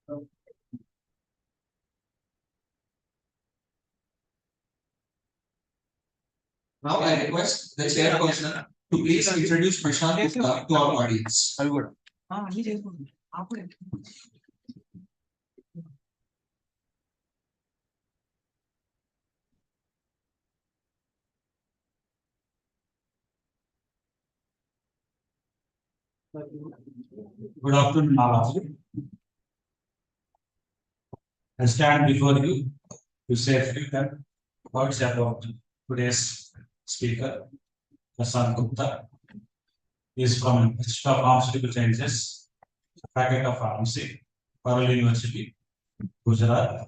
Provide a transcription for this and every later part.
Now I request the chairperson to please introduce Prashant Gupta to our audience. Good afternoon, all of you. I stand before you to say a few words about today's speaker, Prashant Gupta. He is from Institute of Pharmaceutical Sciences, Faculty of Pharmacy, Parallel University, Gujarat.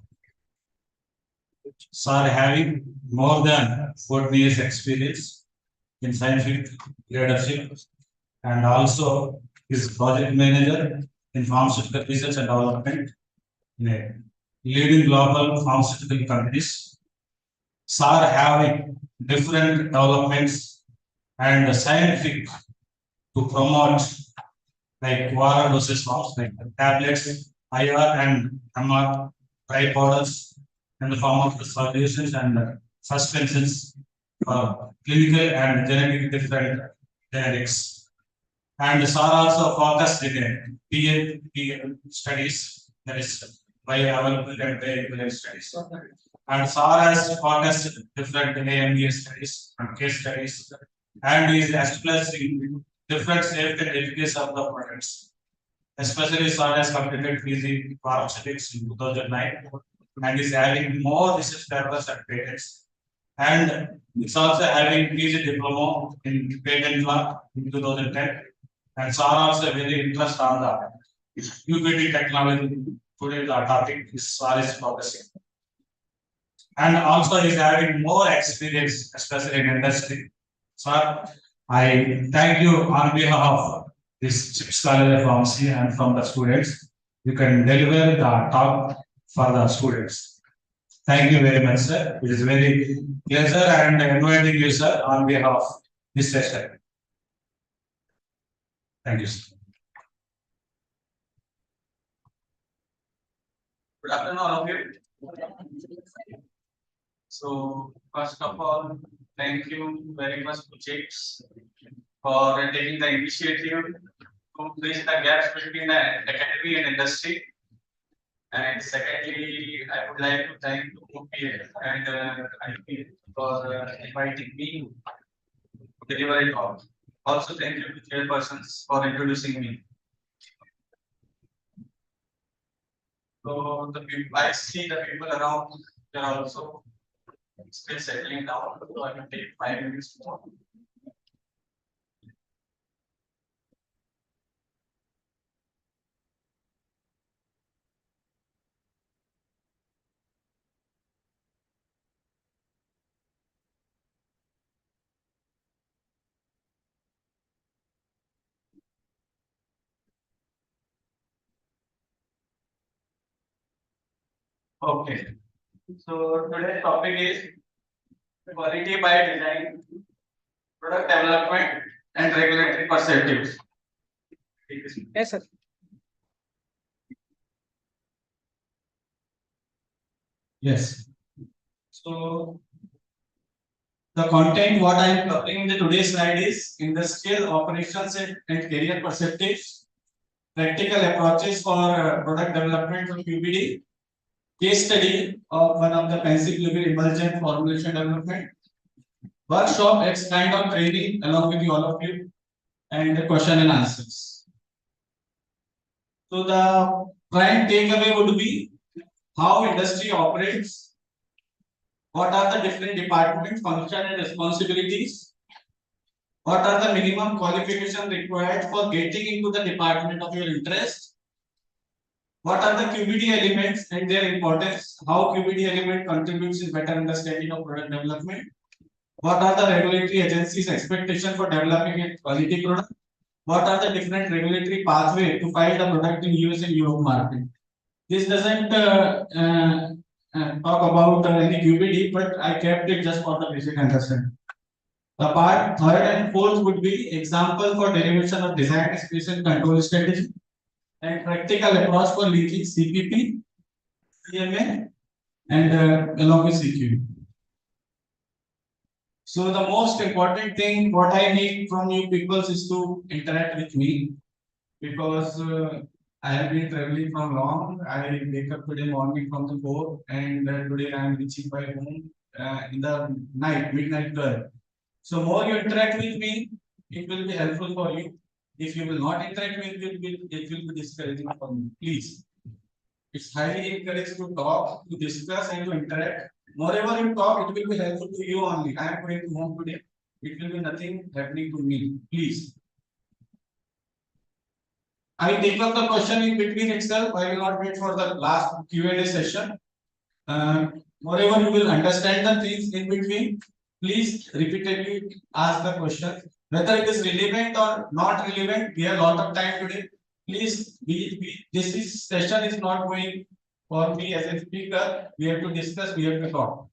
Sir having more than 40 years experience in scientific leadership and also is project manager in pharmaceutical research and development in a leading global pharmaceutical companies. Sir having different developments and scientific to promote like oral dosage forms like tablets, IR and MR, dry powders in the form of solutions and suspensions for clinical and genetic different genetics. And SAR also focused in PA studies, that is bioavailable and bioequivalent studies. And SAR has focused different AMBA studies and case studies and is establishing different safety and efficacy of the products. Especially SAR has completed PG Pharmaceutics in 2009 and is having more research papers and patents. And it's also having PG diploma in patent law in 2010. And SAR also very interested on the QbD technology. Today the topic is SAR is focusing. And also is having more experience, especially in industry. Sir, I thank you on behalf of this Chips College of Pharmacy and from the students. You can deliver the talk for the students. Thank you very much, sir. It is very pleasure and inviting you, sir, on behalf of this session. Thank you, sir. Good afternoon, all of you. So, first of all, thank you very much to Chips for taking the initiative to bridge the gaps between the academy and industry. And secondly, I would like to thank QbD and IP for inviting me to deliver a talk. Also, thank you to chairpersons for introducing me. So the people, I see the people around, they are also still settling down. So I will take 5 minutes more. Okay. So today's topic is quality by design, product development, and regulatory perspectives. Yes, sir. Yes. So the content what I am covering in the today's slide is industrial operations and career perspectives, practical approaches for product development from QbD, case study of one of the penicillin emulsion formulation development, workshop X kind of training along with all of you, and the question and answers. So the prime takeaway would be how industry operates, what are the different departments, function and responsibilities, what are the minimum qualifications required for getting into the department of your interest, what are the QbD elements and their importance, how QbD element contributes in better understanding of product development, what are the regulatory agencies' expectation for developing a quality product, what are the different regulatory pathway to file the product in US and Europe market. This doesn't talk about any QbD, but I kept it just for the basic understanding. The part third and fourth would be example for derivation of design, execution, control strategy. and practical approach for linking CPP, CMA, and along with CQ. So the most important thing what I need from you people is to interact with me, because I have been traveling from long. I wake up today morning from the 4, and today I am reaching by home in the night, midnight 12. So more you interact with me, it will be helpful for you. If you will not interact with me, it will be discouraging for me. Please, it's highly encouraged to talk, to discuss, and to interact. Moreover, you talk, it will be helpful to you only. I am going to home today. It will be nothing happening to me. Please. I take up the question in between itself. I will not wait for the last Q&A session. Moreover, you will understand the things in between. Please repeatedly ask the question. Whether it is relevant or not relevant, we have a lot of time today. Please, this session is not going for me as a speaker. We have to discuss, we have to talk.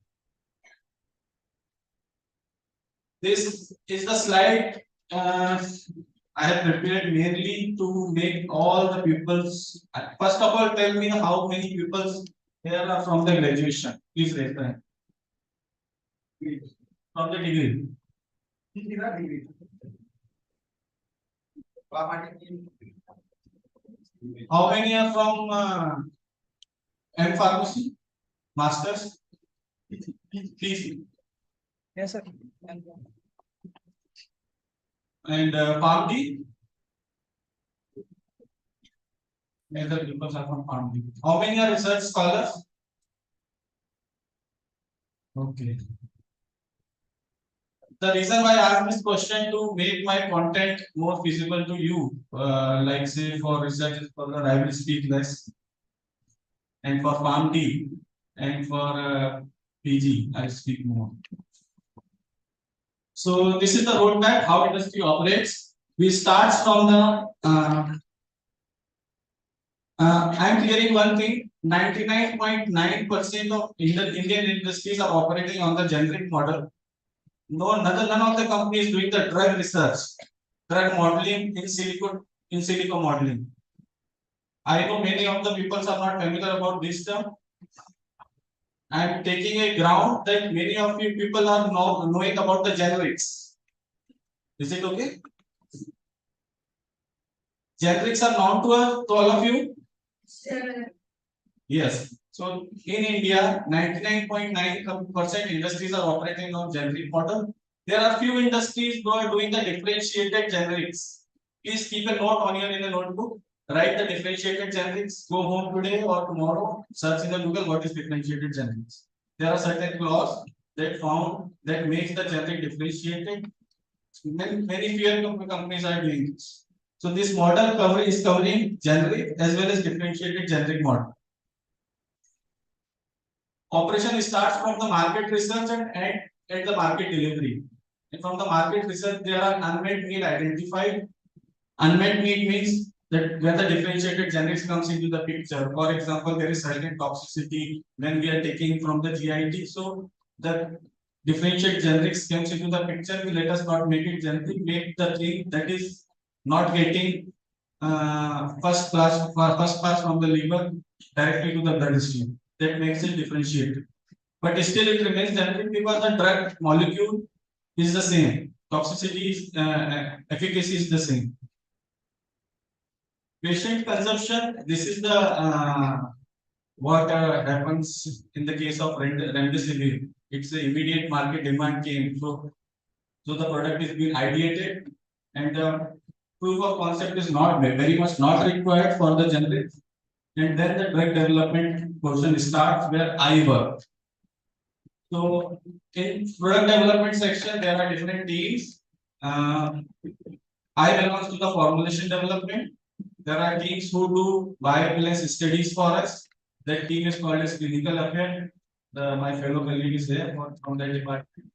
This is the slide I have prepared mainly to make all the pupils. First of all, tell me how many pupils here are from the graduation. Please raise the hand. From the degree. How many are from M Pharmacy? Masters? Please. Yes, sir. And PharmD? Major pupils are from PharmD. How many are research scholars? Okay. The reason why I asked this question to make my content more feasible to you, like say for research scholar, I will speak less, and for PharmD and for PG, I speak more. So this is the roadmap how industry operates. We start from the. I'm clearing one thing. 99.9% of Indian industries are operating on the generic model. None of the companies doing the drug research, drug modeling in silico modeling. I know many of the people are not familiar about this term. I am taking a ground that many of you people are knowing about the generics. Is it okay? Generics are known to all of you? Yes. So in India, 99.9% industries are operating on generic model. There are few industries who are doing the differentiated generics. Please keep a note on your in a notebook. Write the differentiated generics. Go home today or tomorrow. Search in the Google what is differentiated generics. There are certain clause that found that makes the generic differentiated. Many few companies are doing this. So this model is covering generic as well as differentiated generic model. Operation starts from the market research and end at the market delivery. And from the market research, there are unmet need identified. Unmet need means that where the differentiated generics comes into the picture. For example, there is certain toxicity when we are taking from the GIT. So the differentiated generics comes into the picture. We let us not make it generic, make the thing that is not getting first pass from the liver directly to the bloodstream. That makes it differentiated. But still it remains generic because the drug molecule is the same. Toxicity is efficacy is the same. Patient consumption, this is the what happens in the case of remdesivir. It's the immediate market demand came. So the product is being ideated and proof of concept is not very much not required for the generic. And then the drug development portion starts where I work. So in product development section, there are different teams. I belong to the formulation development. There are teams who do bioequivalence studies for us. That team is called as clinical affair. My fellow colleague is there from that department.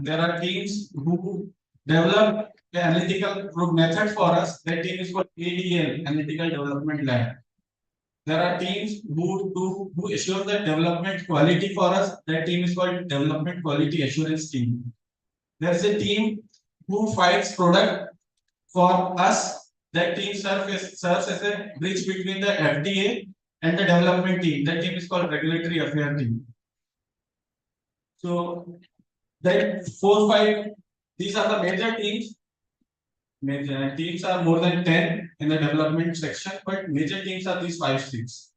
There are teams who develop the analytical method for us. That team is called ADL, Analytical Development Lab. There are teams who assure the development quality for us. That team is called Development Quality Assurance Team. There is a team who files product for us. That team serves as a bridge between the FDA and the development team. That team is called regulatory affair team. So that 4-5, these are the major teams. Major teams are more than 10 in the development section, but major teams are these 5-6.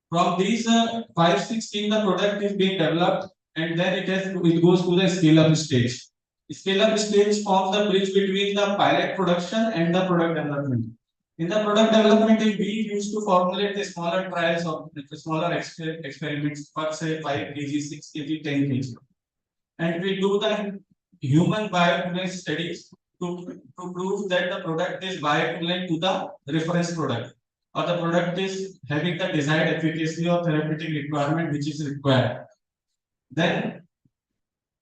From these 5-6 teams, the product is being developed, and then it goes to the scale-up stage. Scale-up stage forms the bridge between the pilot production and the product development. In the product development, we used to formulate the smaller trials of smaller experiments, per say 5 kg, 6 kg, 10 kg. And we do the human bioequivalence studies to prove that the product is bioequivalent to the reference product, or the product is having the desired efficacy or therapeutic requirement which is required. Then,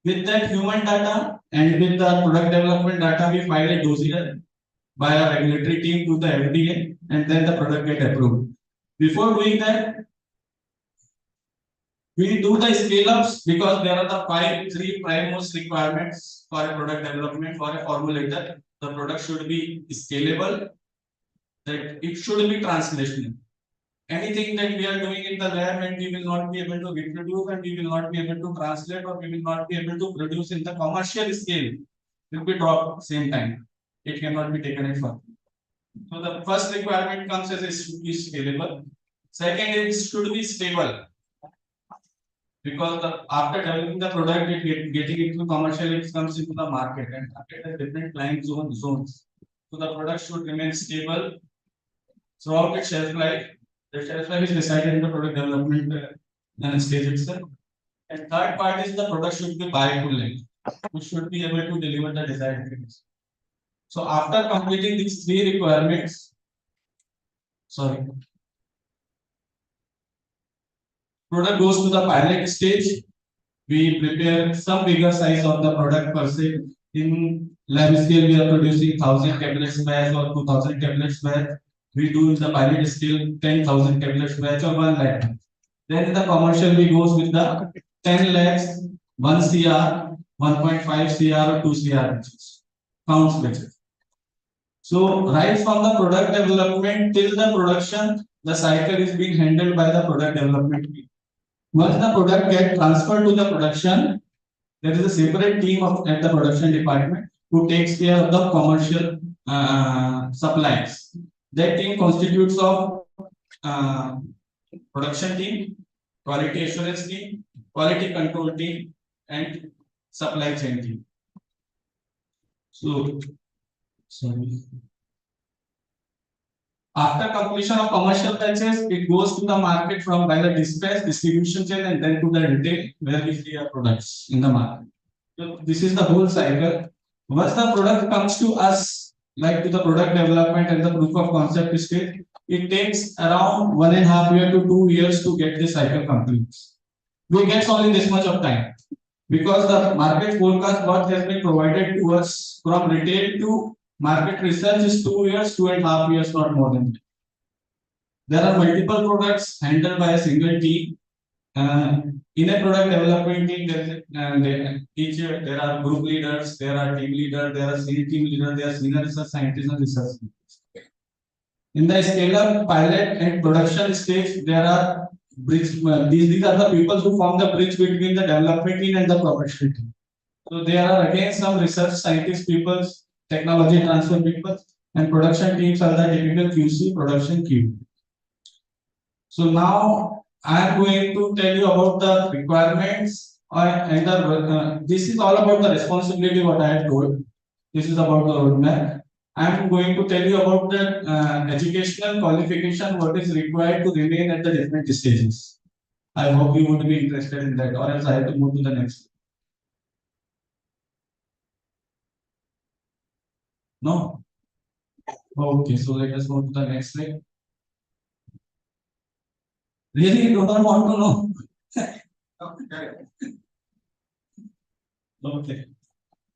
with that human data and with the product development data, we file a dossier by a regulatory team to the FDA, and then the product get approved. Before doing that, we do the scale ups because there are the three prime most requirements for a product development for a formulator. The product should be scalable, that it should be translational. Anything that we are doing in the lab and we will not be able to reproduce and we will not be able to translate or we will not be able to produce in the commercial scale will be dropped same time. It cannot be taken in further. So the first requirement comes as it should be scalable. Second, it should be stable. Because after developing the product, getting into commercial, it comes into the market, and market has different line zones. So the product should remain stable throughout its shelf life. The shelf life is decided in the product development stage itself. And third part is the product should be bioequivalent, which should be able to deliver the desired efficacy. So after completing these three requirements, product goes to the pilot stage. We prepare some bigger size of the product per se. In lab scale, we are producing 1000 tablets batch or 2000 tablets batch. We do in the pilot scale 10,000 tablets batch or 1 lakh. Then in the commercial, we goes with the 10 lakhs, 1 CR, 1.5 CR or 2 CR batches, counts batches. So right from the product development till the production, the cycle is being handled by the product development team. Once the product gets transferred to the production, there is a separate team at the production department who takes care of the commercial supplies. That team constitutes of production team, quality assurance team, quality control team, and supply chain team. So, sorry. After completion of commercial batches, it goes to the market from by the dispatch, distribution chain, and then to the retail where we see our products in the market. So this is the whole cycle. Once the product comes to us, like to the product development and the proof of concept stage, it takes around 1.5 years to 2 years to get the cycle complete. We get only this much of time because the market forecast what has been provided to us from retail to market research is 2 years, 2.5 years, not more than that. There are multiple products handled by a single team. In a product development team, there are group leaders, there are team leaders, there are senior team leaders, there are senior research scientists and research scientists. In the scale-up, pilot, and production stage, there are these are the people who form the bridge between the development team and the production team. So there are again some research scientist people, technology transfer people, and production teams are the typical QC, production queue. So now I am going to tell you about the requirements and this is all about the responsibility what I have told. This is about the roadmap. I am going to tell you about the educational qualification what is required to remain at the different stages. I hope you would be interested in that, or else I have to move to the next. No? Okay, so let us go to the next slide. Really, you don't want to know? Okay.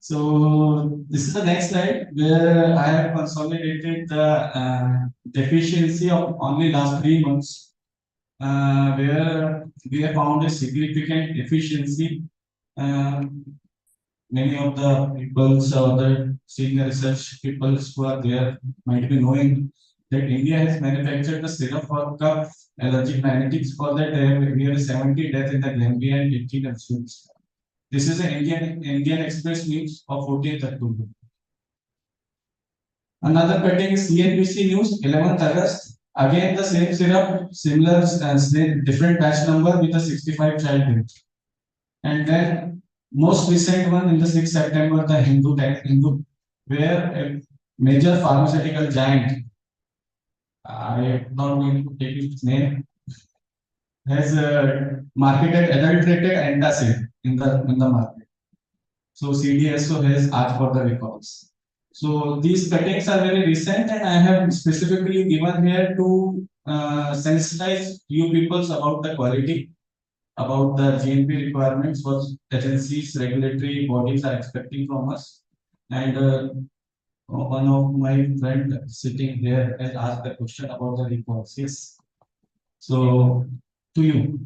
So this is the next slide where I have consolidated the deficiency of only last 3 months, where we have found a significant efficiency many of the people or the senior research people who are there might be knowing that India has manufactured the syrup for cup allergic rhinitis. For that, there are nearly 70 deaths in the Gambia and 18 absurds. This is an Indian Express News of 14th October. Another cutting is CNBC News, 11th August. Again, the same syrup, similar, different batch number with a 65 child death. And then most recent one in the 6th September, the Hindu, where a major pharmaceutical giant, I am not going to take its name, has marketed adulterated antacid in the market. So CDSO has asked for the recalls. So these cuttings are very recent, and I have specifically given here to sensitize you people about the quality, about the GMP requirements what agencies, regulatory bodies are expecting from us. And one of my friend sitting here has asked a question about the recalls. Yes. So to you,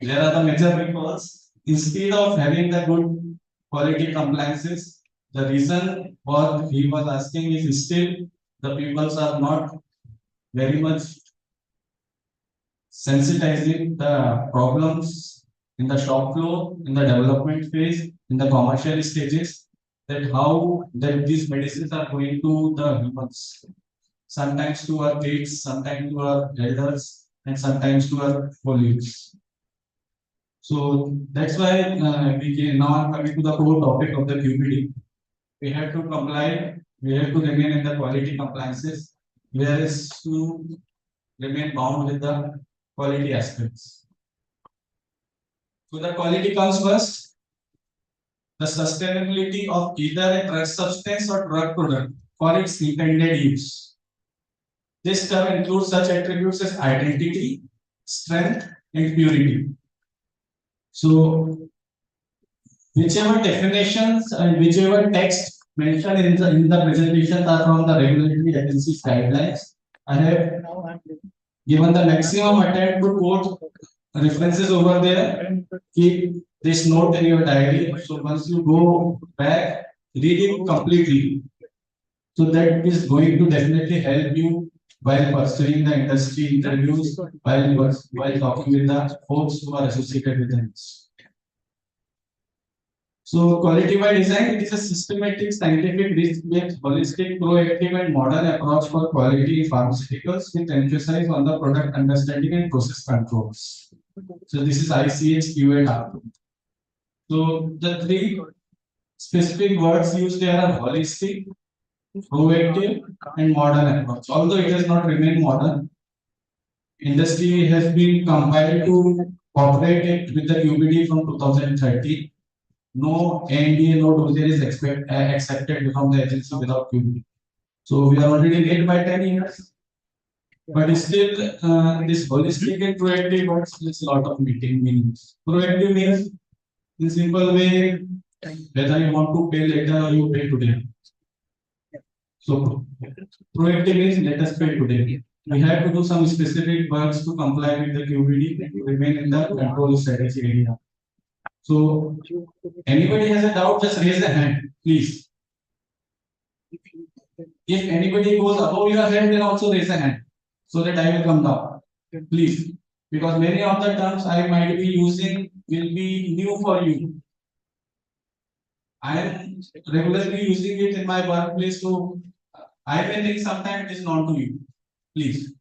there are the major recalls. Instead of having the good quality compliances, the reason what he was asking is still the peoples are not very much sensitizing the problems in the shop floor, in the development phase, in the commercial stages, that how that these medicines are going to the humans, sometimes to our kids, sometimes to our elders, and sometimes to our colleagues. So that's why we can now I'm coming to the core topic of the QbD. We have to comply, we have to remain in the quality compliances, whereas to remain bound with the quality aspects. So the quality comes first, the sustainability of either a drug substance or drug product for its intended use. This term includes such attributes as identity, strength, and purity. So whichever definitions and whichever text mentioned in the presentation are from the regulatory agency's guidelines. I have given the maximum attempt to quote references over there. Keep this note in your diary. So once you go back, read it completely. So that is going to definitely help you while pursuing the industry interviews, while talking with the folks who are associated with them. So quality by design, it is a systematic, scientific, risk-based, holistic, proactive, and modern approach for quality in pharmaceuticals with emphasis on the product understanding and process controls. So this is ICH, Q and R. So the three specific words used there are holistic, proactive, and modern approach. Although it has not remained modern, industry has been compiled to operate it with the QbD from 2030. No ANDA, no dossier is accepted from the agency without QbD. So we are already late by 10 years. But still, this holistic and proactive words is a lot of meanings. Proactive means, in simple way, whether you want to pay later or you pay today. So proactive means let us pay today. We have to do some specific works to comply with the QbD to remain in the control strategy area. So anybody has a doubt, just raise a hand, please. If anybody goes above your head, then also raise a hand so that I will come down. Please. Because many of the terms I might be using will be new for you. I am regularly using it in my workplace, so I may think sometimes it is not to you. Please.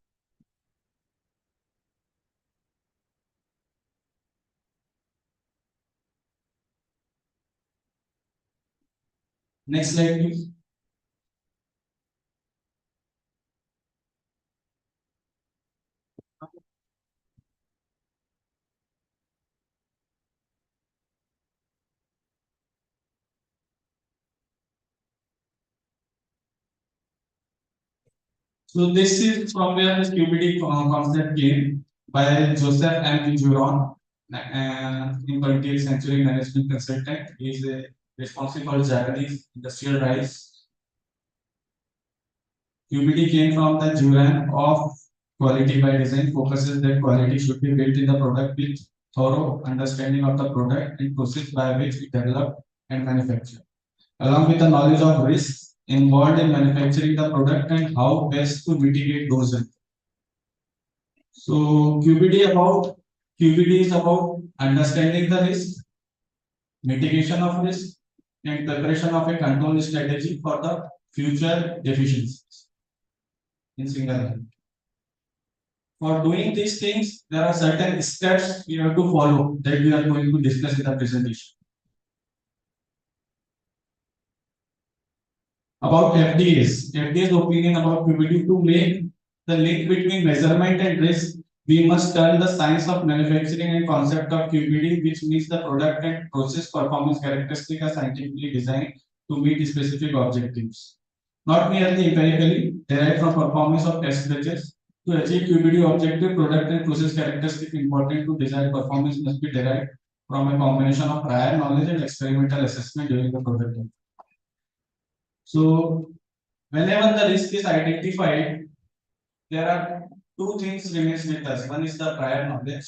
Next slide, please. So this is from where this QbD concept came by Joseph M. Juron, in 20th century management consultant. He is a responsible for Japanese industrial rice. QbD came from the Juran of quality by design, focuses that quality should be built in the product with thorough understanding of the product and process by which it developed and manufacture, along with the knowledge of risks involved in manufacturing the product and how best to mitigate those risks. So QbD is about understanding the risk, mitigation of risk, and preparation of a control strategy for the future deficiencies in single line. For doing these things, there are certain steps you have to follow that we are going to discuss in the presentation. About FDA's opinion about QbD: to make the link between measurement and risk, we must turn the science of manufacturing and concept of QbD, which means the product and process performance characteristics are scientifically designed to meet specific objectives, not merely empirically derived from performance of test batches. To achieve QbD objective, product and process characteristics important to desired performance must be derived from a combination of prior knowledge and experimental assessment during the product. So, whenever the risk is identified, there are two things remains with us. One is the prior knowledge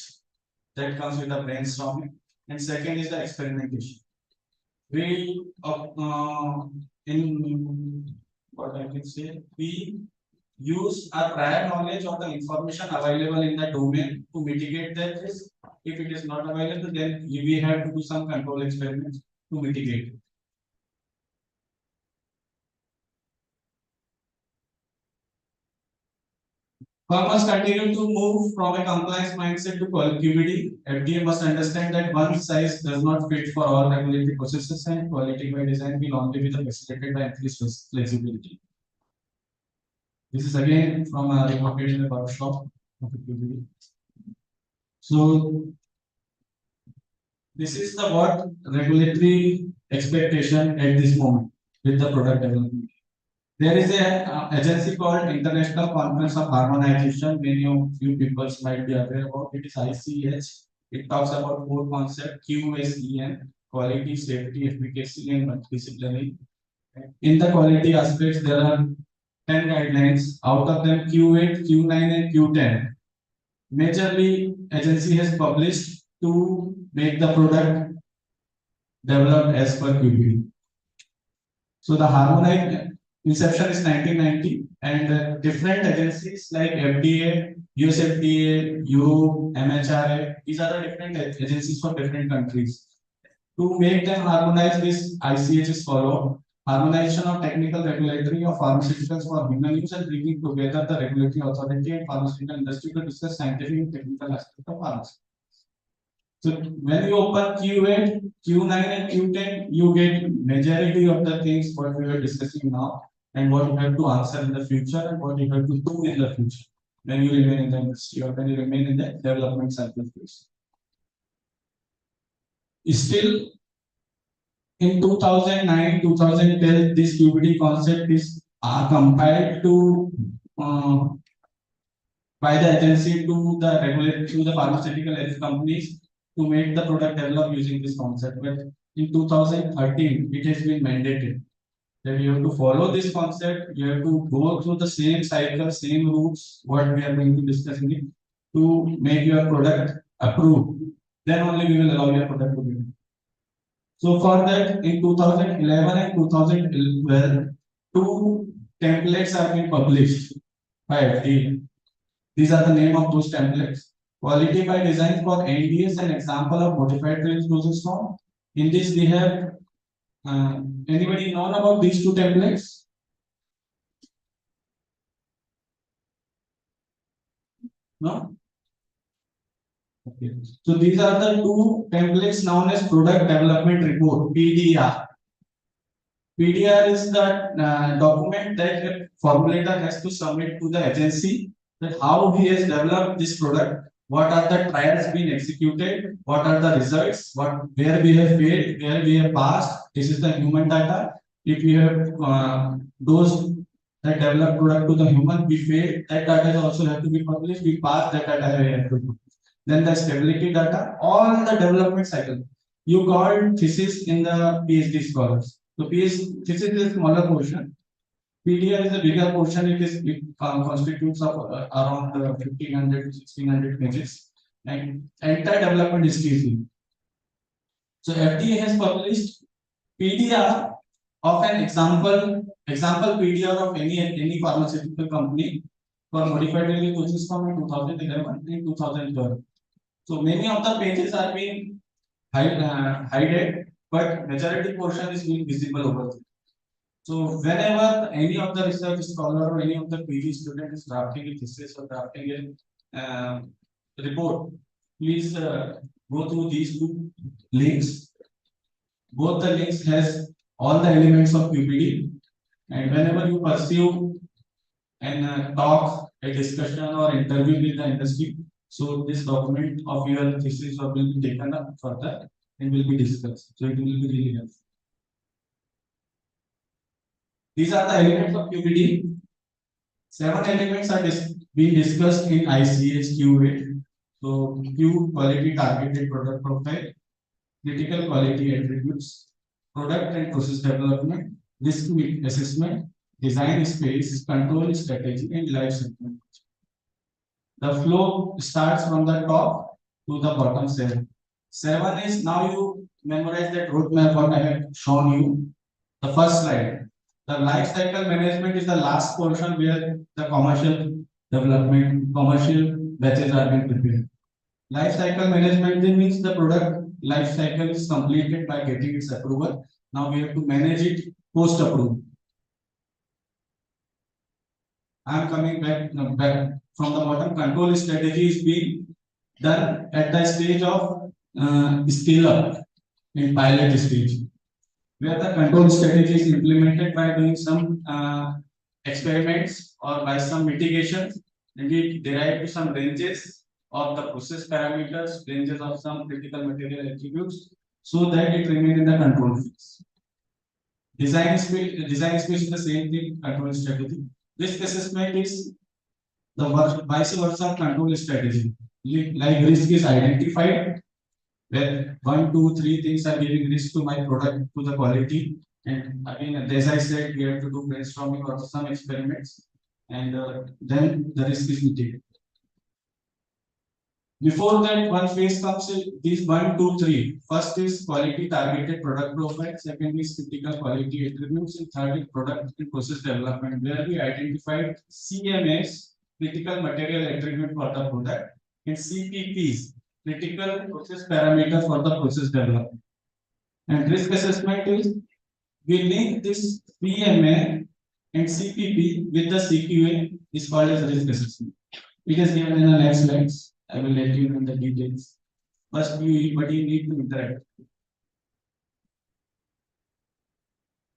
that comes with the brainstorming, and second is the experimentation. We in what I can say, we use our prior knowledge of the information available in the domain to mitigate that risk. If it is not available, then we have to do some control experiments to mitigate. Farmers continue to move from a compliance mindset to QbD. FDA must understand that one size does not fit for all regulatory processes, and quality by design will only be facilitated by increased flexibility. This is again from a reported in the workshop of QbD. So this is the what regulatory expectation at this moment with the product development. There is a agency called International Conference of Harmonization. Many of you people might be aware about it. Is ICH. It talks about four concepts: QSEN, quality, safety, efficacy, and multidisciplinary. In the quality aspects, there are 10 guidelines. Out of them, Q8, Q9, and Q10. Majorly, agency has published to make the product developed as per QbD. So the harmonized inception is 1990, and different agencies like FDA, US FDA, Europe, MHRA, these are the different agencies for different countries. To make them harmonize, this ICH is followed. Harmonization of technical regulatory of pharmaceuticals for human use and bringing together the regulatory authority and pharmaceutical industry to discuss scientific and technical aspects of pharmacy. So when you open Q8, Q9, and Q10, you get majority of the things what we are discussing now, and what you have to answer in the future, and what you have to do in the future when you remain in the industry or when you remain in the development cycle phase. Still, in 2009, 2010, this QbD concept is compiled to by the agency to the regulatory to the pharmaceutical companies to make the product develop using this concept. But in 2013, it has been mandated that you have to follow this concept, you have to go through the same cycle, same routes, what we are going to discuss in it, to make your product approved. Then only we will allow your product to be. So for that, in 2011 and 2012, two templates have been published by FDA. These are the name of those templates. Quality by design for NDS, an example of modified range dosage form. In this, we have anybody known about these two templates? No? Okay. So these are the two templates known as product development report, PDR. PDR is the document that a formulator has to submit to the agency, that how he has developed this product, what are the trials being executed, what are the results, where we have failed, where we have passed. This is the human data. If we have dosed that developed product to the human, we failed, that data also have to be published. We passed, that data we have to publish. Then the stability data, all the development cycle. You call thesis in the PhD scholars. So thesis is a smaller portion. PDR is a bigger portion. It constitutes of around 1500 to 1600 pages, and entire development history. So FDA has published PDR of an example PDR of any pharmaceutical company for modified release dosage form in 2011 and 2012. So many of the pages are being hidden, but majority portion is being visible over there. So whenever any of the research scholar or any of the PG student is drafting a thesis or drafting a report, please go through these two links. Both the links has all the elements of QbD, and whenever you pursue and talk, a discussion or interview with the industry, so this document of your thesis will be taken up further and will be discussed. So it will be really helpful. These are the elements of QbD. 7 elements are being discussed in ICH QA. So Q, quality targeted product profile, critical quality attributes, product and process development, risk assessment, design space, control strategy, and life cycle. The flow starts from the top to the bottom 7. 7 is now you memorize that roadmap what I have shown you. The first slide. The life cycle management is the last portion where the commercial development, commercial batches are being prepared. Life cycle management means the product life cycle is completed by getting its approval. Now we have to manage it post approval. I am coming back from the bottom. Control strategy is being done at the stage of scale up in pilot stage, where the control strategy is implemented by doing some experiments or by some mitigations, and we derive to some ranges of the process parameters, ranges of some critical material attributes, so that it remains in the control phase. Design space is the same thing, control strategy. Risk assessment is the vice versa control strategy. Like risk is identified, where 1, 2, 3 things are giving risk to my product, to the quality. And again, as I said, we have to do brainstorming or some experiments, and then the risk is mitigated. Before that, one phase comes in these 1, 2, 3. First is quality targeted product profile. Second is critical quality attributes. And third is product and process development, where we identified CMS, critical material attribute for the product, and CPPs, critical process parameter for the process development. And risk assessment is we link this PMA and CPP with the CQA is called as risk assessment. It is given in the next slides. I will let you know the details. First, but you need to interact.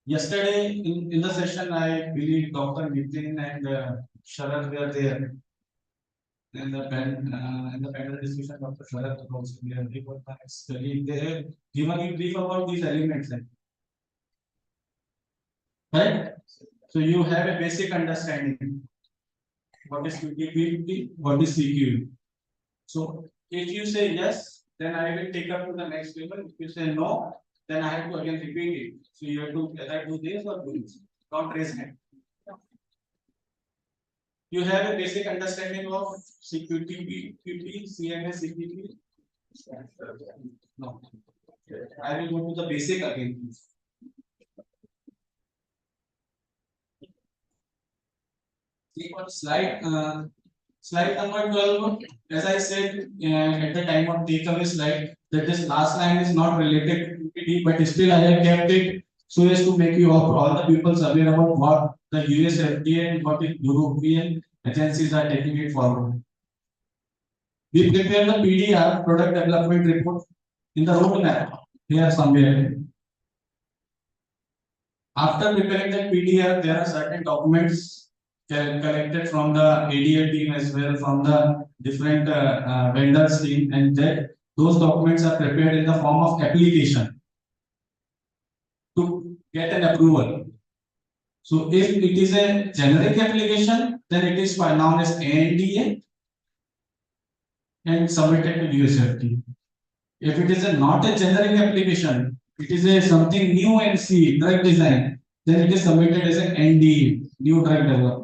Yesterday in the session, I believe Dr. Nitin and Sharad were there. In the panel discussion, Dr. Sharad was also there. He was my ex-colleague. They have given you brief about these elements. Right? So you have a basic understanding. What is QbD? What is CQB? So if you say yes, then I will take up to the next level. If you say no, then I have to again repeat it. So you have to either do this or do this. Don't raise hand. You have a basic understanding of CQB, CMS, CQB? No. I will go to the basic again. See on slide number 12, as I said at the time of takeaway slide, that this last line is not related to QbD, but still I have kept it so as to make you all the people aware about what the US FDA and what is European agencies are taking it forward. We prepare the PDR, product development report, in the roadmap here somewhere. After preparing the PDR, there are certain documents collected from the ADL team as well, from the different vendors team, and that those documents are prepared in the form of application to get an approval. So if it is a generic application, then it is known as ANDA and submitted to USFDA. If it is not a generic application, it is a something new NC, drug design, then it is submitted as an NDA, new drug development.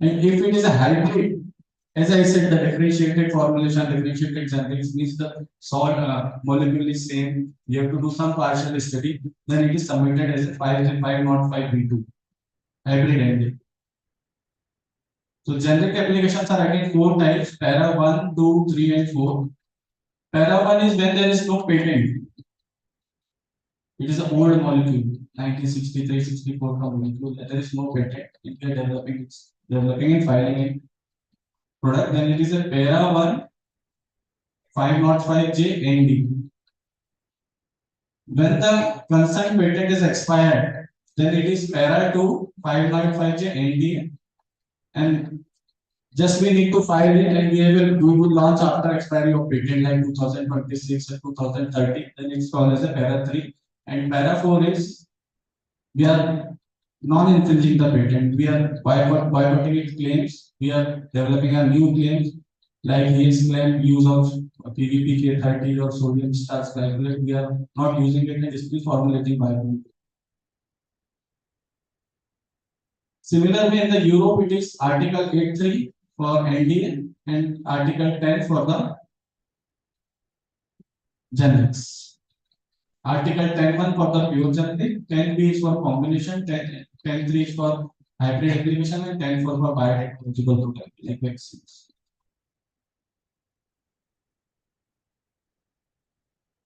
And if it is a hybrid, As I said, the differentiated formulation, differentiated generics means the salt molecule is same. You have to do some partial study. Then it is submitted as a 505(b)(2) hybrid NDA. So generic applications are again four types: para 1, 2, 3, and 4. Para 1 is when there is no patent. It is an old molecule, 1963-64 molecule. There is no patent. If they are developing and filing a product, then it is a para 1 505J ND. When the concerned patent is expired, then it is para 2 505J ND, and just we need to file it, and we will launch after expiry of patent like 2026 or 2030. Then it's called as a para 3, and para 4 is we are non-infringing the patent. We are boycotting its claims. We are developing a new claims like his claim use of PVP K30 or sodium starch glycolate. We are not using it and still formulating biochemical. Similarly, in the Europe, it is Article 8.3 for NDA and Article 10 for the generics. Article 10.1 for the pure generic, 10B is for combination, 10.3 is for hybrid application, and 10.4 for biotechnological product like vaccines.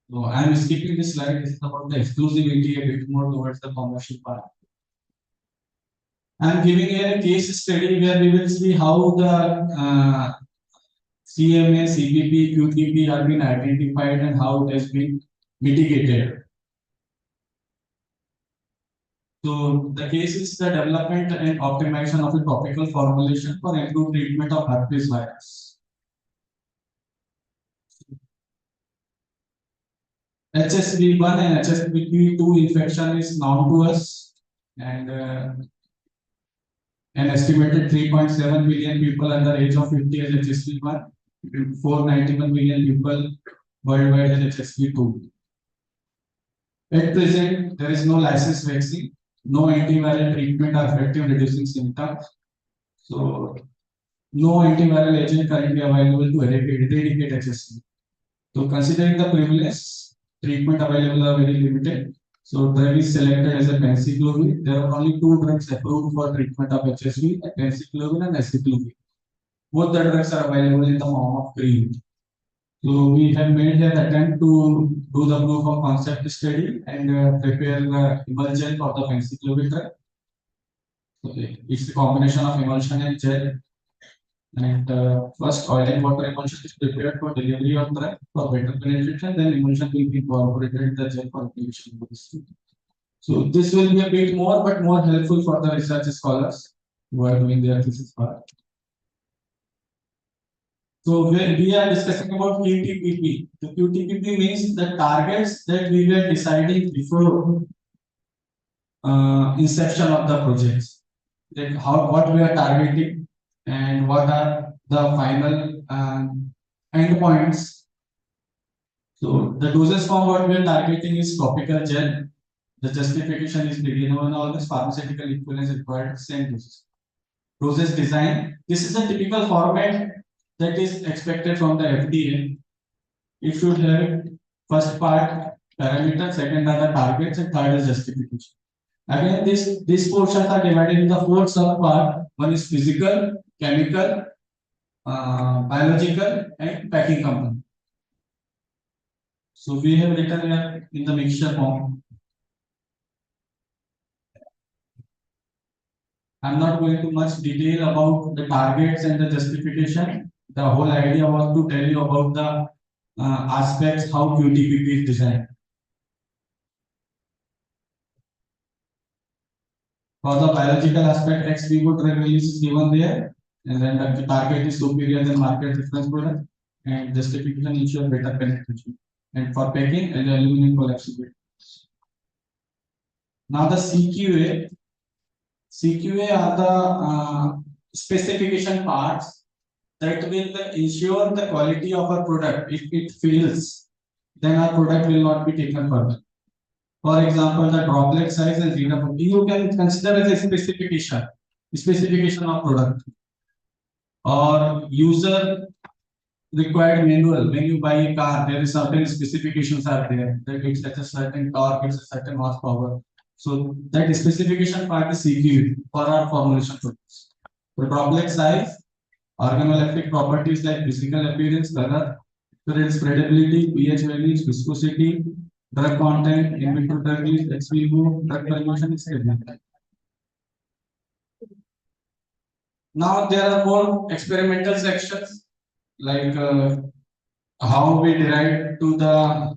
So I am skipping this slide. This is about the exclusivity, a bit more towards the commercial part. I am giving here a case study where we will see how the CMA, CBP, QbD have been identified and how it has been mitigated. So the case is the development and optimization of a topical formulation for improved treatment of herpes virus. HSV1 and HSV2 infection is known to us, and an estimated 3.7 million people under age of 50 has HSV1, 491 million people worldwide has HSV2. At present, there is no licensed vaccine, no antiviral treatment are effective in reducing symptoms. So, no antiviral agent currently available to eradicate HSV. So, considering the prevalence, treatment available are very limited. So, drug is selected as a penicillin. There are only two drugs approved for treatment of HSV, penicillin and aciclovir. Both the drugs are available in the form of cream. So we have made an attempt to do the proof of concept study and prepare the emulsion for the penicillin drug. Okay. It's a combination of emulsion and gel. And first, oil and water emulsion is prepared for delivery of drug for better penetration. Then emulsion will be incorporated in the gel for application. So this will be a bit more, but more helpful for the research scholars who are doing their thesis part. So we are discussing about QTPP. The QTPP means the targets that we were deciding before inception of the projects. That what we are targeting and what are the final endpoints. So the dosage form what we are targeting is topical gel. The justification is begin on all this pharmaceutical equivalence required same doses. Dosage design. This is the typical format that is expected from the FDA. It should have first part parameter, second are the targets, and third is justification. Again, these portions are divided in the four sub part. One is physical, chemical, biological, and packing component. So we have written here in the mixture form. I'm not going to much detail about the targets and the justification. The whole idea was to tell you about the aspects how QTPP is designed. For the biological aspect, ex vivo drug release is given there, and then the target is superior than market reference product, and justification ensure better penetration. And for packing, and aluminum collapsibility. Now the CQA are the specification parts that will ensure the quality of our product. If it fails, then our product will not be taken further. For example, the droplet size and readability you can consider as a specification of product. or user required manual. When you buy a car, there is certain specifications are there. That it's at a certain torque, it's a certain horsepower. So that specification part is CQ for our formulation products. The droplet size, organoleptic properties like physical appearance, color, spreadability, pH values, viscosity, drug content, in vitro drug release, ex vivo, drug permission, etc. Now there are more experimental sections like how we derive to the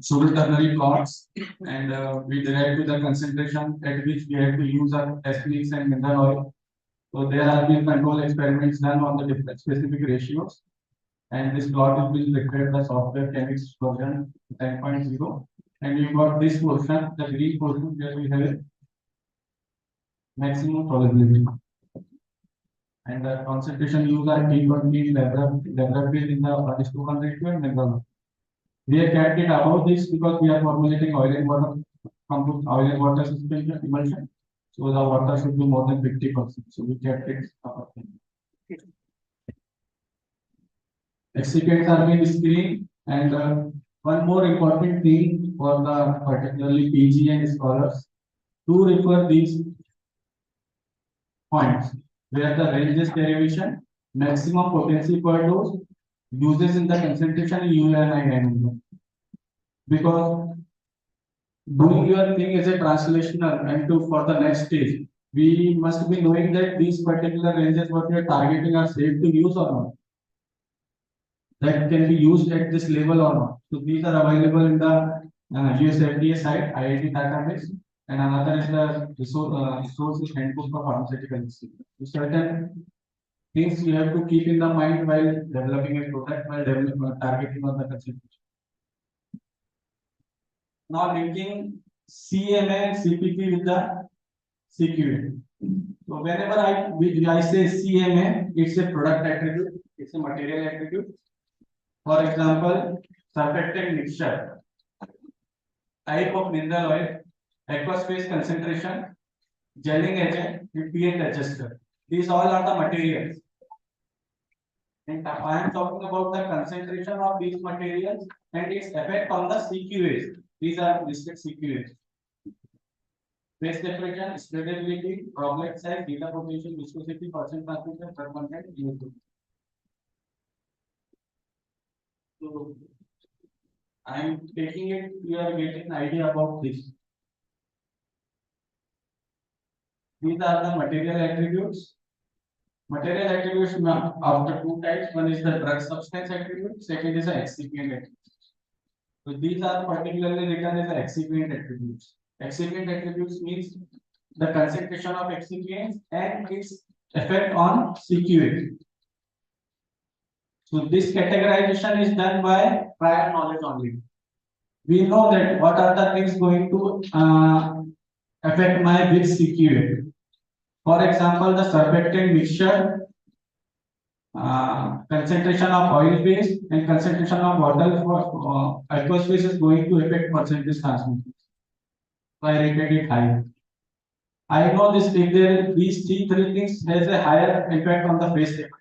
sugar ternary plots, and we derive to the concentration at which we have to use our techniques and mineral oil. So there have been control experiments done on the different specific ratios, and this plot is being prepared by software chemist version 10.0. And you got this portion, the green portion where we have maximum probability. And the concentration used are T20 laboratory in the 1:200 ratio and mineral. We have kept it above this because we are formulating oil and water oil and water suspension emulsion. So the water should be more than 50%. So we kept it above. Excipients are being screened, and one more important thing for the particularly PG and scholars to refer these points where the ranges derivation, maximum potency per dose, uses in the concentration UNI, because doing your thing is a translational and to for the next stage, we must be knowing that these particular ranges what we are targeting are safe to use or not. That can be used at this level or not. So these are available in the US FDA site, IIT database, and another is the resources handbook for pharmaceutical industry. So certain things you have to keep in the mind while developing a product, while targeting on the concentration. Now linking CMA and CPP with the CQA. So whenever I say CMA, it's a product attribute, it's a material attribute. For example, surfactant mixture, type of mineral oil, aqueous phase concentration, gelling agent, and pH adjuster. These all are the materials. And I am talking about the concentration of these materials and its effect on the CQAs. These are listed CQAs. Phase temperature, spreadability, droplet size, beta potential, viscosity, percent transmission, drug content, So I am taking it, you are getting an idea about this. These are the material attributes. Material attributes after two types. One is the drug substance attribute, second is the excipient attribute. So these are particularly written as the excipient attributes. Excipient attributes means the concentration of excipients and its effect on CQA. So this categorization is done by prior knowledge only. We know that what are the things going to affect my which CQA. For example, the surfactant mixture, concentration of oil phase and concentration of water for aqueous phase is going to affect percentage transmission. So I rated it high. I know this if there these three things has a higher impact on the phase temperature.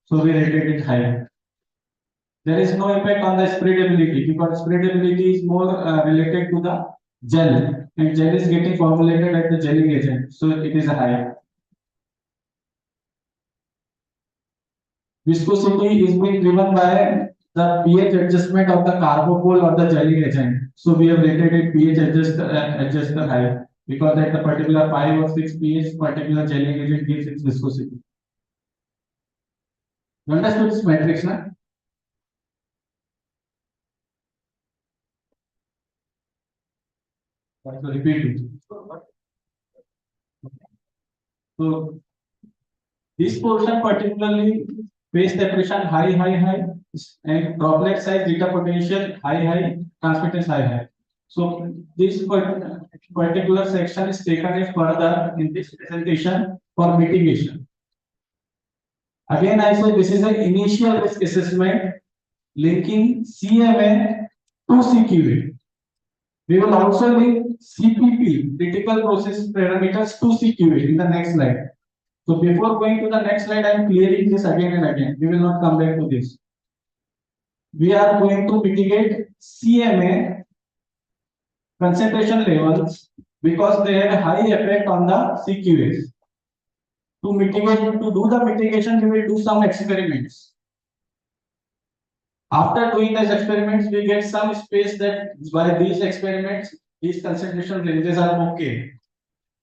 So we rated it higher. There is no effect on the spreadability because spreadability is more related to the gel, and gel is getting formulated at the gelling agent, so it is a higher. Viscosity is being driven by the pH adjustment of the carbopole or the gelling agent. So we have rated it pH adjuster high because at the particular 5 or 6 pH, particular gelling agent gives its viscosity. You understood this matrix, na? So repeat it. So this portion particularly phase separation high, and droplet size, beta potential high, transmittance high. So this particular section is taken further in this presentation for mitigation. Again, I say this is an initial risk assessment linking CMA to CQA. We will also link CPP, critical process parameters, to CQA in the next slide. So before going to the next slide, I am clearing this again and again. We will not come back to this. We are going to mitigate CMA concentration levels because they have a high effect on the CQAs. To do the mitigation, we will do some experiments. After doing these experiments, we get some space that by these experiments, these concentration ranges are okay.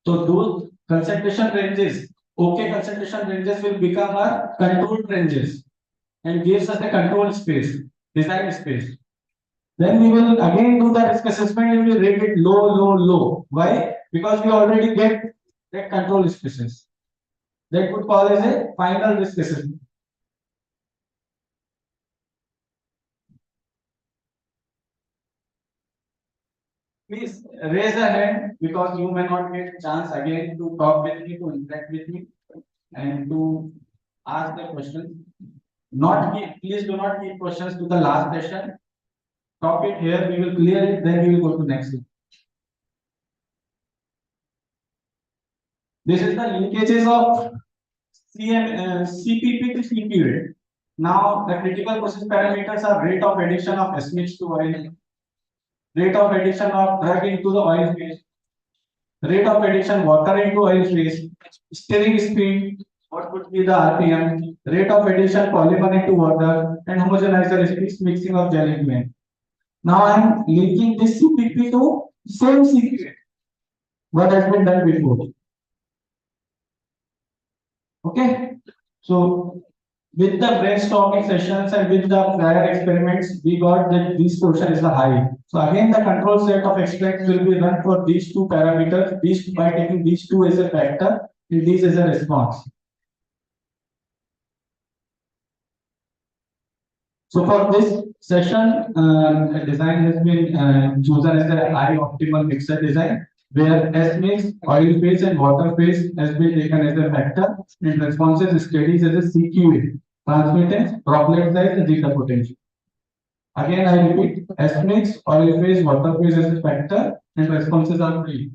So those concentration ranges, okay concentration ranges will become our controlled ranges and gives us a control space, design space. Then we will again do the risk assessment and we rate it low, low, low. Why? Because we already get that control spaces. That would call as a final risk assessment. Please raise a hand because you may not get chance again to talk with me, to interact with me, and to ask the question. Please do not keep questions to the last session. Talk it here, we will clear it, then we will go to next one. This is the linkages of CPP to CPA. Now, the critical process parameters are rate of addition of SMH to oil, rate of addition of drug into the oil phase, rate of addition water into oil phase, stirring speed, what would be the RPM, rate of addition polymer into water, and homogenizer speed mixing of gel in. Now I am linking this CPP to same CPA. What has been done before. Okay. So with the brainstorming sessions and with the prior experiments, we got that this portion is the high. So again, the control set of extracts will be run for these two parameters, these by taking these two as a factor and these as a response. So for this session, a design has been chosen as a high optimal mixer design, where S mix, oil phase, and water phase has been taken as a factor, and responses studies as a CQA, transmittance, droplet size, and zeta potential. Again, I repeat, S mix, oil phase, water phase as a factor, and responses are free.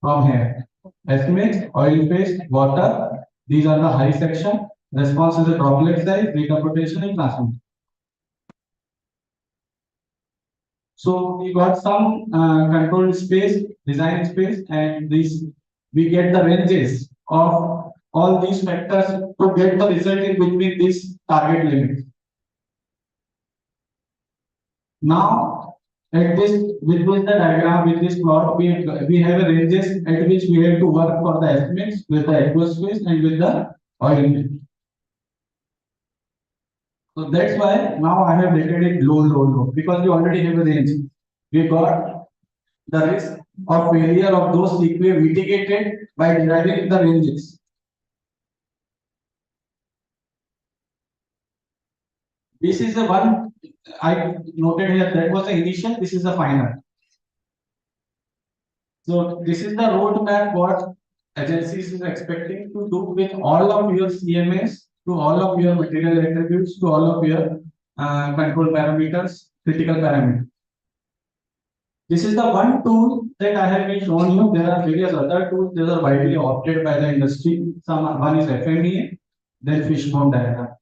From here, S mix, oil phase, water, these are the high section. Response is a droplet size, zeta potential, and transmittance. So we got some controlled space, design space, and this we get the ranges of all these factors to get the result in between these target limits. Now, at this with this the diagram with this plot, we have a ranges at which we have to work for the estimates with the aqueous phase and with the oil phase. So that's why now I have rated it low, low, low because we already have a range. We got the risk of failure of those CQA mitigated by deriving the ranges. This is the one I noted here that was the initial, this is the final. So this is the roadmap what agencies is expecting to do with all of your CMAs, to all of your material attributes, to all of your control parameters, critical parameters. This is the one tool that I have been shown you. There are various other tools that are widely opted by the industry. One is FMEA, then fishbone diagram.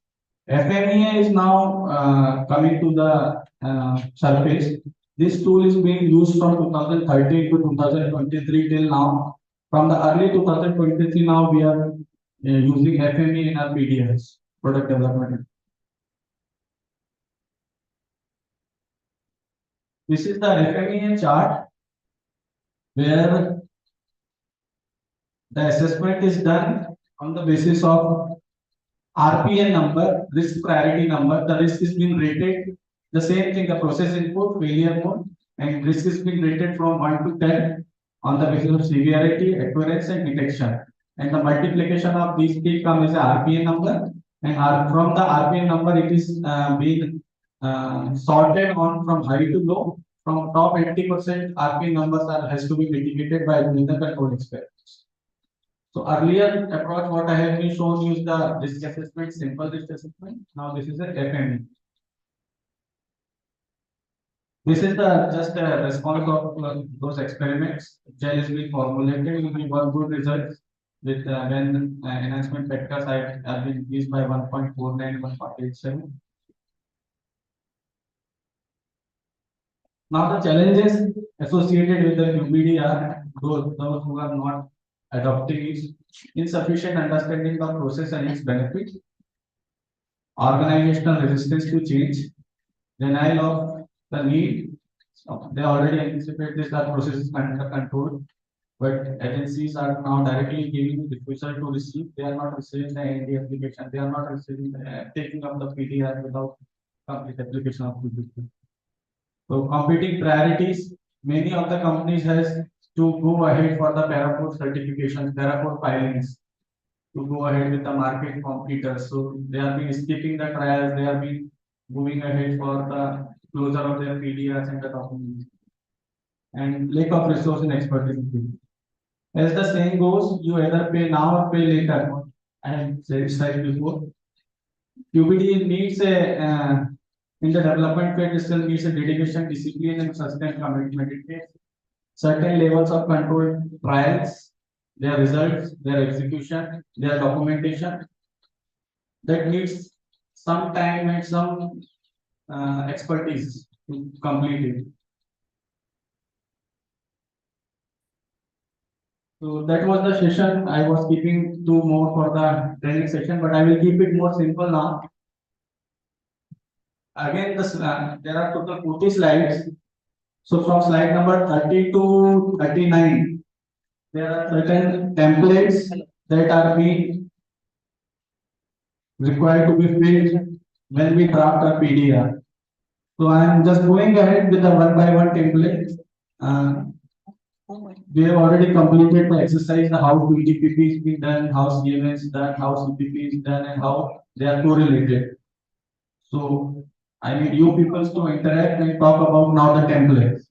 FMEA is now coming to the surface. This tool is being used from 2013 to 2023 till now. From the early 2023 now we are using FMEA in our PDS, product development. This is the FMEA chart where the assessment is done on the basis of RPN number, risk priority number. The risk is being rated. The same thing, the process input, failure mode, and risk is being rated from 1 to 10 on the basis of severity, occurrence, and detection. And the multiplication of these three comes as a RPN number. And from the RPN number, it is being sorted on from high to low. From top 80% RPN numbers has to be mitigated by doing the control experiments. So earlier approach, what I have been shown you is the risk assessment, simple risk assessment. Now this is a FME. This is the just a response of those experiments. Gel is being formulated, we got good results with when enhancement factors have been increased by 1.49, 1.87. Now the challenges associated with the QbD are those who are not adopting it, insufficient understanding of process and its benefits, organizational resistance to change, denial of the need. They already anticipate this, the process is under control, but agencies are now directly giving refusal to receive. They are not receiving the AND application. They are not receiving taking up the PDR without complete application of QbD. So competing priorities, many of the companies has to go ahead for the Para 4 certifications, Para 4 filings to go ahead with the market competitors. So they are been skipping the trials, they are been moving ahead for the closure of their PDRs and the documents. And lack of resource and expertise. As the saying goes, you either pay now or pay later. I have said before. QbD needs a in the development phase, it still needs a dedication, discipline, and sustained commitment. It takes certain levels of control trials, their results, their execution, their documentation. That needs some time and some expertise to complete it. So that was the session. I was keeping two more for the training session, but I will keep it more simple now. Again, there are total 40 slides. So from slide number 30 to 39, there are certain templates that are being required to be filled when we draft a PDR. So I am just going ahead with the one by one template. We have already completed the exercise, how PDPP is being done, how CMS is done, how CPP is done, and how they are correlated. So I need you people to interact and talk about now the templates.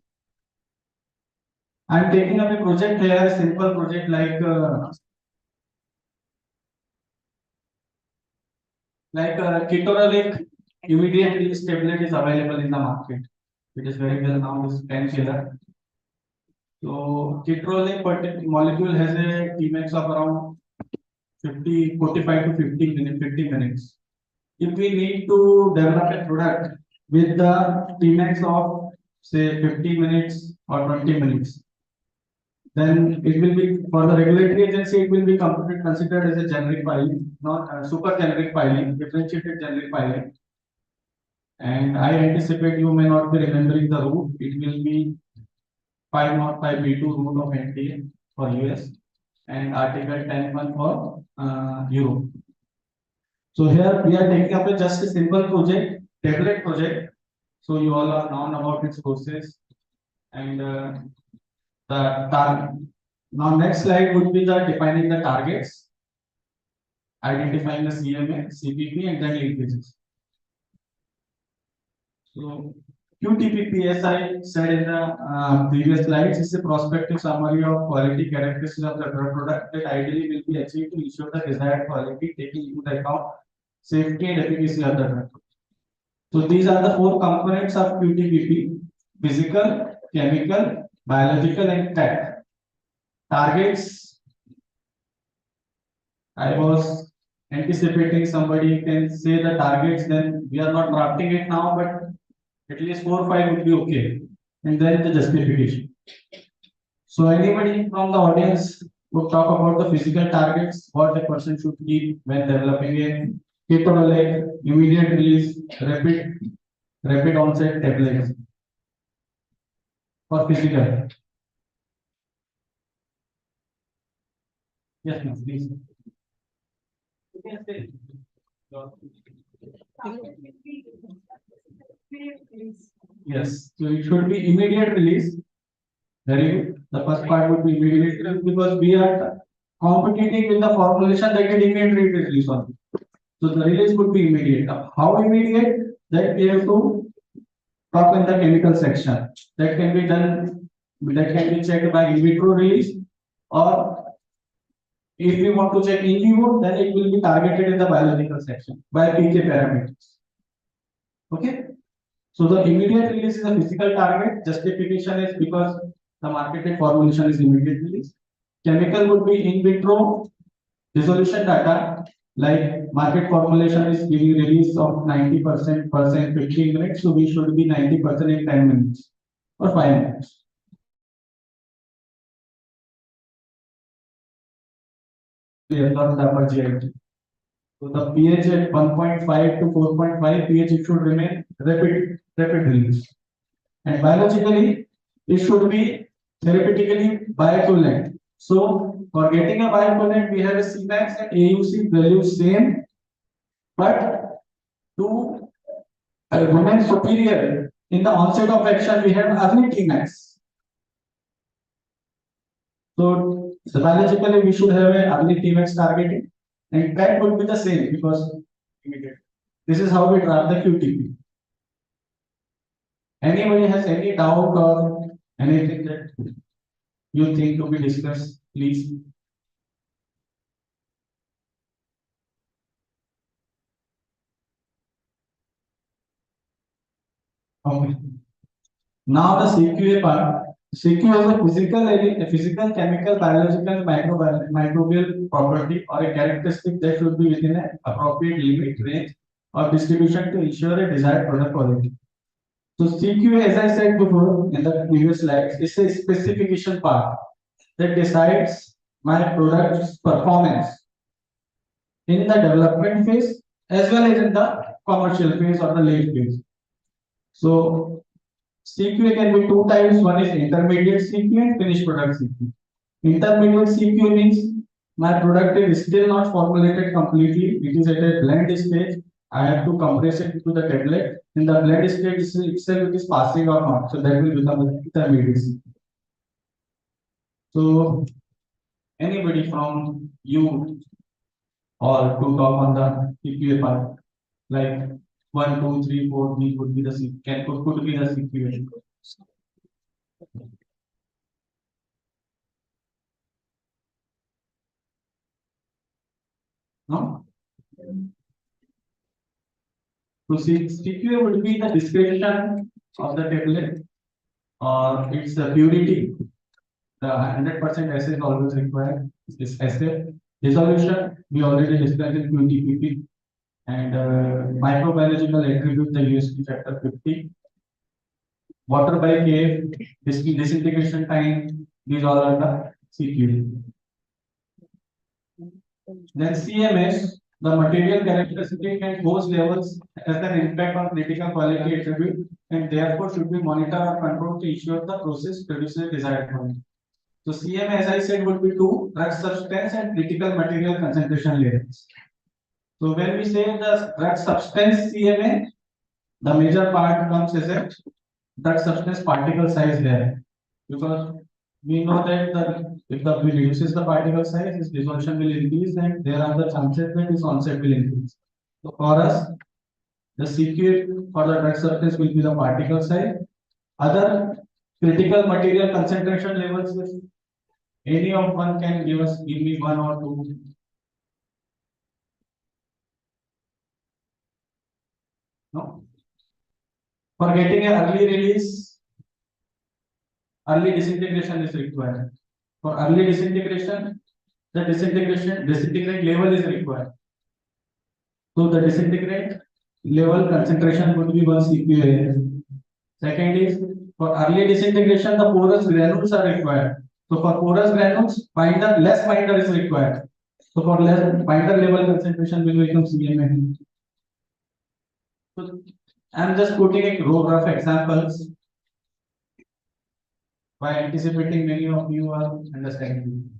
I'm taking up a project here, a simple project like ketorolac immediate release tablet is available in the market. It is very well known as painkiller. So ketorolac molecule has a Tmax of around 45 to 50 minutes. If we need to develop a product with the Tmax of say 50 minutes or 20 minutes, then it will be for the regulatory agency, it will be considered as a generic filing, not super generic filing, differentiated generic filing. And I anticipate you may not be remembering the route. It will be 505B2 route of NTA for US and Article 10(1) for Europe. So here we are taking up just a simple project, tablet project. So you all are known about its process and the target. Now next slide would be the defining the targets, identifying the CMA, CPP, and then linkages. So QTPP, as I said in the previous slides, is a prospective summary of quality characteristics of the drug product that ideally will be achieved to ensure the desired quality, taking into account safety and efficacy of the drug. So these are the four components of QTPP: physical, chemical, biological, and tech. Targets. I was anticipating somebody can say the targets, then we are not drafting it now, but at least 4 or 5 would be okay. And then the justification. So anybody from the audience would talk about the physical targets, what a person should keep when developing a ketorolac, immediate release, rapid onset tablets for physical. Yes, ma'am, please. Yes, so it should be immediate release. Very good. The first part would be immediate release because we are competing with the formulation that can immediate release on. So the release would be immediate. How immediate? That we have to talk in the chemical section. That can be done. That can be checked by in vitro release, or if we want to check in vivo, then it will be targeted in the biological section by PK parameters. Okay. So the immediate release is a physical target. Justification is because the marketed formulation is immediate release. Chemical would be in vitro resolution data, like market formulation is giving release of 90% 15 minutes, so we should be 90% in 10 minutes or 5 minutes. Clear on the upper GI. So the pH at 1.5 to 4.5 pH, it should remain rapid release. And biologically, it should be therapeutically bioequivalent. So for getting a bioequivalent, we have a Cmax and AUC value same, but to remain superior in the onset of action, we have early Tmax. So biologically, we should have an early Tmax targeting, and that would be the same because this is how we draft the QTP. Anybody has any doubt or anything that you think to be discussed, please. Okay. Now the CQA part. CQA is a physical, chemical, biological, microbial property or a characteristic that should be within an appropriate limit, range, or distribution to ensure a desired product quality. So CQA, as I said before in the previous slides, is a specification part that decides my product's performance in the development phase as well as in the commercial phase or the late phase. So CQA can be two types. One is intermediate CQA and finished product CQA. Intermediate CQA means my product is still not formulated completely. It is at a blend stage. I have to compress it into the tablet. In the blend stage itself, it is passing or not. So that will become the intermediate CQA. So anybody from you or to talk on the CQA part, like 1, 2, 3, 4, these would be the could be the CQA. No? So CQA would be the description of the tablet or its purity. The 100% assay is always required. This assay resolution we already discussed in QTPP, and microbiological attribute the USP factor 50. Water by K, disintegration time. These all are the CQA. Then CMS, the material characteristic and dose levels has an impact on critical quality attribute and therefore should be monitored or controlled to ensure the process produces desired quality. So CMA, as I said, would be two: drug substance and critical material concentration levels. So when we say the drug substance CMA, the major part comes as a drug substance particle size there, because we know that if the we reduces the particle size, its dissolution will increase, and there are the chances that its onset will increase. So for us, the CQA for the drug substance will be the particle size. Other critical material concentration levels, if any of one can give me one or two. No. For getting an early release, early disintegration is required. For early disintegration, the disintegrate level is required. So the disintegrate level concentration would be 1 CQA. Second is for early disintegration, the porous granules are required. So for porous granules, less binder is required. So for less binder level concentration will become CMA. So I am just putting a rough examples by anticipating many of you are understanding.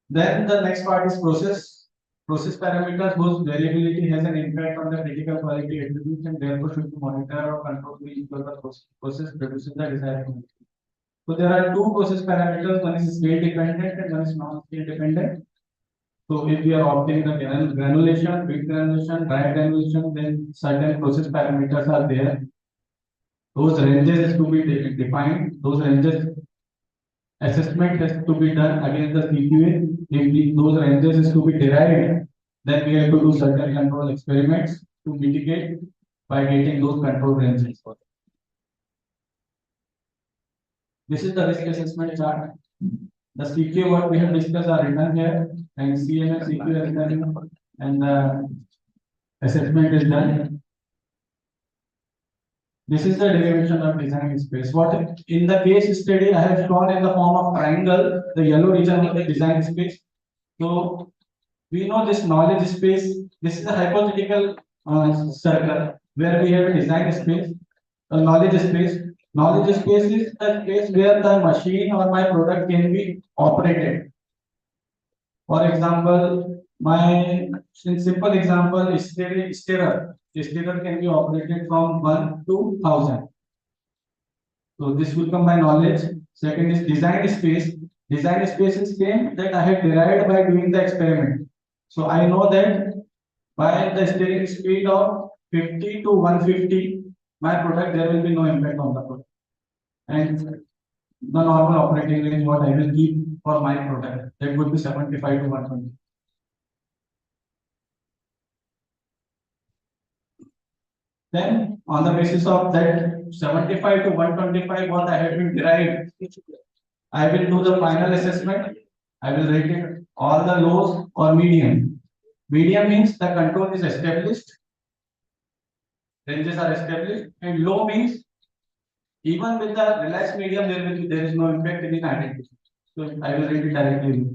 Then the next part is process parameters whose variability has an impact on the critical quality attributes and therefore should be monitored or controlled to ensure the process produces the desired quality. So there are two process parameters, one is scale dependent and one is non-scale dependent. So if we are opting the granulation, big granulation, dry granulation, then certain process parameters are there. Those ranges has to be defined. Those ranges assessment has to be done against the CQA. If those ranges is to be derived, then we have to do certain control experiments to mitigate by getting those control ranges. This is the risk assessment chart. The CQ what we have discussed are written here, and CM and CQ are written, and the assessment is done. This is the derivation of design space. What in the case study I have shown in the form of triangle, the yellow region of the design space. So we know this knowledge space. This is a hypothetical circle where we have a design space, a knowledge space. Knowledge space is the space where the machine or my product can be operated. For example, my simple example is stirrer. Stirrer can be operated from 1 to 1000. So this will come by knowledge. Second is design space. Design space is same that I have derived by doing the experiment. So I know that by the steering speed of 50 to 150, my product there will be no impact on the product. And the normal operating range what I will keep for my product that would be 75 to 120. Then on the basis of that 75 to 125 what I have been derived, I will do the final assessment. I will rate it all the lows or medium. Medium means the control is established, ranges are established, and low means even with the relaxed medium there is no impact in identity. So I will rate it directly.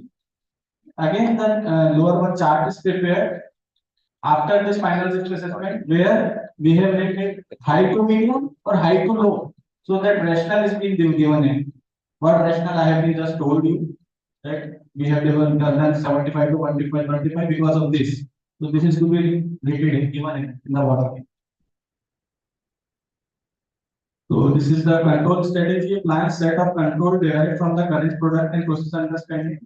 Again, the lower one chart is prepared after this final risk assessment where we have rated high to medium or high to low. So that rationale is being given in. What rationale I have been just told you that we have done 75 to 125 because of this. So this is to be rated given in the water. So this is the control strategy plan set of control derived from the current product and process understanding.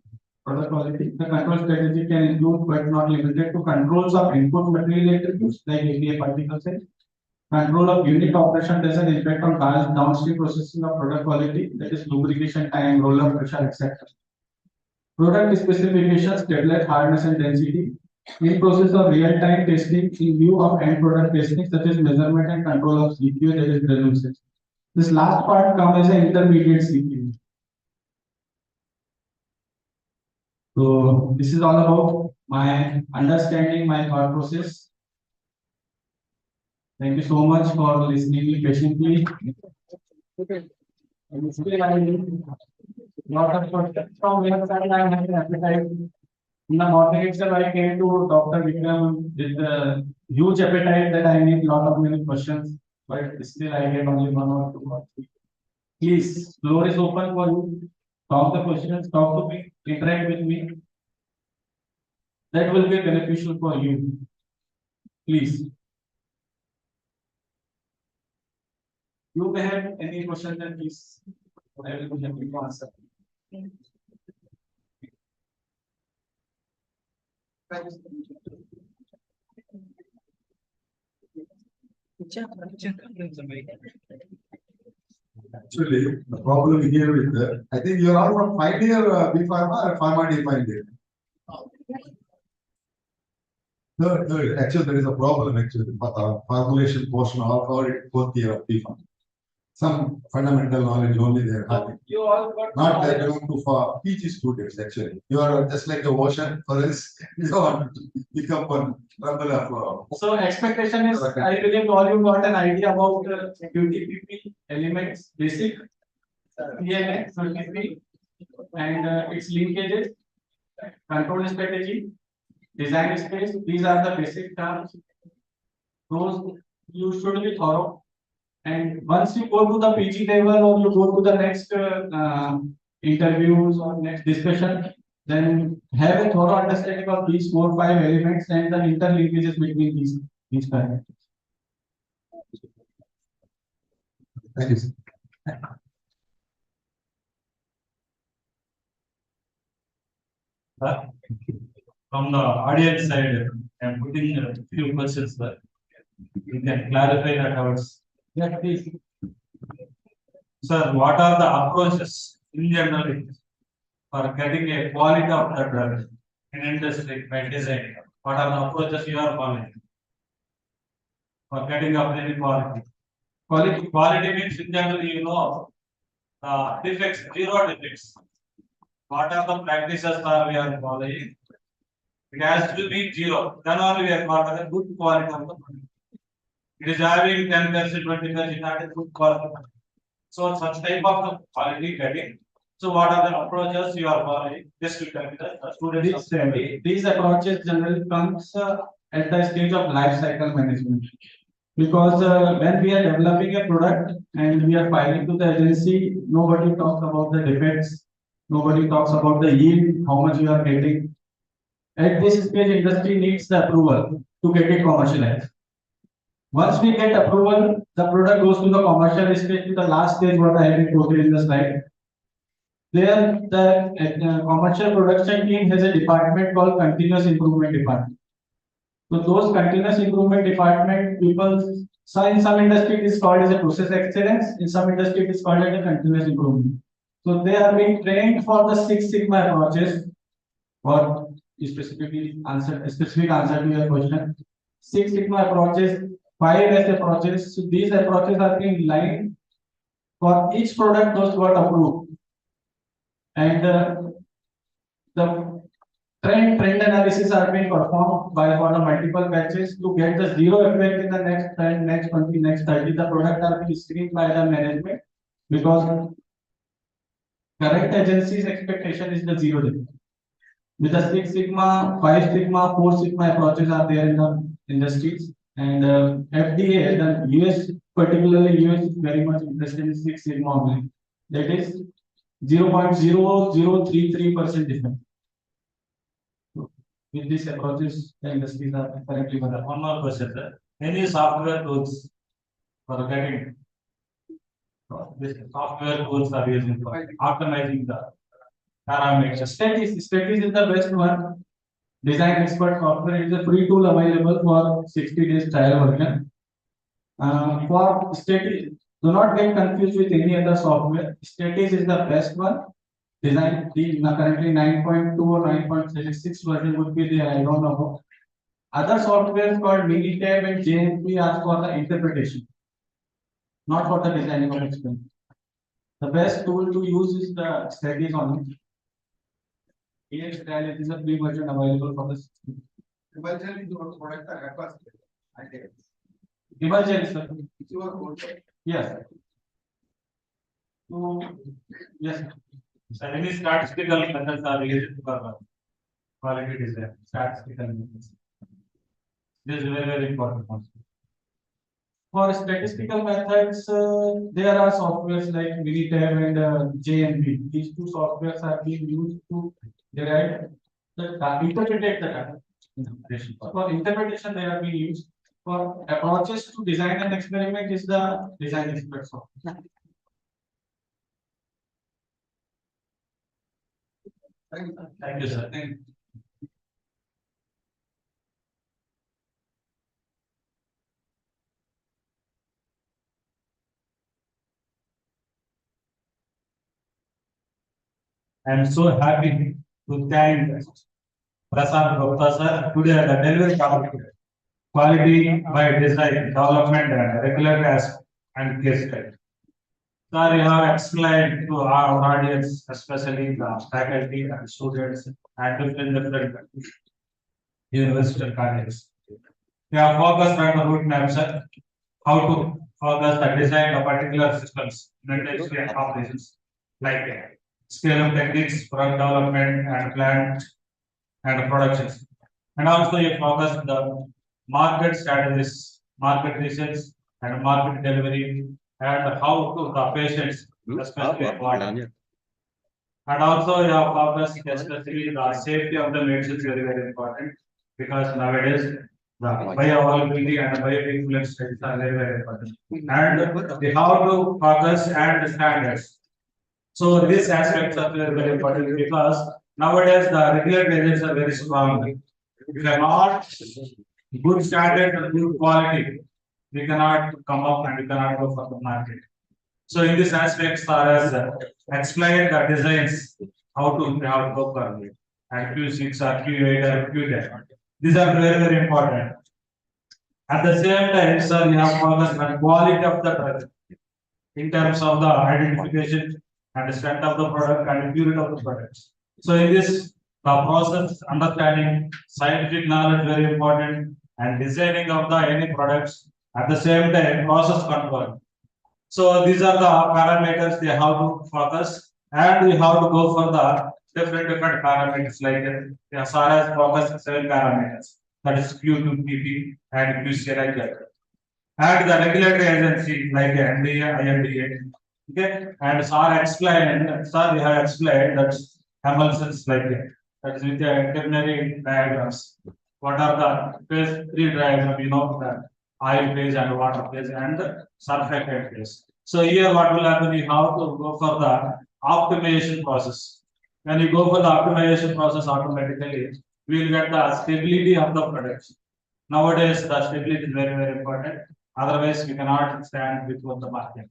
Product quality. The control strategy can include but not limited to controls of input material attributes like API particle size, control of unit operation does an impact on downstream processing of product quality, that is lubrication time, roller pressure, etc. Product specifications, deadline hardness and density. In process of real-time testing in view of end product testing such as measurement and control of CPU, that is resolution. This last part comes as an intermediate CPU. So this is all about my understanding my thought process. Thank you so much for listening me patiently. Okay. And still I lot of questions from your side. I have an appetite. In the morning itself, I came to Dr. Vikram with a huge appetite that I need lot of many questions, but still I get only one or two or three. Please, floor is open for you. Talk the questions, talk to me, interact with me. That will be beneficial for you. Please. You may have any questions, then please. I will be happy to answer. Actually, the problem here with I think you're all from 5-year B Pharma or Pharma D 5-year. Third, actually, there is a problem actually. Formulation portion of our 4th year of B Pharma. Some fundamental knowledge only they are having. You all got Not that belong to for PG students actually. You are just like the ocean for us. You want to become one level of. So expectation is, I believe all you got an idea about QTPP elements, basic, PLX, QTP, and its linkages, control strategy, design space. These are the basic terms. Those you should be thorough. And once you go to the PG level or you go to the next interviews or next discussion, then have a thorough understanding of these 4 or 5 elements and the interlinkages between these parameters. Thank you, sir. From the audience side, I'm putting a few questions that you can clarify that ours. Yeah, please. Sir, what are the approaches in general for getting a quality of the drug in industry by design? What are the approaches you are following? for getting up any quality. Quality means in general, you know, defects, zero defects. What are the practices are we are following? It has to be zero. Then only we are called as a good quality of the product. It is having 10%, 20%, not a good quality. So such type of quality getting. So what are the approaches you are following? Just to tell the students. These approaches generally comes at the stage of life cycle management. Because when we are developing a product and we are filing to the agency, nobody talks about the defects, nobody talks about the yield, how much you are getting. At this stage, industry needs the approval to get it commercialized. Once we get approval, the product goes to the commercial stage, to the last stage, what I have quoted in the slide. There, the commercial production team has a department called continuous improvement department. So those continuous improvement department people, so in some industry it is called as a process excellence, in some industry it is called as a continuous improvement. So they are being trained for the Six Sigma approaches, or specific answer to your question. Six Sigma approaches, 5S approaches. So these approaches are being lined for each product those got approved. And the trend analysis are being performed by for the multiple batches to get the zero effect in the next 10, next 20, next 30. The product are being screened by the management because current agency's expectation is the zero defect. With the Six Sigma, 5 Sigma, 4 Sigma approaches are there in the industries. And FDA, the US, particularly US, is very much interested in Six Sigma only. That is 0.0033% defect. With these approaches, the industries are currently One more question, sir. Any software tools for getting this software tools are using for optimizing the parameters? Statis is the best one. Design expert software is a free tool available for 60 days trial version. For Statis, do not get confused with any other software. Statis is the best one. Design currently 9.2 or 9.36 version would be there. I don't know. Other softwares called Minitab and JMP are for the interpretation, not for the designing of experiment. The best tool to use is the Statis only. It is a free version available for the system. Emergency, sir. Yes. So, yes. So any statistical methods are used for quality design. Statistical methods. This is very important. For statistical methods, there are softwares like Minitab and JMP. These two softwares are being used to derive the interpret the data. For interpretation, they are being used. For approaches to design and experiment is the design expert software. Thank you, sir. I am so happy to thank Prasad Gupta sir today at the delivery topic quality by design, development and regulatory and case study. Sir, you have explained to our audience, especially the faculty and students and different university colleges. We have focused on the root map, sir, how to focus the design of particular systems, industry and operations, like scale-up techniques, product development and plant and productions. And also you focus the market strategies, market research and market delivery and how to the patients, especially important. And also you have focused especially the safety of the medicines very important because nowadays the bioavailability and bioinfluence studies are very important. And the how to focus and standards. So these aspects are very important because nowadays the regulatory agencies are very strong. If you are not good standard and good quality, we cannot come up and we cannot go for the market. So in this aspect, as explain the designs, how to go for it, and Q6 or Q8 or Q10. These are very important. At the same time, sir, we have focused on quality of the product in terms of the identification and strength of the product and purity of the products. So in this, the process understanding scientific knowledge very important and designing of the any products at the same time process control. So these are the parameters they have to focus and we have to go for the different parameters like as far as focus 7 parameters, that is QbD and QC like that. And the regulatory agency like NDA, INDA, okay, and sir we have explained that emulsions like that is with the ternary diagrams. What are the phase 3 diagram, you know, the oil phase and water phase and the surfactant phase. So here what will happen, you have to go for the optimization process. When you go for the optimization process, automatically we will get the stability of the production. Nowadays, the stability is very important. Otherwise, we cannot stand with what the market.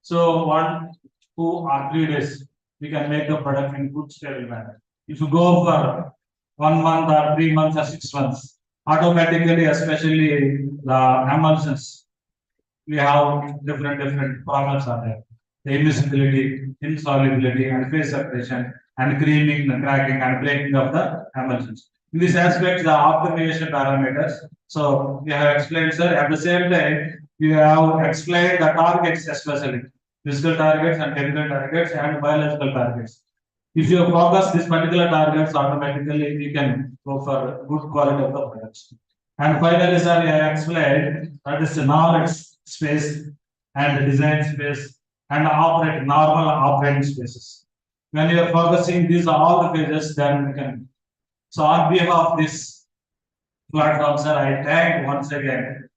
So 1, 2 or 3 days, we can make the product in good stable manner. If you go for 1 month or 3 months or 6 months, automatically, especially the emulsions, we have different problems are there. The immiscibility, insolubility, and phase separation, and creaming, the cracking, and breaking of the emulsions. In this aspect, the optimization parameters. So we have explained, sir. At the same time, we have explained the targets, especially physical targets and chemical targets and biological targets. If you focus this particular targets, automatically you can go for good quality of the products. And finally, sir, I have explained that is the knowledge space and the design space and normal operating spaces. When you are focusing these all the phases, then we can. So on behalf of this platform, sir, I thank once again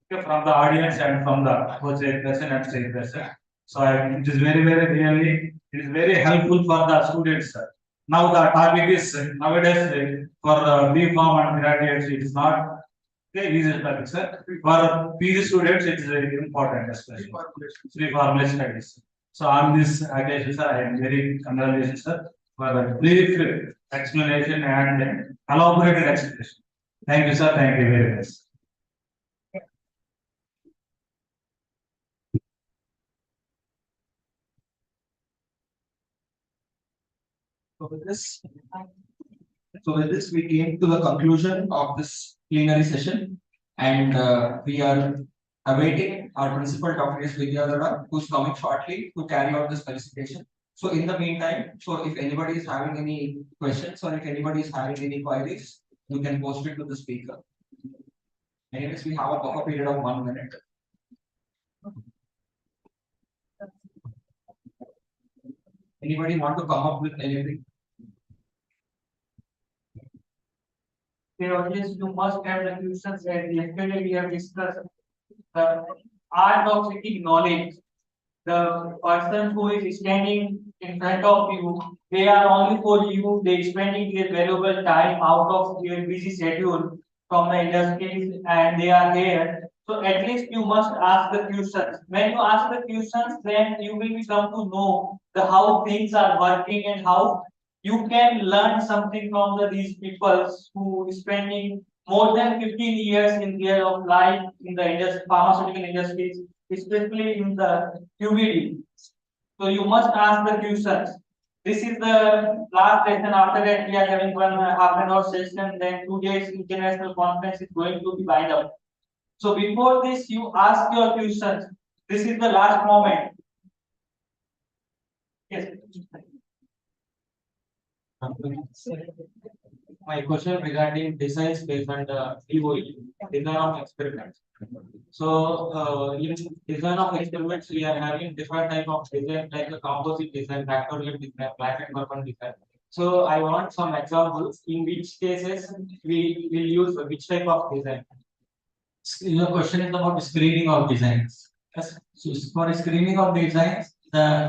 from the audience and from the coach person and state person. So it is very really, it is very helpful for the students, sir. Now the topic is nowadays for B Farm and graduates, it is not okay, easy topic, sir. For PG students, it is very important, especially pre-formulation studies. So on this occasion, sir, I am very congratulations, sir, for a brief explanation and elaborated explanation. Thank you, sir. Thank you very much. So with this, we came to the conclusion of this plenary session, and we are awaiting our principal, Dr. S. Vidyadhara, who's coming shortly to carry out this felicitation. So in the meantime, so if anybody is having any questions or if anybody is having any queries, you can post it to the speaker. Anyways, we have a buffer period of 1 minute. Anybody want to come up with anything? Audience, you must have the questions, and yesterday we have discussed the art of seeking knowledge. The person who is standing in front of you, they are only for you, they spending their valuable time out of their busy schedule from the industries, and they are here. So at least you must ask the questions. When you ask the questions, then you will come to know the how things are working and how you can learn something from these people who is spending more than 15 years in their of life in the pharmaceutical industries, especially in the QbD. So you must ask the questions. This is the last session. After that, we are having one half an hour session. Then 2 days international conference is going to be lined up. So before this, you ask your questions. This is the last moment. Yes. My question regarding design space and DOE, design of experiments. So in design of experiments, we are having different type of design, like a composite design, factorial design, black and purple design. So I want some examples in which cases we will use which type of design. Your question is about screening of designs. Yes. So for screening of designs,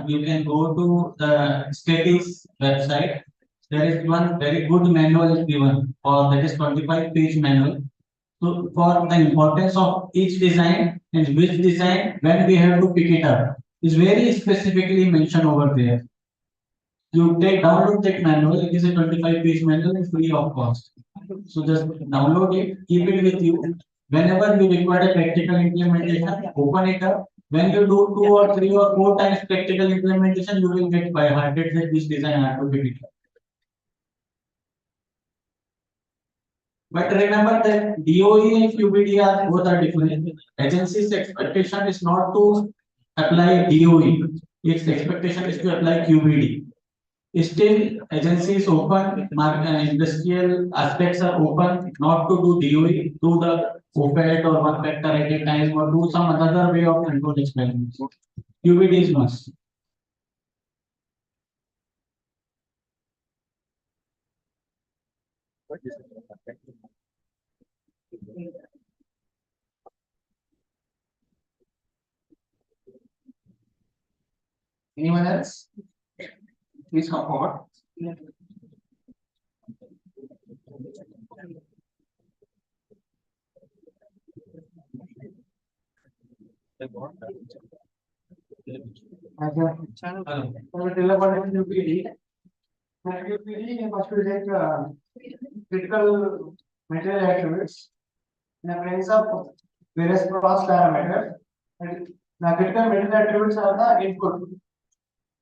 you can go to the Statis website. There is one very good manual is given, or that is 25-page manual. So for the importance of each design and which design, when we have to pick it up, is very specifically mentioned over there. You download that manual. It is a 25-page manual and free of cost. So just download it, keep it with you. Whenever you require a practical implementation, open it up. When you do 2 or 3 or 4 times practical implementation, you will get by hearted that this design had to be written. But remember that DOE and QbD are both are different. Agency's expectation is not to apply DOE. Its expectation is to apply QbD. Still, agency is open, industrial aspects are open, not to do DOE, do the OPET or one factor at a time, or do some other way of control experiments. QbD is must. Anyone else? Please come forward. Critical material attributes in the presence of various cross parameters. And the critical material attributes are the input,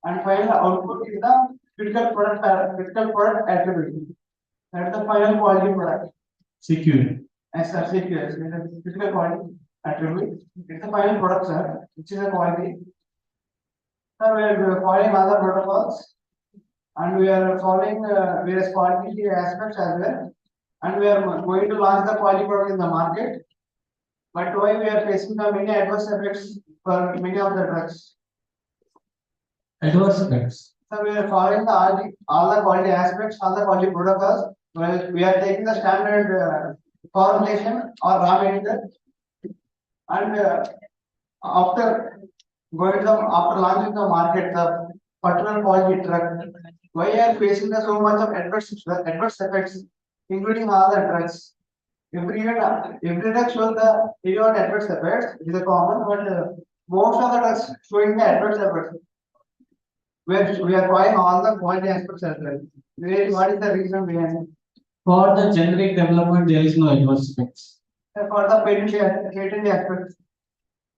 and final output is the critical product attribute. That is the final quality product. CQ. As such, CQS is the critical quality attribute. It's the final product, sir, which is a quality. Sir, we are following other protocols, and we are following various quality aspects as well. And we are going to launch the quality product in the market. But why we are facing the many adverse effects for many of the drugs? Adverse effects. So we are following all the quality aspects, all the quality protocols. Well, we are taking the standard formulation or raw material, and after after launching the market, the particular quality drug, why are facing the so much of adverse effects, including all the drugs? Every drug shows the period adverse effects, it is a common, but most of the drugs showing the adverse effects. We are following all the quality aspects as well. What is the reason behind it? For the generic development, there is no adverse effects. For the patent aspects.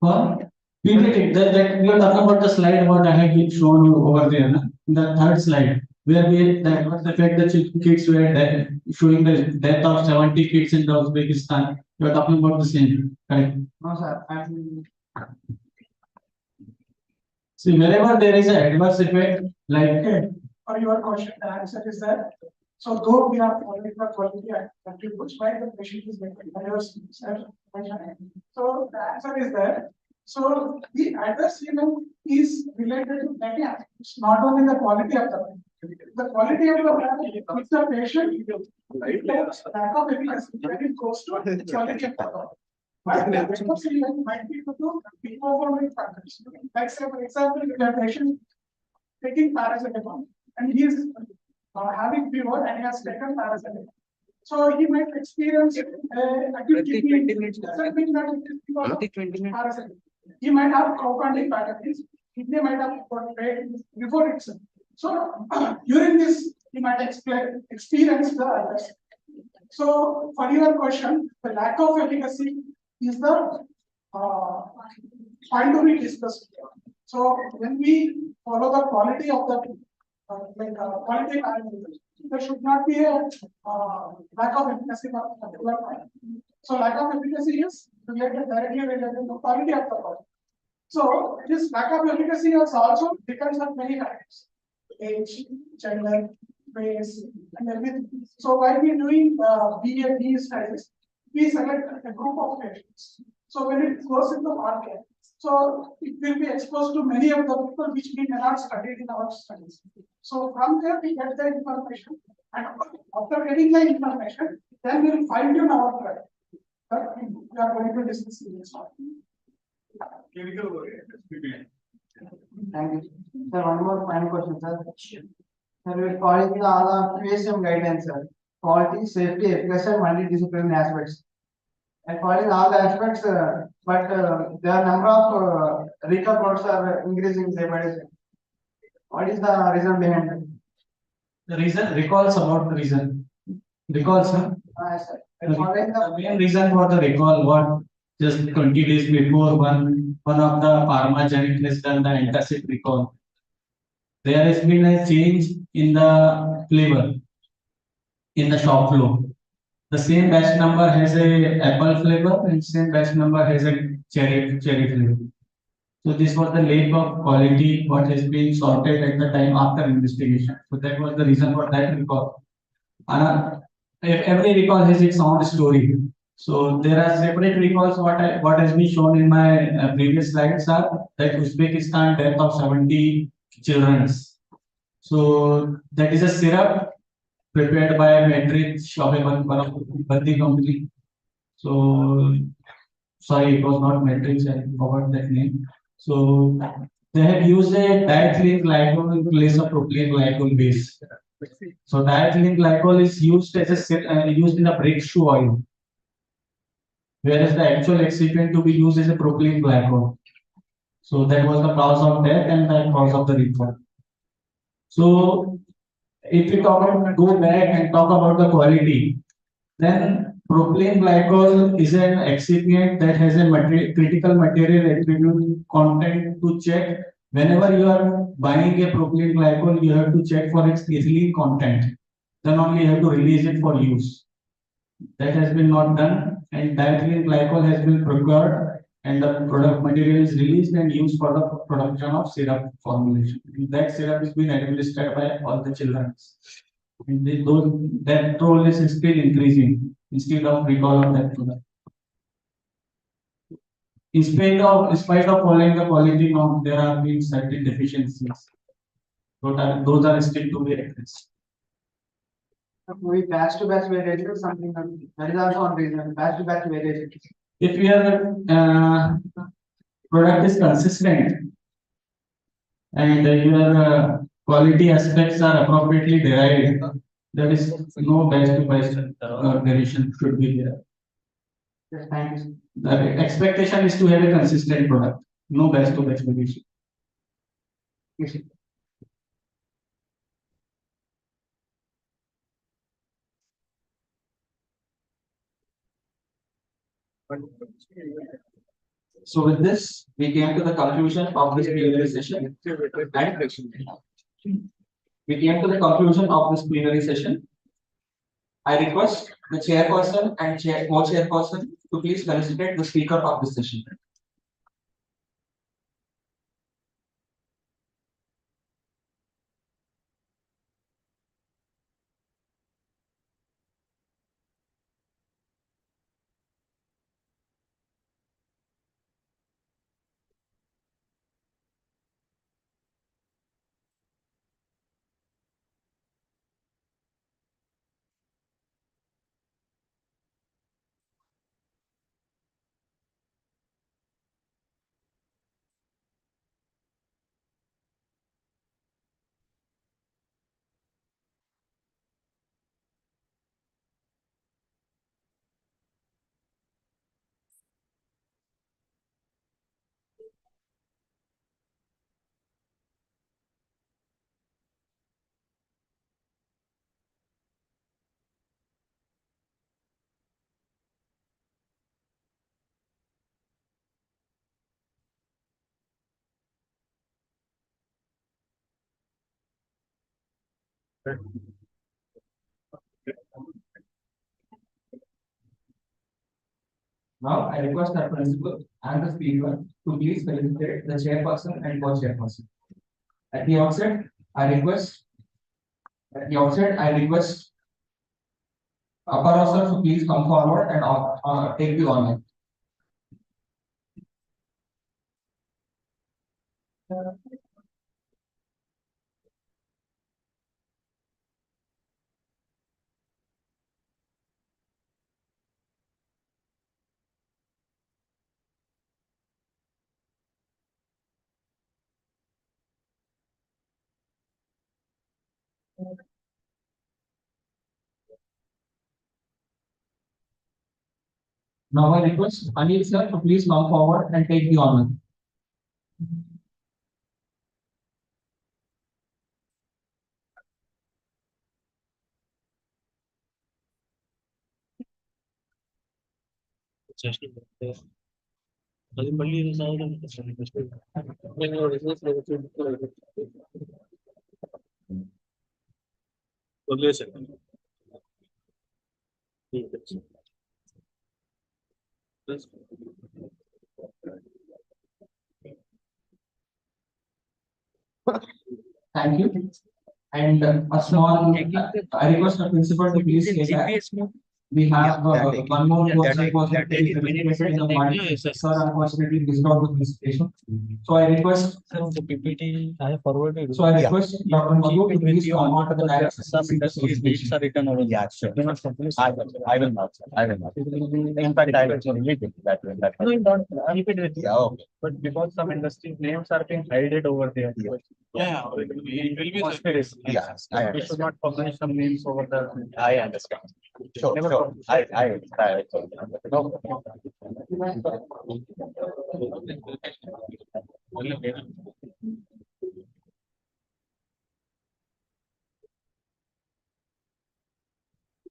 For we did it. That we are talking about the slide what I have shown you over there, na? The third slide, where the adverse effect the kids were showing the death of 70 kids in Uzbekistan. You are talking about the same, correct? No, sir. See, wherever there is an adverse effect, like Okay, for your question, the answer is that, so though we are following the quality attributes, why the patient is getting adverse, so the answer is that, so the adverse event is related to many aspects, not only the quality of the quality of if the patient, lack of efficacy, when it goes to quality of the but the adverse event might be due to performance factors. Like say, for example, if a patient taking paracetamol and he is having fever and he has taken paracetamol, so he might experience acute kidney injury. Doesn't mean that it is because of paracetamol. He might have chronic kidney might have got pain before itself. So during this, he might experience the adverse. So for your question, the lack of efficacy is the point to be discussed. So when we follow the quality of the quality parameters, there should not be a lack of efficacy for a particular point. So lack of efficacy is directly related to quality of the product. So this lack of efficacy is also depends on many factors: age, gender, race, and everything. So while we doing BA studies, we select a group of patients. So when it goes in the market, so it will be exposed to many of the people which we may not study in our studies. So from there we get the information, and after getting the information, then we will fine tune our product. We are going to discuss in this one. Thank you. Sir, one more final question, sir. Sir, we are following all the QSM guidelines, sir. Quality, safety, efficacy, and multidisciplinary aspects. And following all the aspects, but there are number of recall products are increasing day by day. What is the reason behind it? the reason recalls about the reason. Recalls, huh? Sir. The main reason for the recall, what just 20 days before, one of the pharma giant has done the antacid recall. There has been a change in the flavor in the shop floor. The same batch number has a apple flavor and same batch number has a cherry flavor. So this was the lack of quality what has been sorted at the time after investigation. So that was the reason for that recall. Every recall has its own story. So there are separate recalls. What has been shown in my previous slides are that Uzbekistan death of 70 children. So that is a syrup prepared by Matrix of a Bandi company. So sorry, it was not Matrix. I forgot that name. So they have used a diethylene glycol in place of propylene glycol base. So diethylene glycol is used used in a brake shoe oil, whereas the actual excipient to be used is a propylene glycol. So that was the cause of death and the cause of the recall. So if we go back and talk about the quality, then propylene glycol is an excipient that has a critical material attribute content to check. Whenever you are buying a propylene glycol, you have to check for its ethylene content. Then only you have to release it for use. That has been not done, and diethylene glycol has been procured, and the product material is released and used for the production of syrup formulation. That syrup is being administered by all the children. And that role is still increasing instead of recall of that product. In spite of following the quality norm, there have been certain deficiencies. Those are still to be addressed. We batch to batch variation or something that is also on reason. Batch to batch variation. If your product is consistent and your quality aspects are appropriately derived, there is no batch to batch variation should be there. Yes, thank you. The expectation is to have a consistent product, no batch to batch variation. Yes. So with this, we came to the conclusion of this plenary session. We came to the conclusion of this plenary session. I request the chairperson and co-chairperson to please felicitate the speaker of this session. Now, I request the principal and the speaker to please felicitate the chairperson and co-chairperson. At the outset, I request upper officer to please come forward and take the honor. Now, I request Anil sir to please come forward and take the honor. Thank you. And a small, I request the principal to please stay back. We have one more person was actually presented in the morning. Sir, unfortunately, missed out the presentation. So I request. The PPT I have forwarded. So I request Dr. Madhu to please come on to the direct. Some industry dates are written over. Yeah, sure. I will not, sir. I will not. In fact, I will leave it that way. No, you don't. Keep it with you. Yeah, okay. But because some industry names are being hidden over there. Yeah, it will be conspiracy. Yeah, we should not publish some names over the. I understand. Sure, sure. I. No.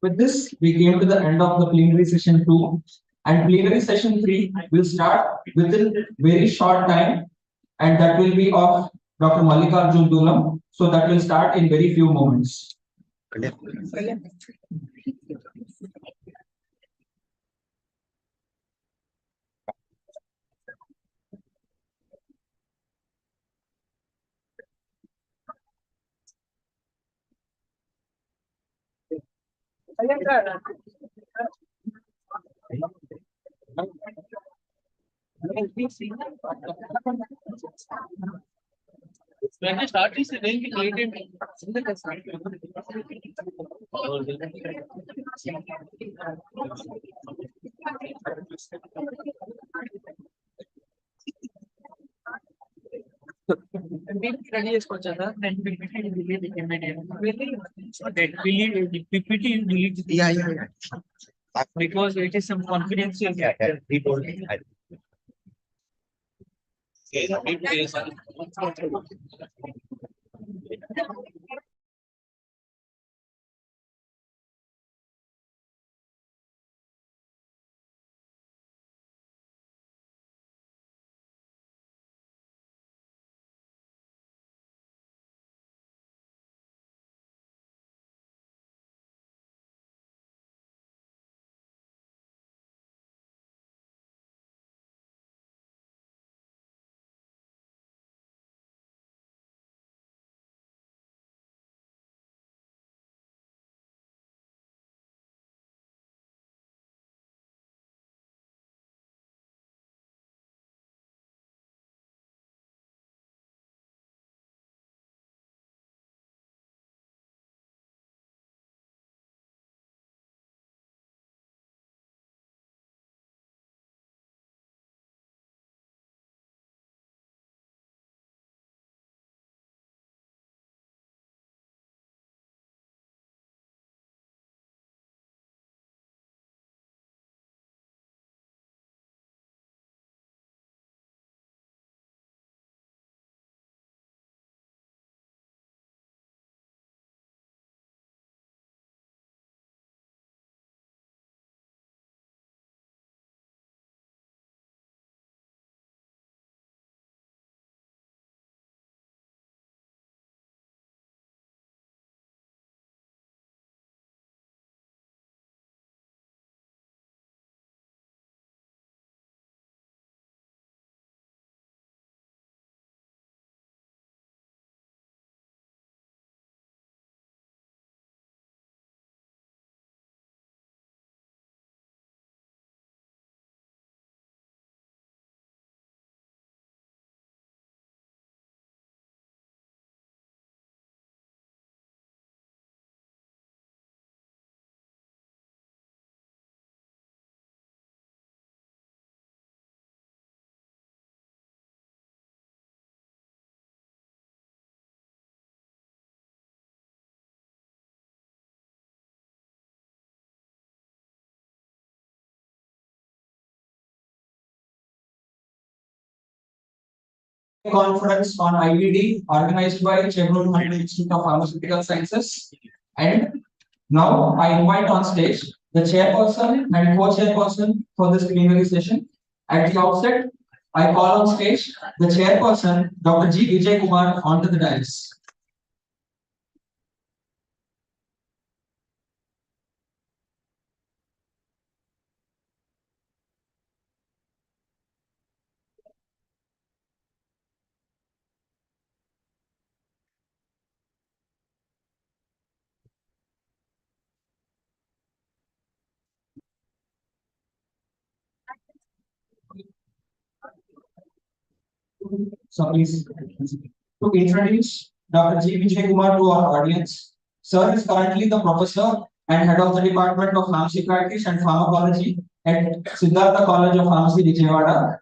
With this, we came to the end of the plenary session 2, and plenary session 3 will start within very short time, and that will be of Dr. Mallikarjun Dulam. So that will start in very few moments. When I start this, then we created ready చేసుకొచ్చా then PPT delete immediately. So that PPT delete. Yeah. Because it is some confidential. Yeah. He told me. Conference on IBD organized by Chevron Institute of Pharmaceutical Sciences. And now I invite on stage the chairperson and co-chairperson for this plenary session. At the outset, I call on stage the chairperson, Dr. G. Vijay Kumar, onto the dais. So please, to introduce Dr. G. Vijay Kumar to our audience, Sir is currently the professor and head of the Department of Pharmacy Practice and Pharmacology at Siddhartha College of Pharmacy, Vijayawada.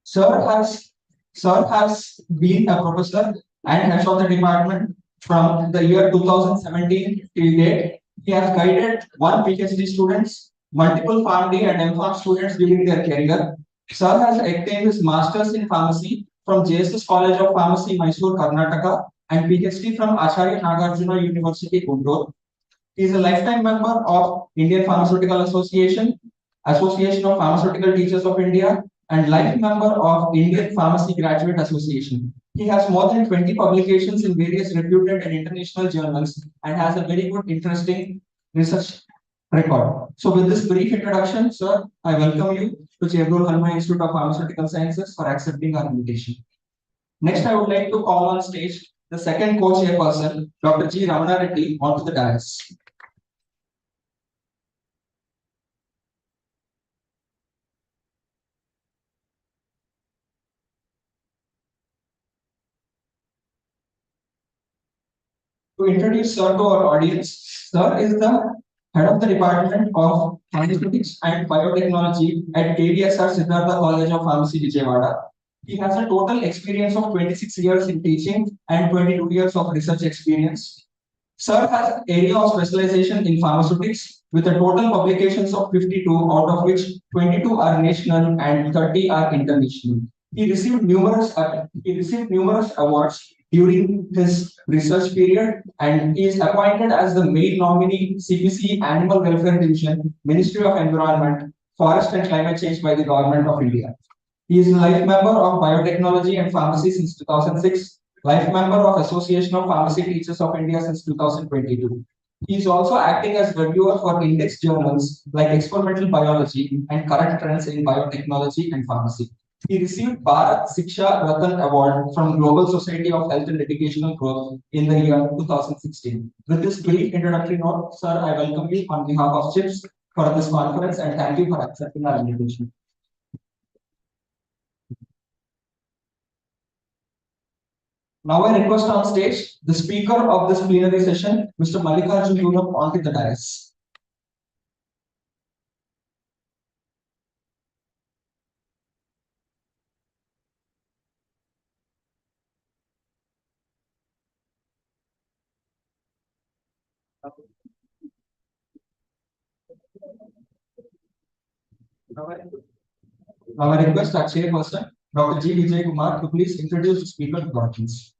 Sir has Sir has been a professor and head of the department from the year 2017 till date. He has guided one PhD students, multiple PharmD and MPharm students during their career. Sir has obtained his Masters in Pharmacy from JSS College of Pharmacy, Mysore, Karnataka, and PhD from Acharya Nagarjuna University, Guntur. He is a lifetime member of Indian Pharmaceutical Association, Association of Pharmaceutical Teachers of India, and life member of Indian Pharmacy Graduate Association. He has more than 20 publications in various reputed and international journals and has a very good, interesting research record. So with this brief introduction, sir, I welcome you to Chevrolet Halma Institute of Pharmaceutical Sciences for accepting our invitation. Next, I would like to call on stage the second co-chairperson, Dr. G. Ramana Reddy, onto the dais. To introduce Sir to our audience, Sir is the head of the Department of Pharmaceutics and Biotechnology at KVSR Siddhartha College of Pharmacy, Vijayawada. He has a total experience of 26 years in teaching and 22 years of research experience. Sir has area of specialization in pharmaceutics with a total publications of 52, out of which 22 are national and 30 are international. He received numerous awards during his research period, and he is appointed as the main nominee CPC Animal Welfare Division, Ministry of Environment, Forest and Climate Change by the Government of India. He is a life member of Biotechnology and Pharmacy since 2006, life member of Association of Pharmacy Teachers of India since 2022. He is also acting as reviewer for index journals like Experimental Biology and Current Trends in Biotechnology and Pharmacy. He received Bharat Siksha Ratan Award from Global Society of Health and Educational Growth in the year 2016. With this brief introductory note, sir, I welcome you on behalf of CHIPS for this conference and thank you for accepting our invitation. Now I request on stage the speaker of this plenary session, Mr. Mallikarjun Yunap, onto the dais. Now I request our chairperson, Dr. G. Vijay Kumar, to please introduce the speaker to the audience.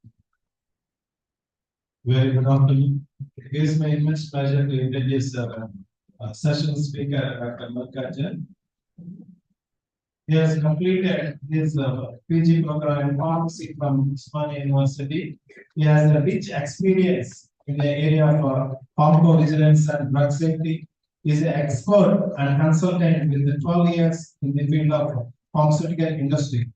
Very good afternoon. It is my immense pleasure to introduce session speaker, Dr. Mallikarjun. He has completed his PG program in pharmacy from Usmania University. He has a rich experience in the area of pharmacovigilance and drug safety. He is an expert and consultant with 12 years in the field of pharmaceutical industry.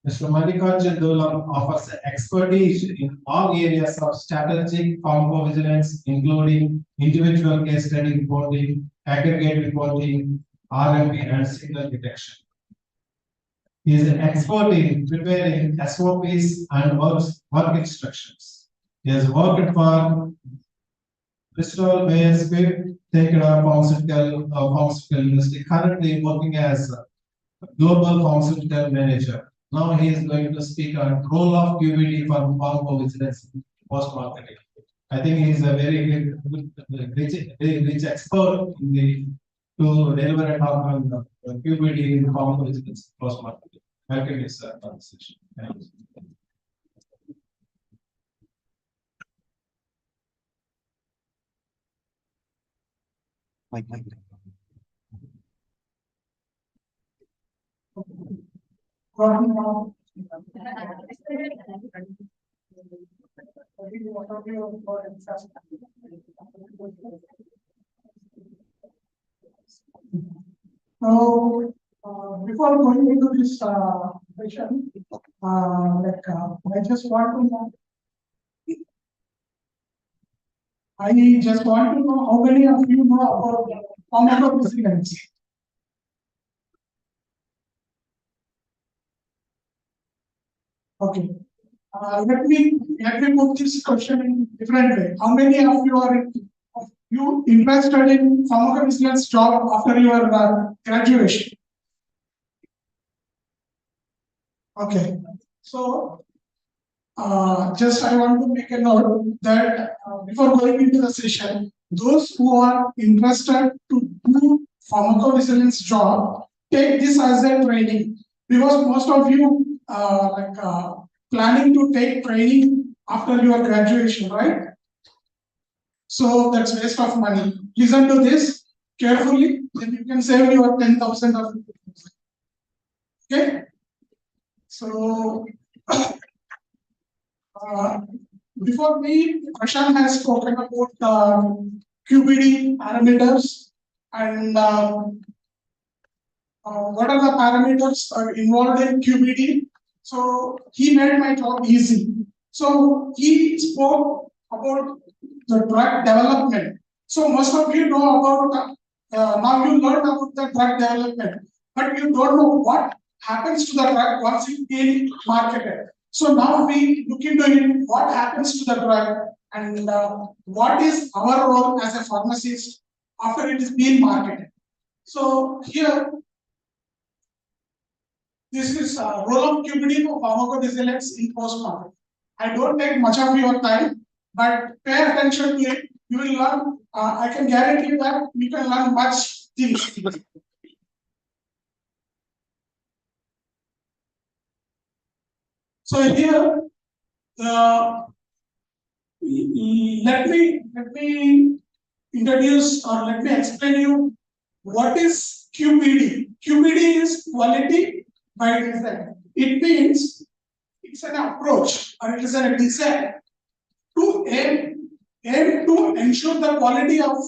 Mr. Mallikarjun offers expertise in all areas of strategic pharmacovigilance, including individual case study reporting, aggregate reporting, RMP, and signal detection. He is an expert in preparing SOPs and work instructions. He has worked for Bristol Myers Squibb, pharmaceutical industry, currently working as global pharmaceutical manager. Now he is going to speak on role of QbD for pharmacovigilance post-marketing. I think he is a very rich expert in the to deliver a talk on QbD in pharmacovigilance post-marketing. Welcome you, sir, on this session. Thank you. So, before going into this session, I just want to know. I just want to know how many of you know about pharmacovigilance. Okay. Let me put this question in different way. How many of you are interested in pharmacovigilance job after your graduation? Okay. So just I want to make a note that before going into the session, those who are interested to do pharmacovigilance job, take this as a training, because most of you planning to take training after your graduation, right? So that's waste of money. Listen to this carefully, then you can save your 10,000 or 50,000. Okay. So before me, Prashant has spoken about QbD parameters and what are the parameters involved in QbD. So he made my job easy. So he spoke about the drug development. So most of you know about now you learn about the drug development, but you don't know what happens to the drug once it is marketed. So now we look into it, what happens to the drug and what is our role as a pharmacist after it is being marketed. So here, this is role of QbD for pharmacovigilance in post-market. I don't take much of your time, but pay attention to it. You will learn. I can guarantee you that you can learn much things. So here, let me introduce or let me explain you what is QbD. QbD is quality by design. It means it's an approach or it is a design to aim to ensure the quality of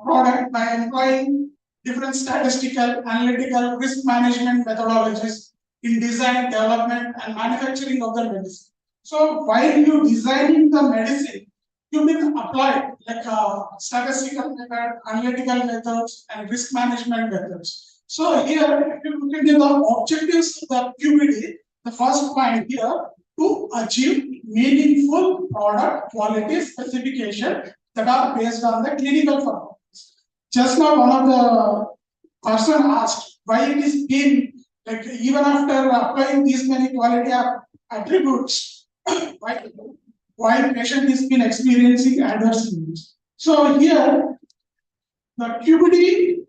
product by employing different statistical, analytical, risk management methodologies in design, development, and manufacturing of the medicine. So while you designing the medicine, you will apply like statistical method, analytical methods, and risk management methods. So here, if you look into the objectives of the QbD, the first point here, to achieve meaningful product quality specification that are based on the clinical performance. Just now, one of the person asked why it is been like even after applying these many quality attributes, why patient is been experiencing adverse events. So here, the QbD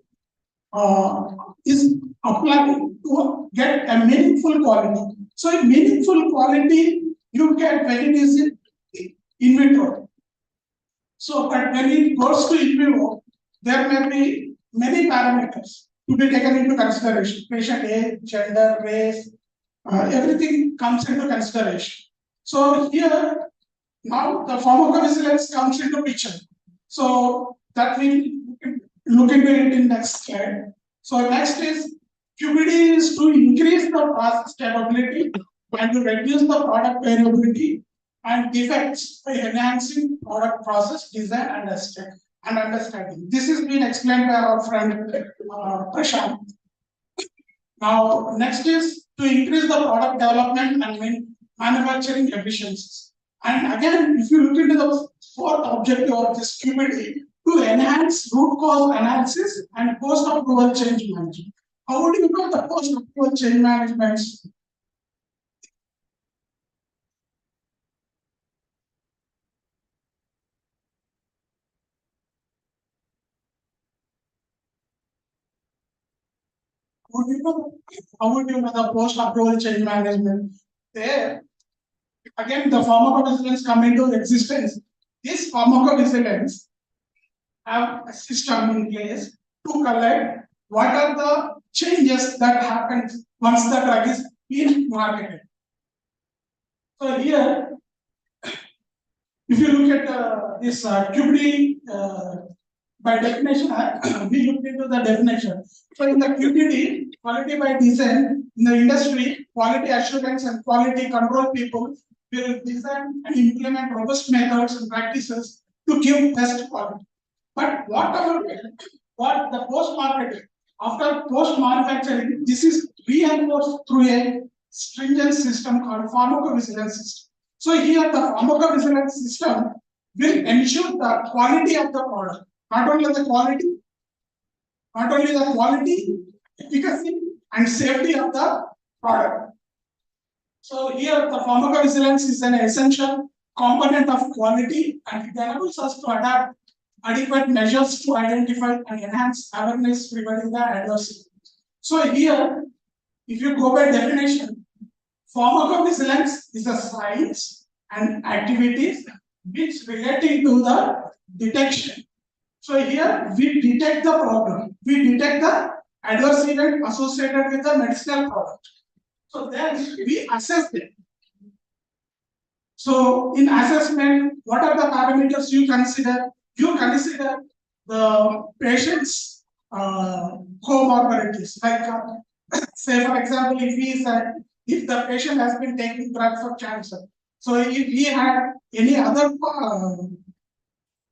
is applied to get a meaningful quality. So in meaningful quality, you get when it is in vitro. So but when it goes to in vivo, there may be many parameters to be taken into consideration. Patient age, gender, race, everything comes into consideration. So here, now the pharmacovigilance comes into picture. So that we look into it in next slide. So next is QbD is to increase the process capability and to reduce the product variability and defects by enhancing product process design and understanding. This is being explained by our friend Prashant. Now next is to increase the product development and manufacturing efficiencies. And again, if you look into the fourth objective of this QbD, to enhance root cause analysis and post-approval change management. How do you know the post-approval change management? How would you know the post-approval change management? There, again, the pharmacovigilance come into existence. This pharmacovigilance have a system in place to collect what are the changes that happen once the drug is being marketed. So here, if you look at this QbD, by definition, we looked into the definition. So in the QbD, quality by design, in the industry, quality assurance and quality control people will design and implement robust methods and practices to give best quality. But what the post-marketing? After post-manufacturing, this is reinforced through a stringent system called pharmacovigilance system. So here the pharmacovigilance system will ensure the quality of the product, not only the quality, efficacy, and safety of the product. So here the pharmacovigilance is an essential component of quality, and it enables us to adapt adequate measures to identify and enhance awareness regarding the adverse events. So here, if you go by definition, pharmacovigilance is a science and activities which relating to the detection. So here we detect the problem, we detect the adverse event associated with the medicinal product. So then we assess them. So in assessment, what are the parameters you consider? You consider the patient's comorbidities. Like, say for example, if the patient has been taking drug for cancer, so if he had any other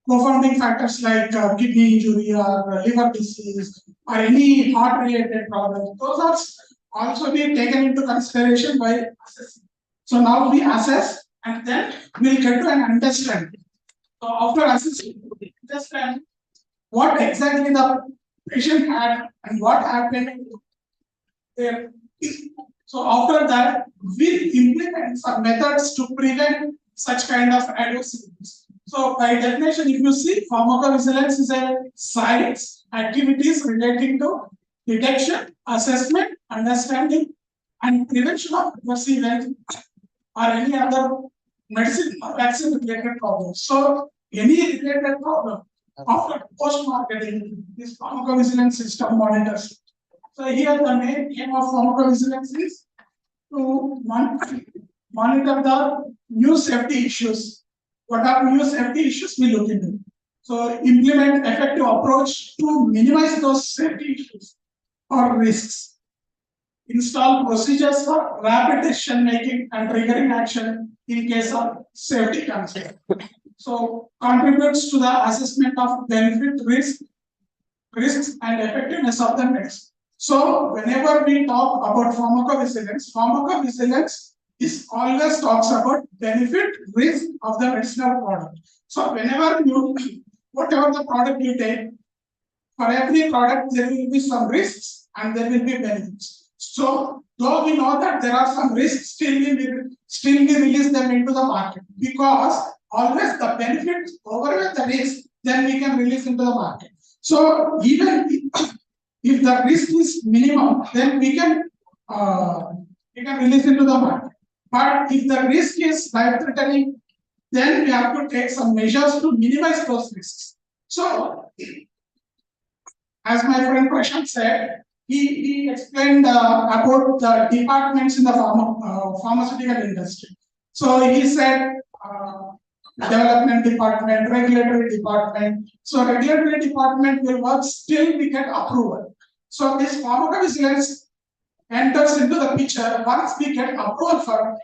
confounding factors like kidney injury or liver disease or any heart-related problems, those are also being taken into consideration by assessing. So now we assess and then we'll get to an understanding. So after assessing, understand what exactly the patient had and what happened there. So after that, we implement some methods to prevent such kind of adverse events. So by definition, if you see, pharmacovigilance is a science activities relating to detection, assessment, understanding, and prevention of adverse events or any other medicine or vaccine related problems. So any related problem after post-marketing, this pharmacovigilance system monitors. So here the main aim of pharmacovigilance is to monitor the new safety issues. What are new safety issues we look into? So implement effective approach to minimize those safety issues or risks. Install procedures for rapid decision making and triggering action in case of safety concern. So contributes to the assessment of benefit, risks and effectiveness of the medicine. So whenever we talk about pharmacovigilance is always talks about benefit, risk of the medicinal product. So whenever whatever the product you take, for every product there will be some risks and there will be benefits. So though we know that there are some risks, still we release them into the market because always the benefits overweight the risk, then we can release into the market. So even if the risk is minimum, then we can release into the market. But if the risk is life-threatening, then we have to take some measures to minimize those risks. So, as my friend Prashant said, he explained about the departments in the pharmaceutical industry. So he said development department, regulatory department. So regulatory department will work till we get approval. So this pharmacovigilance enters into the picture once we get approval for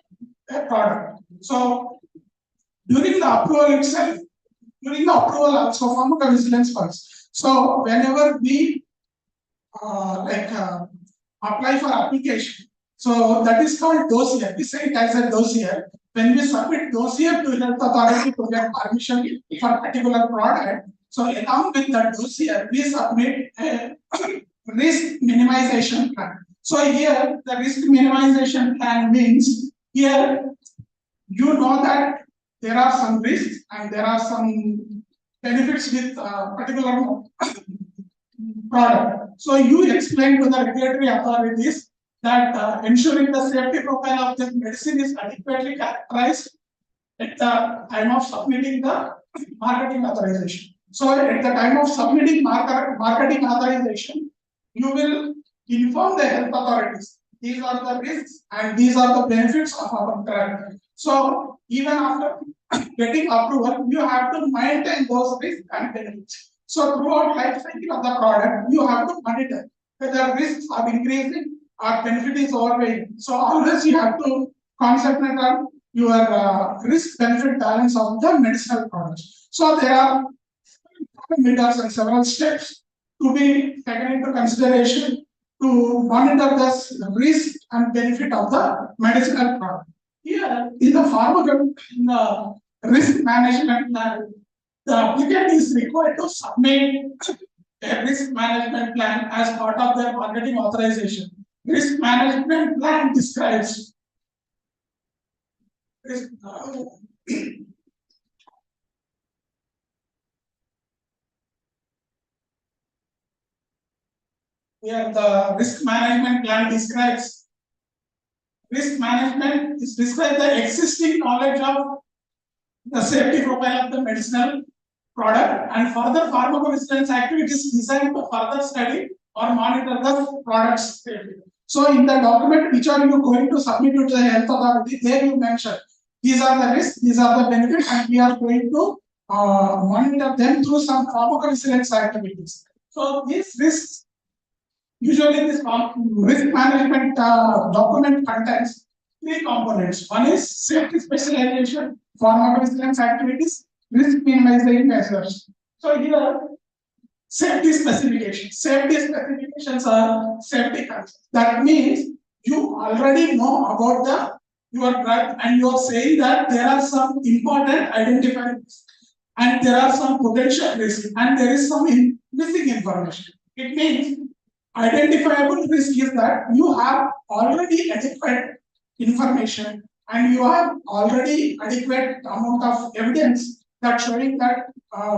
a product. So during the approval itself, also pharmacovigilance works. So whenever we apply for application, so that is called dossier. We say it as a dossier. When we submit dossier to health authority to get permission for a particular product, so along with the dossier, we submit a risk minimization plan. So here, the risk minimization plan means here you know that there are some risks and there are some benefits with particular product. So you explain to the regulatory authorities that ensuring the safety profile of this medicine is adequately characterized at the time of submitting the marketing authorization. So at the time of submitting marketing authorization, you will inform the health authorities. These are the risks and these are the benefits of our drug. So even after getting approval, you have to maintain those risks and benefits. So throughout life cycle of the product, you have to monitor whether risks are increasing or benefit is overweighing. So always you have to concentrate on your risk benefit balance of the medicinal products. So there are meters and several steps to be taken into consideration to monitor the risk and benefit of the medicinal product. Here in the in the risk management plan, the applicant is required to submit a risk management plan as part of their marketing authorization. Risk management plan describes risk, here the risk management plan describes the existing knowledge of the safety profile of the medicinal product and further pharmacovigilance activities designed to further study or monitor the product's safety. So in the document which are you going to submit to the health authority, there you mention these are the risks, these are the benefits, and we are going to monitor them through some pharmacovigilance activities. So these risks, usually this risk management document contains three components. One is safety specialization, pharmacovigilance activities, risk minimization measures. So here, safety specifications. Safety specifications are safety concerns. That means you already know about your drug and you are saying that there are some important identified risks and there are some potential risks and there is some missing information. It means identifiable risk is that you have already adequate information and you have already adequate amount of evidence that showing that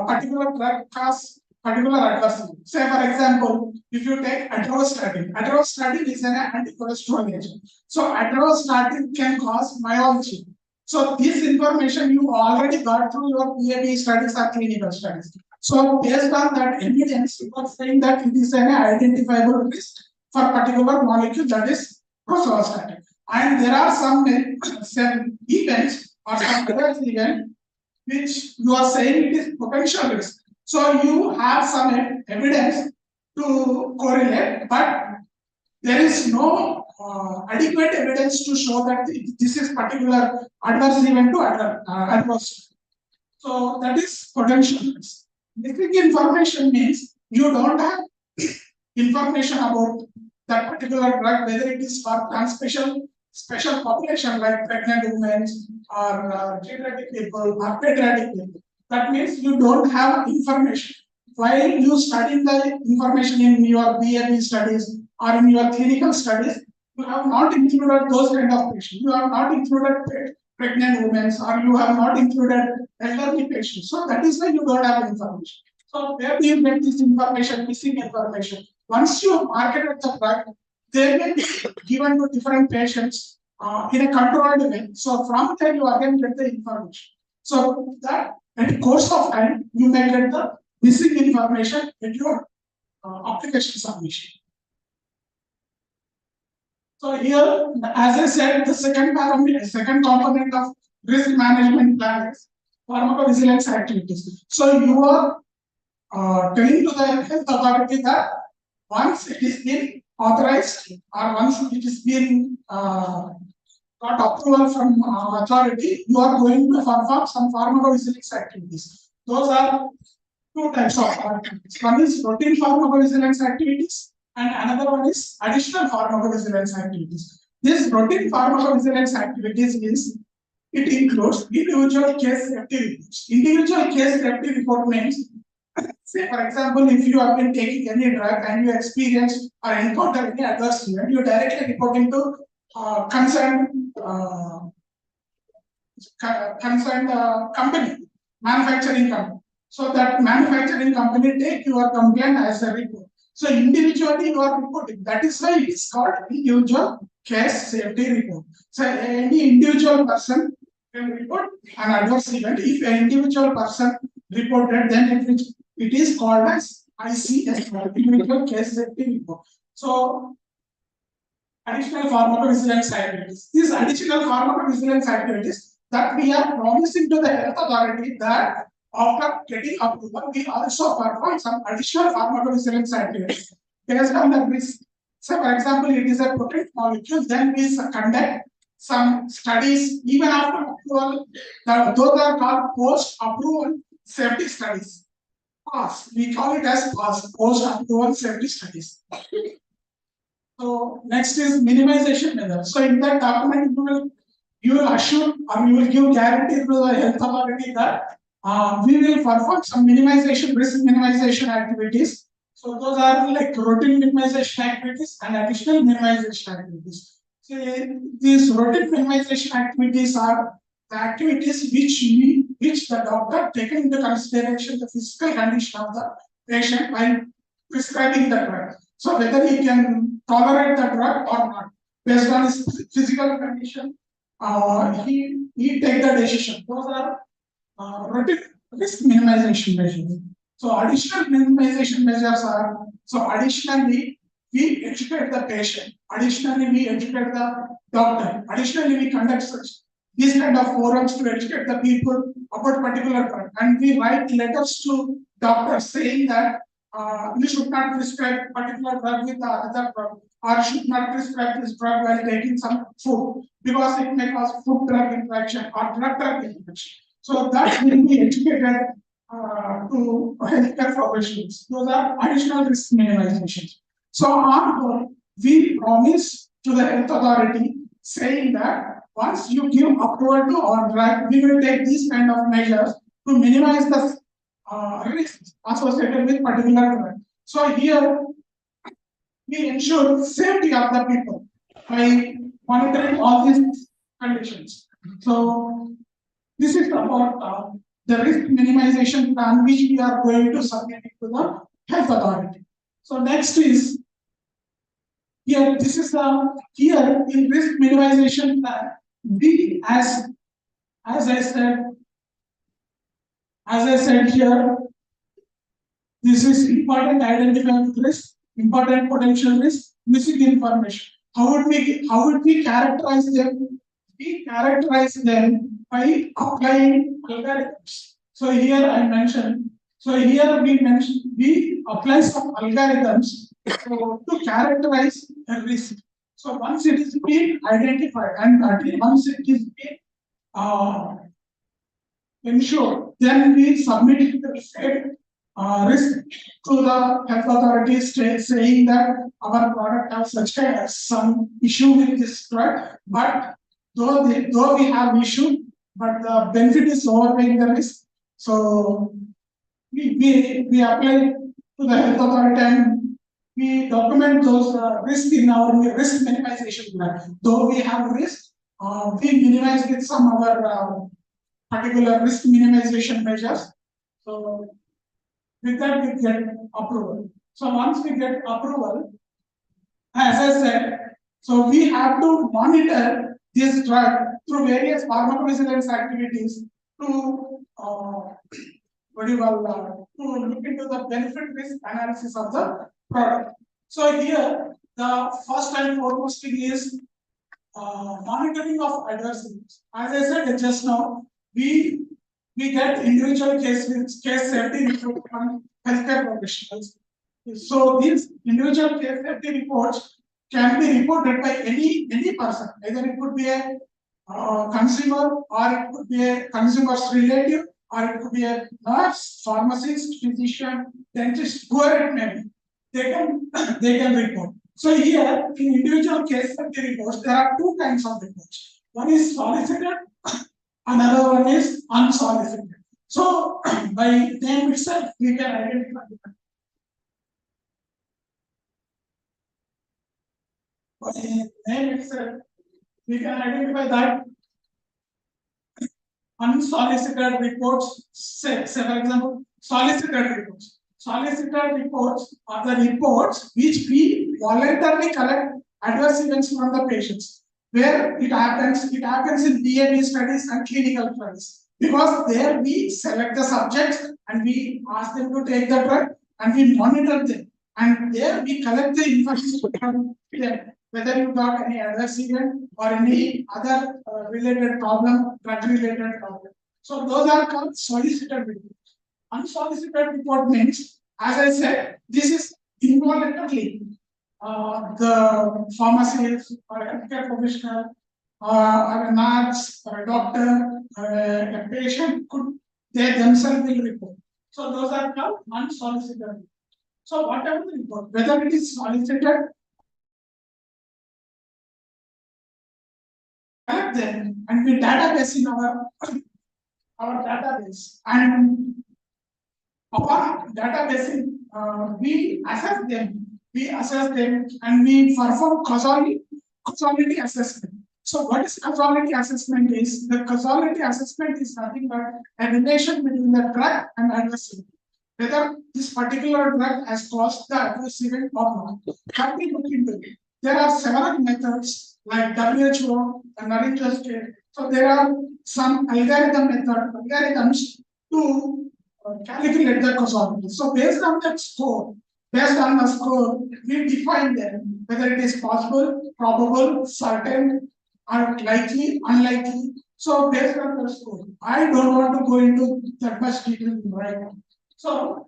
particular drug has particular adverse event. Say for example, if you take atorvastatin is an anti-cholesterol agent. So atorvastatin can cause myalgia. So this information you already got through your PhD studies or clinical studies. So based on that evidence, you are saying that it is an identifiable risk for particular molecule, that is rosuvastatin. And there are some events or some other events which you are saying it is potential risk. So you have some evidence to correlate, but there is no adequate evidence to show that this is particular adverse event to adverse. So that is potential risk. Missing information means you don't have information about that particular drug, whether it is for special population like pregnant women or geriatric people or pediatric people. That means you don't have information. While you study the information in your BME studies or in your clinical studies, you have not included those kind of patients. You have not included pregnant women or you have not included elderly patients. So that is why you don't have information. So where do you get this information, missing information? Once you marketed the drug, they may be given to different patients in a controlled way. So from there you again get the information. So that in the course of time, you may get the missing information in your application submission. So here, as I said, the second component of risk management plan is pharmacovigilance activities. So you are telling to the health authority that once it is been authorized or once it is been got approval from authority, you are going to perform some pharmacovigilance activities. Those are two types of activities. One is routine pharmacovigilance activities and another one is additional pharmacovigilance activities. This routine pharmacovigilance activities is, it includes individual case safety reports. Individual case safety report means, say for example, if you have been taking any drug and you experience or encounter any adverse event, you directly reporting to concerned company, manufacturing company. So that manufacturing company take your complaint as a report. So individually you are reporting. That is why it is called individual case safety report. So any individual person can report an adverse event. If an individual person reported, then it will It is called as ICS, individual case safety report. So additional pharmacovigilance activities. These additional pharmacovigilance activities that we are promising to the health authority that after getting approval, we also perform some additional pharmacovigilance activities based on the risk. So, for example, it is a potent molecule, then we conduct some studies even after approval. Those are called post-approval safety studies. PAS, we call it as PAS, post-approval safety studies. So next is minimization method. So in that document, you will assure or you will give guarantee to the health authority that we will perform some risk minimization activities. So those are like routine minimization activities and additional minimization activities. So these routine minimization activities are the activities which the doctor taken into consideration the physical condition of the patient while prescribing the drug. So whether he can tolerate the drug or not, based on his physical condition, he take the decision. Those are routine risk minimization measures. So additional minimization measures are, so additionally we educate the patient, additionally we educate the doctor, additionally we conduct such these kind of forums to educate the people about particular drug, and we write letters to doctors saying that you should not prescribe particular drug with the other drug, or should not prescribe this drug while taking some food because it may cause food drug interaction or drug drug interaction. So that will be educated to healthcare professionals. Those are additional risk minimizations. So on board, we promise to the health authority saying that once you give approval to our drug, we will take these kind of measures to minimize the risks associated with particular drug. So here we ensure safety of the people by monitoring all these conditions. So this is about the risk minimization plan which we are going to submit it to the health authority. So next is here. This is here in risk minimization plan. We as I said here, this is important identifying risk, important potential risk, missing information. How would we characterize them? We characterize them by applying algorithms. So here I mentioned. So here we apply some algorithms to characterize a risk. So once it is being identified and once it is being ensured, then we submit it to the state risk to the health authorities saying that our product has some issue with this drug, but though we have issue, but the benefit is overweighing the risk. So we apply to the health authority and we document those risks in our risk minimization plan. Though we have risk, we minimize with some other particular risk minimization measures. So with that we get approval. So once we get approval, as I said, so we have to monitor this drug through various pharmacovigilance activities to to look into the benefit risk analysis of the product. So here the first and foremost thing is monitoring of adverse events. As I said just now, we get individual case safety report from healthcare professionals. So these individual case safety reports can be reported by any person. Either it could be a consumer, or it could be a consumer's relative, or it could be a nurse, pharmacist, physician, dentist, whoever it may be. They can report. So here in individual case safety reports, there are two kinds of reports. One is solicited, another one is unsolicited. So by name itself, we can identify them. By name itself, we can identify that unsolicited reports, say for example, solicited reports. Solicited reports are the reports which we voluntarily collect adverse events from the patients. Where it happens in DAB studies and clinical studies. Because there we select the subjects and we ask them to take the drug and we monitor them. And there we collect the information from them, whether you got any adverse event or any other related problem, drug related problem. So those are called solicited reports. Unsolicited report means, as I said, this is involuntarily the pharmacist or a healthcare professional or a nurse or a doctor or a patient could, they themselves will report. So those are called unsolicited reports. So whatever the report, whether it is solicited, collect them and we database in our database, and upon databasing, we assess them and we perform causality assessment. So what is causality assessment is? The causality assessment is nothing but a relation between the drug and adverse event. Whether this particular drug has caused the adverse event or not. Can we look into it? There are several methods like WHO and Narendra State. So there are some algorithms to calculate the causality. So based on the score, we define them whether it is possible, probable, certain, or likely, unlikely. So based on the score, I don't want to go into that much detail right now. So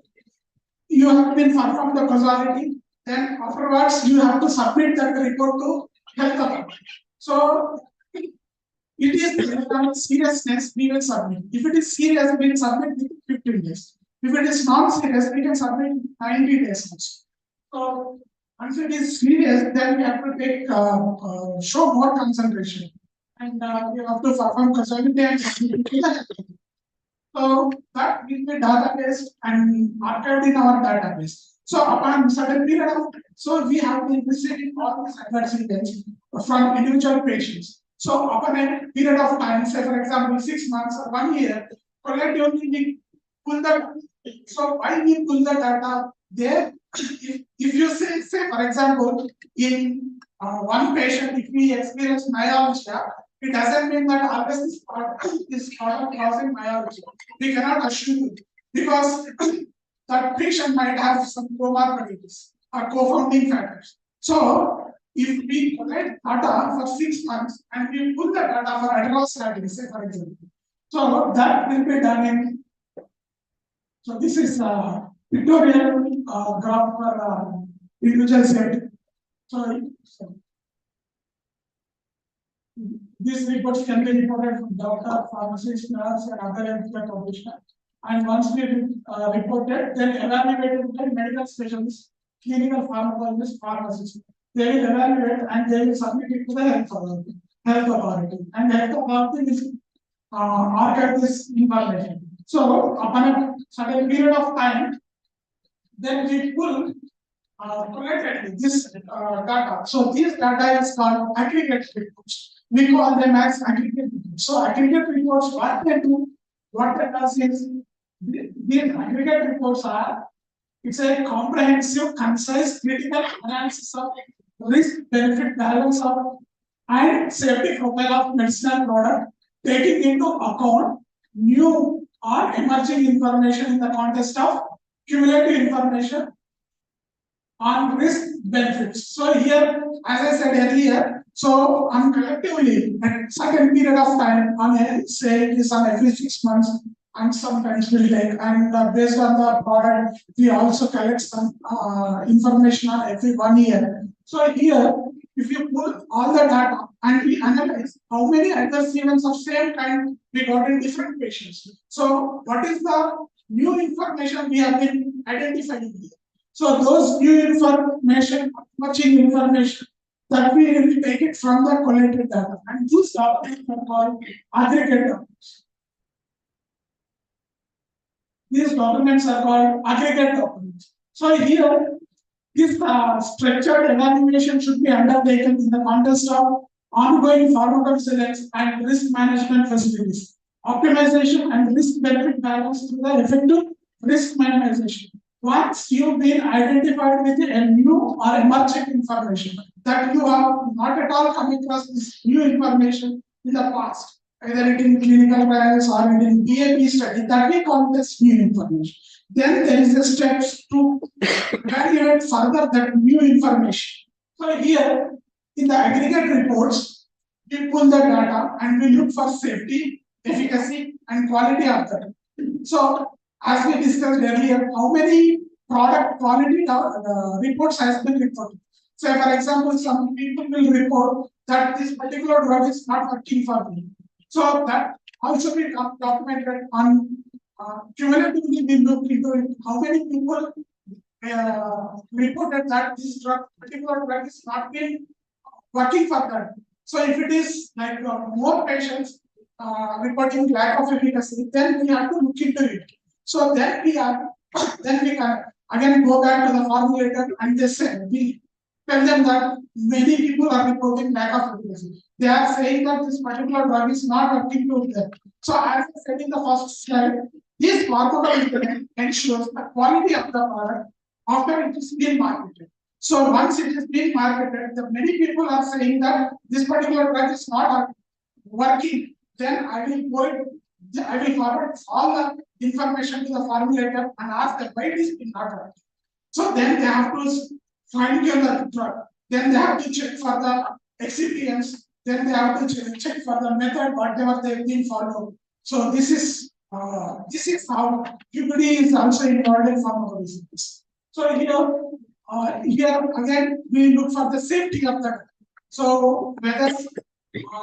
you have been performed the causality, then afterwards you have to submit that report to health authority. So it is based on seriousness, we will submit. If it is serious, we will submit within 15 days. If it is not serious, we can submit 90 days. So once it is serious, then we have to take show more concentration, and we have to perform causality and submit it to the health authority. So that will be database and archived in our database. So upon certain period of time, so we have been receiving all these adverse events from individual patients. So upon a period of time, say for example 6 months or 1 year, collectively we pull the. So why we pull the data there? If you say for example in one patient, if we experience myalgia, it doesn't mean that always this product causing myalgia. We cannot assume it because that patient might have some comorbidities or co-founding factors. So if we collect data for 6 months and we pull the data for atorvastatin, say for example, so that will be done in. So this is a pictorial graph for individual set. So these reports can be reported from doctor, pharmacist, nurse, and other healthcare professionals. And once we reported, then evaluated by medical specialists, clinical pharmacologist, pharmacist. They will evaluate and they will submit it to the health authority. And health authority will archive this information. So upon a certain period of time, then we pull collected this data. So this data is called aggregate reports. We call them as aggregate reports. So aggregate reports, what they do, what they does is these aggregate reports are, it's a comprehensive, concise, critical analysis of risk-benefit balance of and safety profile of medicinal product, taking into account new or emerging information in the context of cumulative information on risk benefits. So here, as I said earlier, so on collectively at certain period of time, on a, say it is on every 6 months, and sometimes will take, and based on the product, we also collect some information on every 1 year. So here, if you pull all the data and we analyze how many adverse events of same kind we got in different patients. So what is the new information we have been identifying here? So those new information, emerging information that we will take it from the collected data, and these documents are called aggregate documents. These documents are called aggregate documents. So here, this structured evaluation should be undertaken in the context of ongoing pharmacovigilance and risk management facilities, optimization and risk benefit balance through the effective risk minimization. Once you've been identified with a new or emerging information that you have not at all come across this new information in the past, either it in clinical trials or it in PAP study, that we call this new information. Then there is a steps to evaluate further that new information. So here in the aggregate reports, we pull the data and we look for safety, efficacy, and quality of that. So as we discussed earlier, how many product quality reports has been reported. So for example, some people will report that this particular drug is not working for me. So that also be documented on cumulatively we look into it. How many people reported that this particular drug is not been working for that. So if it is like more patients reporting lack of efficacy, then we have to look into it. So then we can again go back to the formulator and they say we tell them that many people are reporting lack of efficacy. They are saying that this particular drug is not working to them. So as I said in the first slide, this pharmacoeconomic ensures the quality of the product after it is being marketed. So once it is being marketed, the many people are saying that this particular drug is not working. Then I will forward all the information to the formulator and ask them why it is not working. So then they have to fine tune the drug. Then they have to check for the excipients. Then they have to check for the method, whatever they've been followed. So this is how QbD is also involved in pharmacovigilance. So here again we look for the safety of the. So whether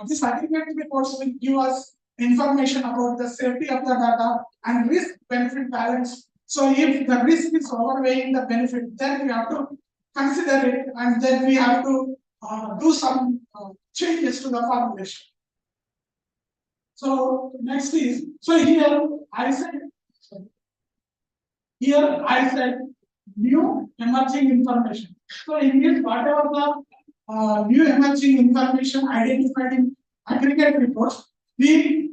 this aggregate reports will give us information about the safety of the data and risk benefit balance. So if the risk is overweighing the benefit, then we have to consider it and then we have to do some changes to the formulation. So next is, so here I said new emerging information. So in this, whatever the new emerging information identified in aggregate reports, it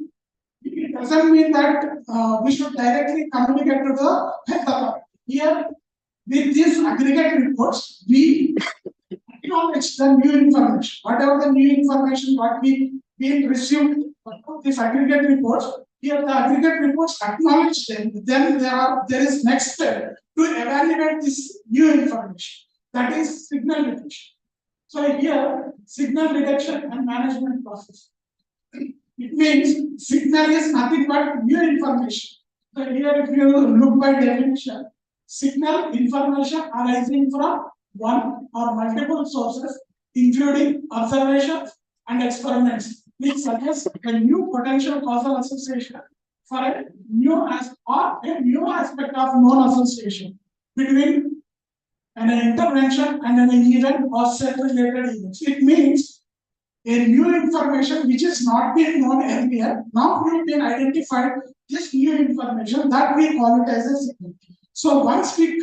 doesn't mean that we should directly communicate to the health authority. Here, with these aggregate reports, we acknowledge the new information. Whatever the new information what we received these aggregate reports, here the aggregate reports acknowledge them. Then there is next step to evaluate this new information. That is signal detection. So here, signal detection and management process. It means signal is nothing but new information. So here, if you look by definition, signal information arising from one or multiple sources, including observations and experiments, which suggests a new potential causal association for a new aspect of known association between an intervention and an event or set-related events. It means a new information which is not been known earlier. Now we have been identified this new information that we call it as a signal. So once we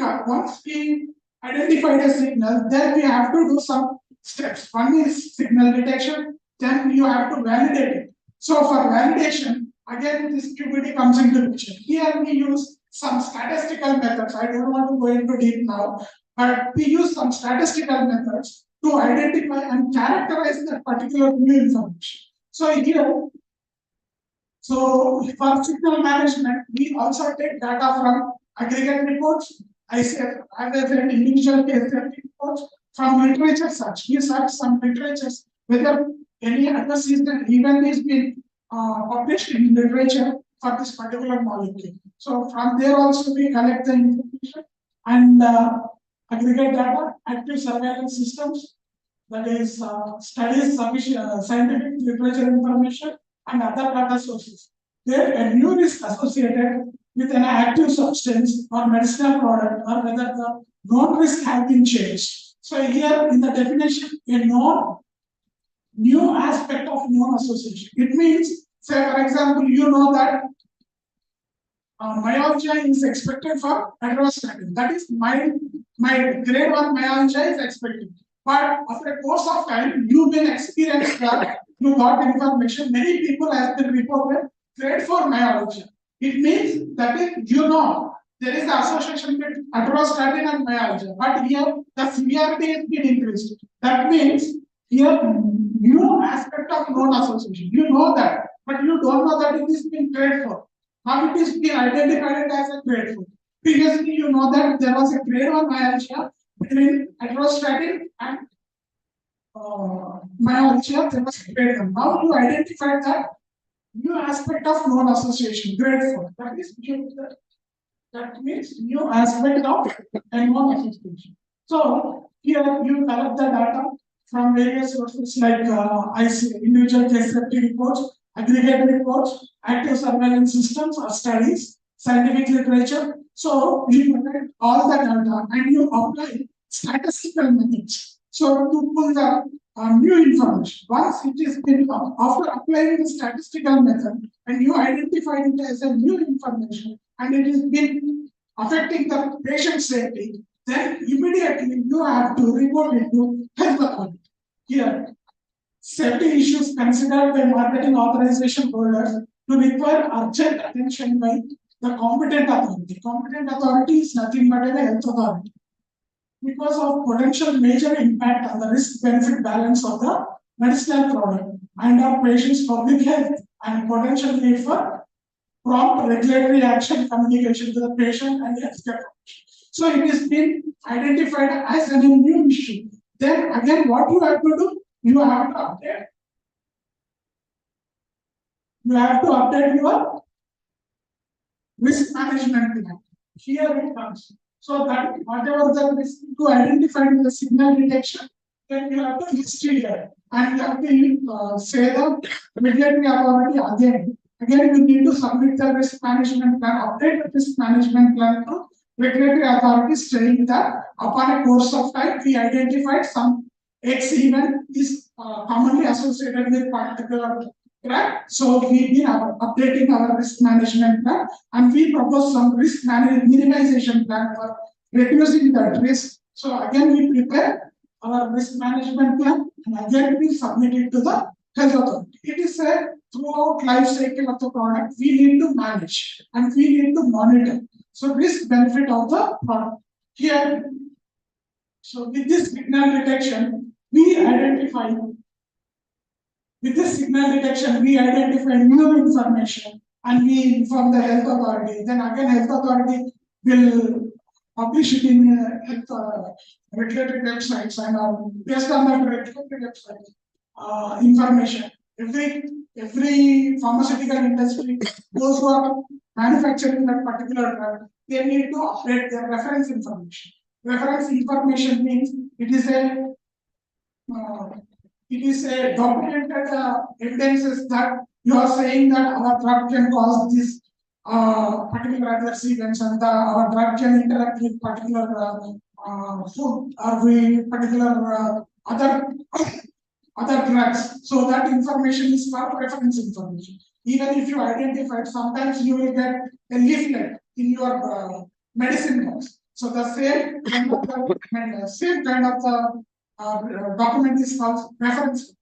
identified a signal, then we have to do some steps. One is signal detection, then you have to validate it. So for validation, again this QbD comes into picture. Here we use some statistical methods. I don't want to go into deep now, but we use some statistical methods to identify and characterize that particular new information. So here, for signal management, we also take data from aggregate reports. I said individual case reports from literature search. We search some literatures whether any adverse event is being published in literature for this particular molecule. So from there also we collect the information and aggregate data, active surveillance systems, that is studies, scientific literature information and other data sources. There a new risk associated with an active substance or medicinal product or whether the known risk have been changed. So here in the definition, a new aspect of known association. It means, say for example, you know that myalgia is expected for atorvastatin. That is my grade 1 myalgia is expected. But after a course of time, you will experience that you got information. Many people have been reported grade 4 myalgia. It means that there is an association between atorvastatin and myalgia, but here the severity has been increased. That means here new aspect of known association. You know that, but you don't know that it is being grade 4. Now it is being identified as a grade 4. Previously, you know that there was a grade 1 myalgia between atorvastatin and myalgia, there was a grade 1. Now you identified that new aspect of known association, grade 4. That means new aspect of known association. So here you collect the data from various sources like individual case safety reports, aggregate reports, active surveillance systems or studies, scientific literature. So you collect all the data and you apply statistical methods. So to pull the new information. Once it is been after applying the statistical method and you identify it as a new information and it is been affecting the patient safety, then immediately you have to report it to health authority. Here, safety issues considered by marketing authorization holders to require urgent attention by the competent authority. Competent authority is nothing but a health authority. Because of potential major impact on the risk-benefit balance of the medicinal product and of patients' public health and potential need for prompt regulatory action communication to the patient and healthcare professional. So it is been identified as a new issue. Then again, what you have to do? You have to update. You have to update your risk management plan. Here it comes. So that whatever the risk to identify the signal detection, then you have to list it here. And you have to say the regulatory authority again. Again, we need to submit the risk management plan, update the risk management plan to regulatory authorities saying that upon a course of time, we identified some X event is commonly associated with particular drug. So we've been updating our risk management plan and we propose some risk minimization plan for reducing that risk. So again, we prepare our risk management plan and again we submit it to the health authority. It is a throughout life cycle of the product, we need to manage and we need to monitor. So risk benefit of the product. Here, so with this signal detection, we identify new information and we inform the health authority. Then again, health authority will publish it in regulatory websites and based on that regulatory website information. Every pharmaceutical industry, those who are manufacturing that particular drug, they need to update their reference information. Reference information means it is a documented evidences that you are saying that our drug can cause this particular adverse events and our drug can interact with particular food or with particular other drugs. So that information is called reference information. Even if you identify, sometimes you will get a leaflet in your medicine box. So the same kind of the document is called reference.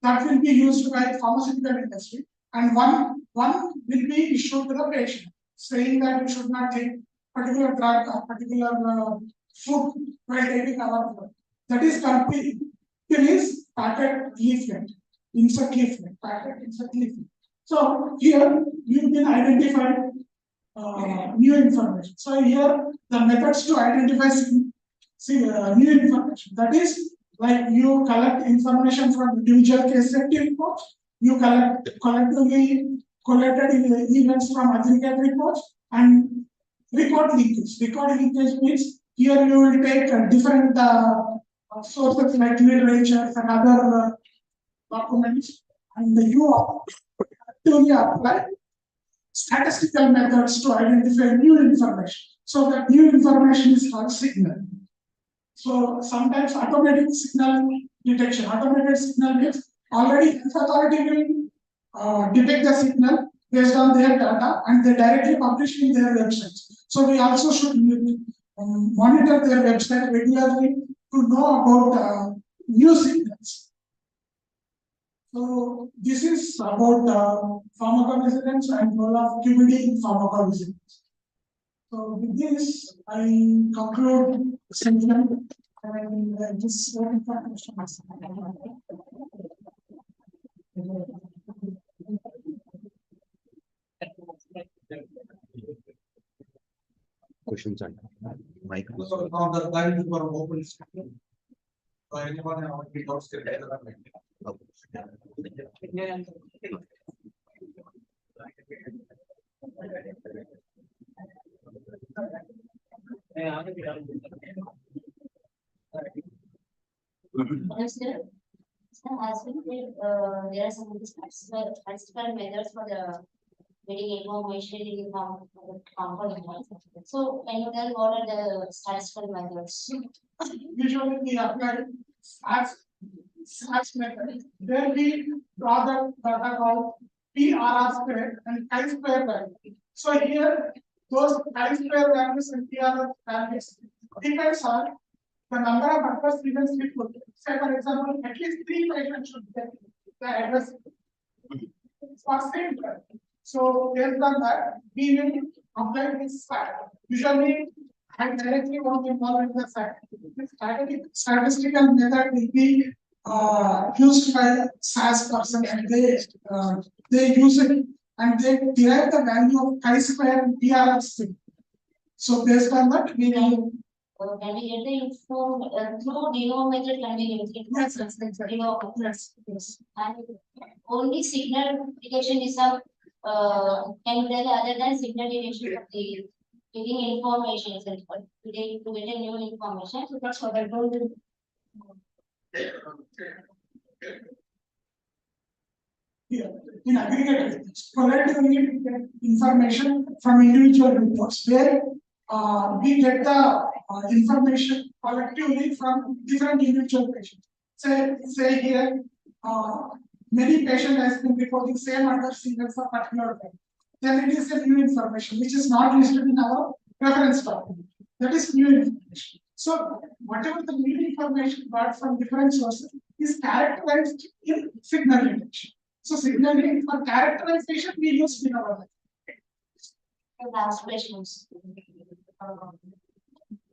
That will be used by the pharmaceutical industry, and one will be issued to the patient, saying that you should not take particular drug or particular food while taking our drug. That is complete. It is packet leaflet, insert leaflet, packet insert leaflet. So here you can identify new information. So here the methods to identify new information. That is like you collect information from individual case safety reports. You collectively collected events from aggregate reports and record linkage. Record linkage means here you will take different sources like literature and other documents, and you actively apply statistical methods to identify new information. So that new information is called signal. So sometimes automatic signal detection. Automated signal means already health authority will detect the signal based on their data and they directly publish in their websites. So we also should monitor their website regularly to know about new signals. So this is about pharmacovigilance and role of QbD in pharmacovigilance. So with this, I conclude the session and this open for questions. questions and mic. So now the line is for open discussion. So anyone have any doubts? Can raise their hand. Yes, sir. So as we did, there are some statistical measures for the getting information in the component. So can you tell what are the statistical measures? Usually we apply SAS method. Then we draw the data called PRR square and chi-square value. So here, those chi-square values and PRR values depends on the number of adverse events we put. Say for example, at least 3 patients should get the adverse for same drug. So based on that, we will apply this fact. Usually, I directly won't involve in the fact. Statistical method will be used by SAS person, and they use it and they derive the value of chi-square and PRR. So based on that, we will. Can we get the info through denominator can be used? Yes, exactly. Yes. And only signal detection is a can you tell other than signal detection of the getting information is helpful to get a new information. So that's what I told you. Yeah, in aggregate, collectively we get information from individual reports where we get the information collectively from different individual patients. Say here, many patients has been reporting same adverse events of particular time. Then it is a new information which is not listed in our reference document. That is new information. So whatever the new information got from different sources is characterized in signal detection. So signaling for characterization we use phenomenon. The last questions.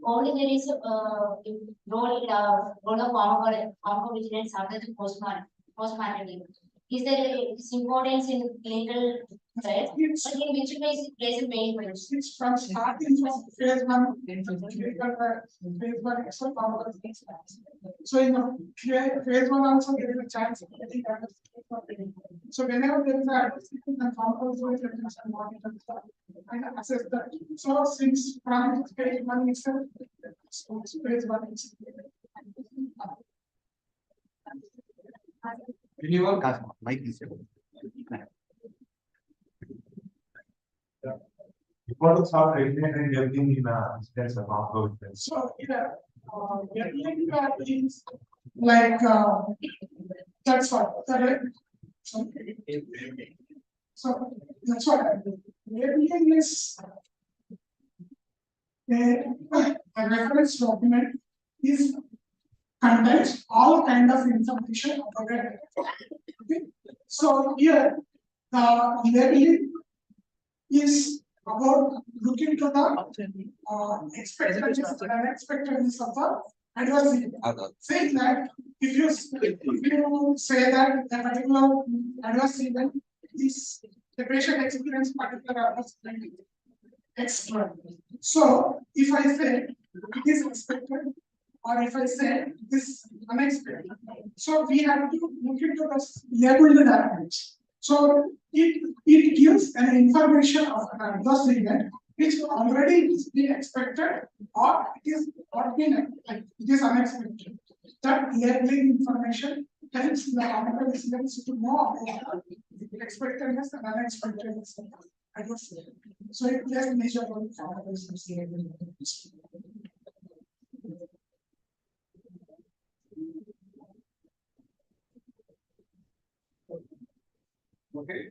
Only there is a role of pharmacovigilance under the post-marketing. Is there its importance in clinical trials? But in which case it plays a main role? It's from starting from phase 1 phase 1 extra pharmacovigilance. So in the phase 1 also there is a chance of getting adverse events. So whenever there is an adverse event, then pharmacovigilance and monitor and assess that. So since from phase 1 itself, so phase 1 itself. Anyone? Mic is. Importance of regulating everything in a sense of pharmacovigilance. So regulatory is like that's what correct. So that's what I do. Labeling is a reference document is contains all kind of information about it. Okay. So here the labeling is about looking to the expectations and unexpectedness of the adverse event. Saying that if you say that a particular adverse event is the patient experience particular adverse event extra. So if I say it is expected, or if I say this unexpected, so we have to look into the labeled data. So it gives an information of an adverse event which already is being expected or it is not been like it is unexpected. That labeling information helps the pharmacovigilance to know about the expectedness and unexpectedness of adverse event. So it plays a major role in pharmacovigilance labeling. Okay,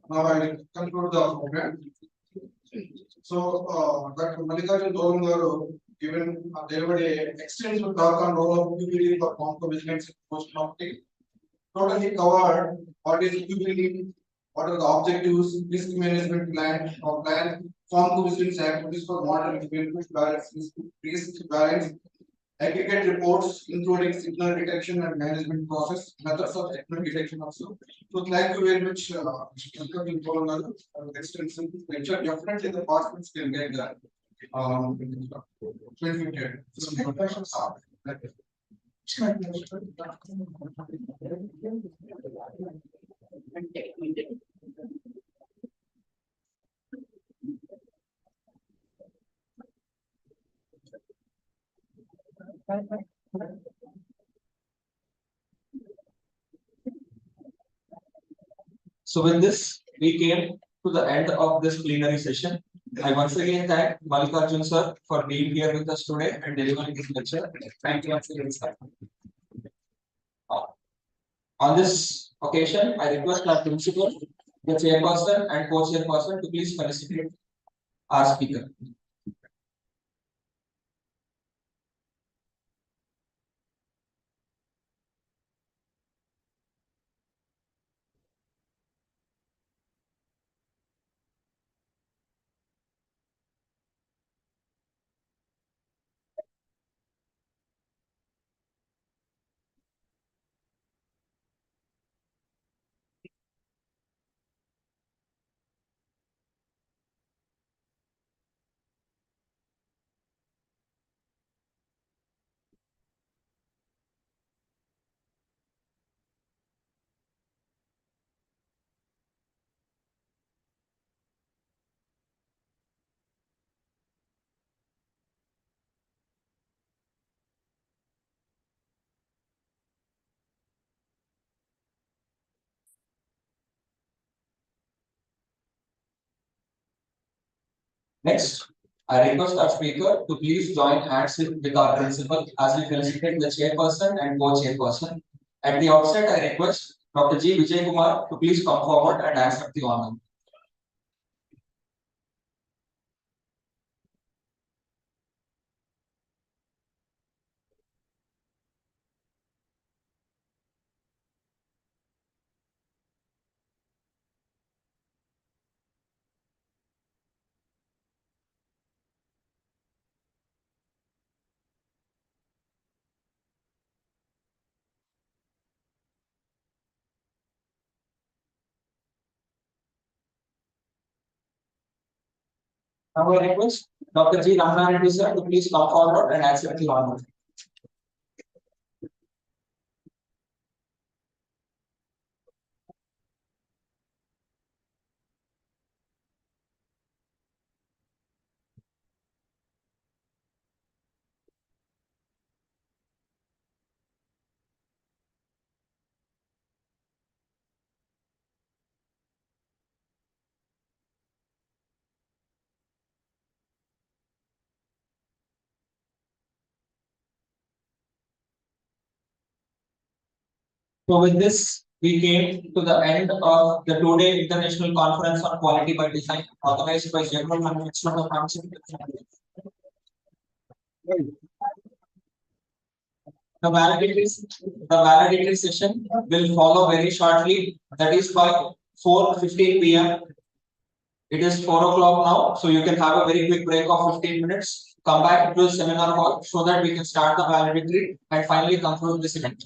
now I will conclude the program. So, Dr. Mallikarjun Dolan given delivered a extensive talk on role of QbD for pharmacovigilance post-marketing. Totally covered what is QbD, what are the objectives, risk management plan, pharmacovigilance activities for monitoring benefit balance, risk balance, aggregate reports, including signal detection and management process, methods of signal detection also. So thank you very much, Dr. Dolan, extensive lecture. Definitely the participants can get that. So with this, we came to the end of this plenary session. I once again thank Mallikarjun sir for being here with us today and delivering his lecture. Thank you once again, sir. On this occasion, I request our principal, the chairperson and co-chairperson to please felicitate our speaker. Next, I request our speaker to please join hands with our principal as we felicitate the chairperson and co-chairperson. At the outset, I request Dr. G. Vijay Kumar to please come forward and accept the honor. Now I request Dr. G. Ramnareddy sir to please come forward and accept the honor. So with this, we came to the end of the two-day international conference on quality by design organized by General Management of Pharmaceutical. The validatory session will follow very shortly. That is by 4:15 p.m. It is 4 o'clock now, so you can have a very quick break of 15 minutes. Come back to the seminar hall so that we can start the validatory and finally conclude this event.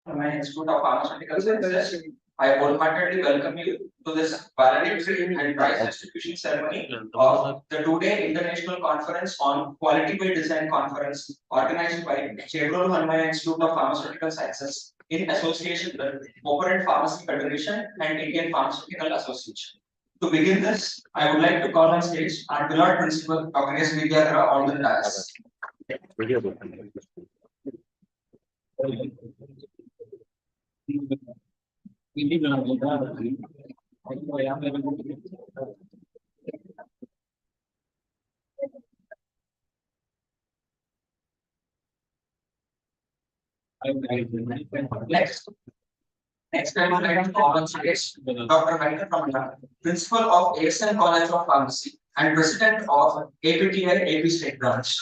My Institute of Pharmaceutical Sciences. I wholeheartedly welcome you to this valedictory and prize distribution ceremony of the two-day international conference on quality by design conference organized by Chevron Hanmaya Institute of Pharmaceutical Sciences in association with Operant Pharmacy Federation and Indian Pharmaceutical Association. To begin this, I would like to call on stage our beloved principal, Dr. S. Vidyadhara, on the dais. Next. Next time I am call on stage Dr. Venkatramana, Principal of ASN College of Pharmacy and President of APTI AP State Branch.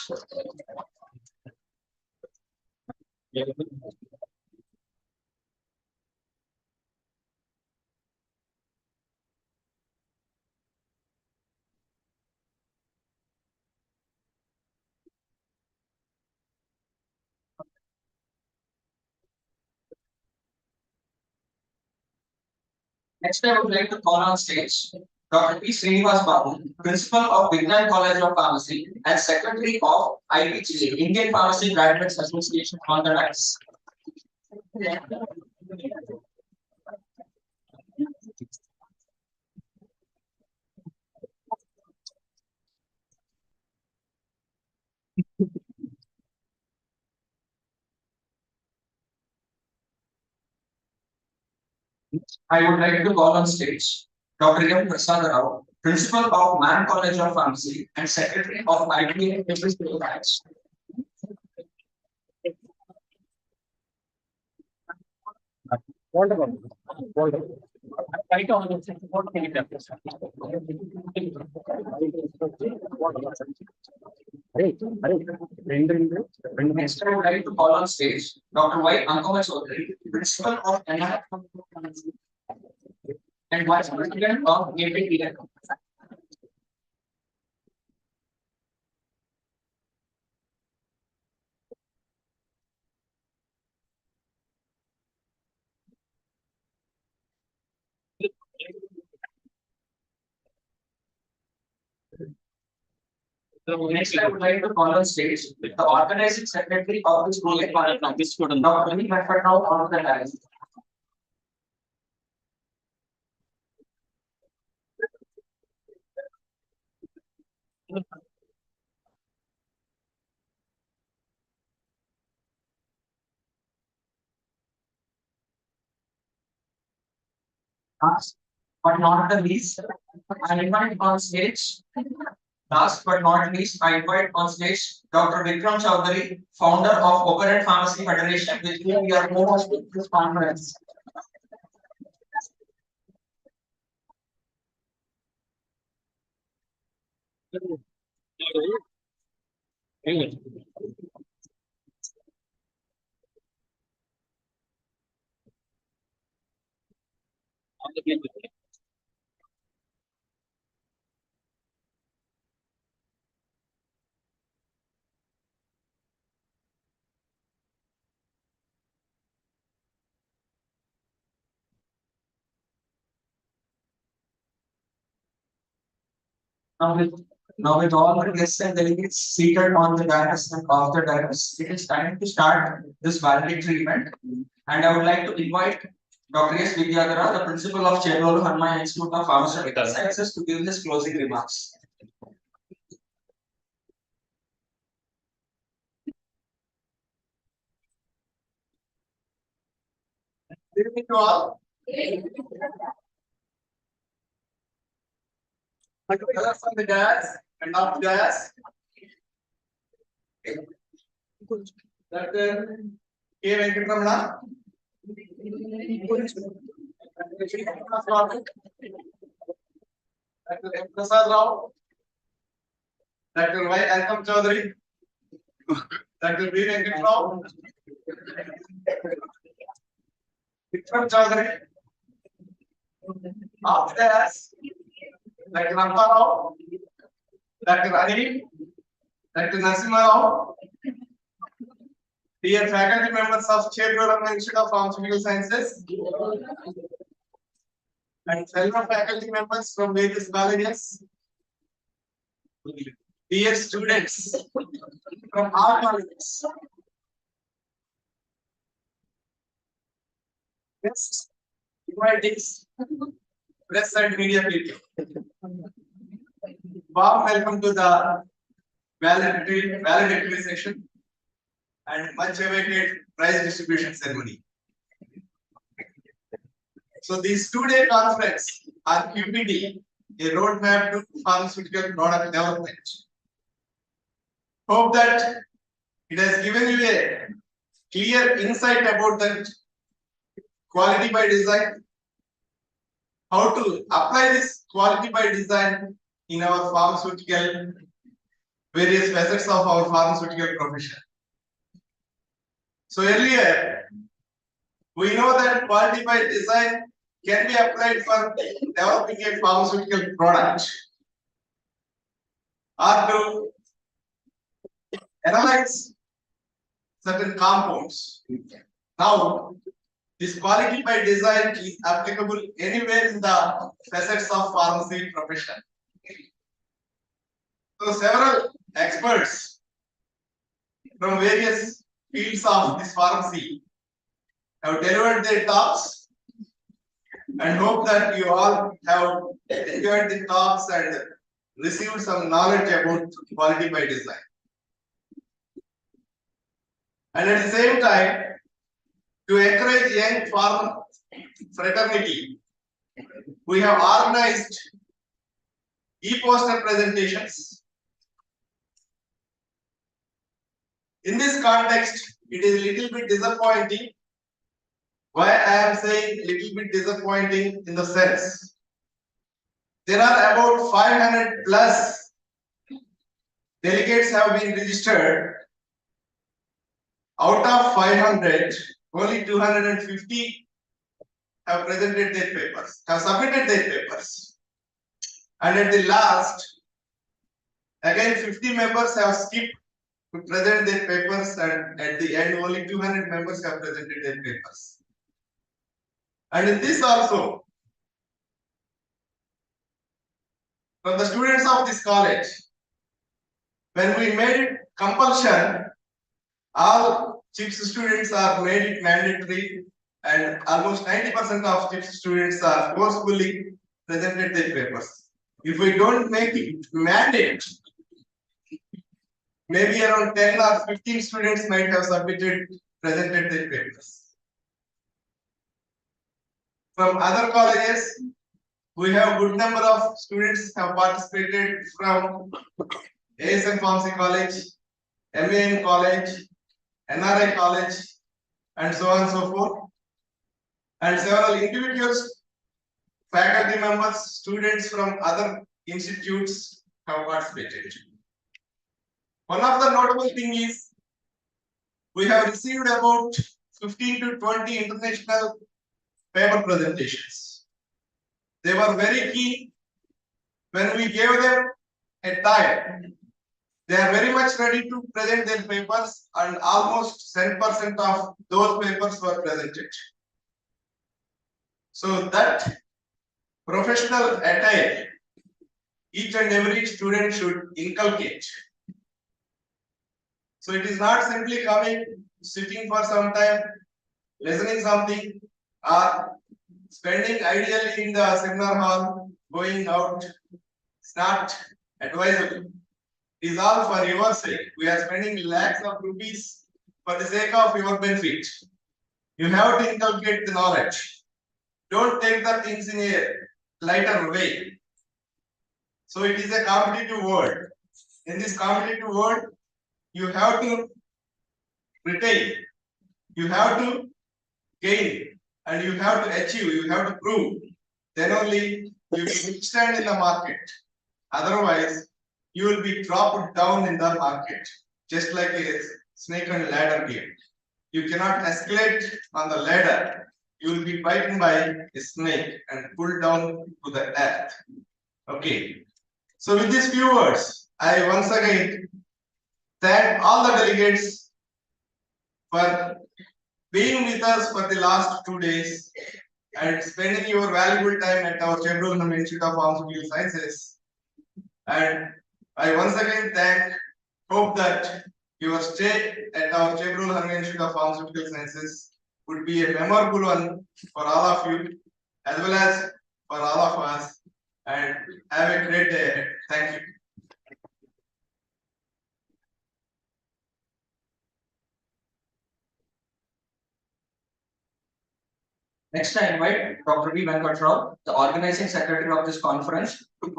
Next, I would like to call on stage Dr. P. Srinivas Babu, Principal of Vignan College of Pharmacy and Secretary of IPGA, Indian Pharmacy Graduates Association, on the dais. I would like to call on stage Dr. M. Prasad Rao, Principal of Man College of Pharmacy and Secretary of IPA AP State Branch. Next, I would like to call on stage Dr. Y. Ankoma Chaudhary, Principal of NIH and Vice President of APTI. So next, I would like to call on stage the organizing secretary of this project, Dr. Vinny Meffernow, on the dais. Last but not the least, I invite on stage. Last but not least, I invite on stage Dr. Vikram Chaudhary, founder of Operant Pharmacy Federation, with whom we are co-hosting this conference. Now with all the guests and delegates seated on the dais and off the dais, it is time to start this valedictory event. And I would like to invite Dr. S. Vidyadhara, the principal of Chevron Hanmaya Institute of Pharmaceutical Sciences, to give his closing remarks. Good evening to all. Brothers from the dais and off the dais. Dr. K. Venkatramana. Dr. M. Prasad Rao. Dr. Y. Ankoma Chaudhary. Dr. B. Venkatrao. Vikram Chaudhary. Off the dais. Dr. Nampa Rao. Dr. Ani. Dr. Narasimha Rao. Dear faculty members of Chairprogram Institute of Pharmaceutical Sciences and fellow faculty members from various colleges, dear students from all colleges, yes, invitees, press and media people. Warm welcome to the valedictory session and much awaited prize distribution ceremony. So this two-day conference on QbD, a roadmap to pharmaceutical product development. Hope that it has given you a clear insight about that quality by design, how to apply this quality by design in our pharmaceutical, various facets of our pharmaceutical profession. So earlier, we know that quality by design can be applied for developing a pharmaceutical product or to analyze certain compounds. Now, this quality by design is applicable anywhere in the facets of pharmacy profession. So several experts from various fields of this pharmacy have delivered their talks and hope that you all have enjoyed the talks and received some knowledge about quality by design. And at the same time, to encourage young pharma fraternity, we have organized e-poster presentations. In this context, it is a little bit disappointing. Why I am saying little bit disappointing in the sense, there are about 500 plus delegates have been registered. Out of 500, only 250 have presented their papers, have submitted their papers. And at the last, again 50 members have skipped to present their papers, and at the end only 200 members have presented their papers. And in this also, from the students of this college, when we made it compulsion, all CHIPS students are made it mandatory, and almost 90% of CHIPS students are forcefully presented their papers. If we don't make it mandate, maybe around 10 or 15 students might have presented their papers. From other colleges, we have good number of students have participated from ASN Pharmacy College, MAN College, NRI College, and so on and so forth. And several individuals, faculty members, students from other institutes have participated. One of the notable thing is, we have received about 15 to 20 international paper presentations. They were very keen. When we gave them a time, they are very much ready to present their papers, and almost 10% of those papers were presented. So that professional attire, each and every student should inculcate. So it is not simply coming, sitting for some time, listening something, or spending ideally in the seminar hall, going out. It's not advisable. It is all for your sake. We are spending lakhs of rupees for the sake of your benefit. You have to inculcate the knowledge. Don't take the things in a lighter way. So it is a competitive world. In this competitive world, you have to retain, you have to gain, and you have to achieve, you have to prove. Then only you will stand in the market. Otherwise, you will be dropped down in the market, just like a snake and ladder game. You cannot escalate on the ladder. You will be bitten by a snake and pulled down to the earth. Okay. So with these few words, I once again thank all the delegates for being with us for the last 2 days and spending your valuable time at our Chevron Institute of Pharmaceutical Sciences. And I once again hope that your stay at our Chevron Institute of Pharmaceutical Sciences would be a memorable one for all of you as well as for all of us. And have a great day ahead. Thank you. Next, I invite Dr. V. Venkatrao, the organizing secretary of this conference, to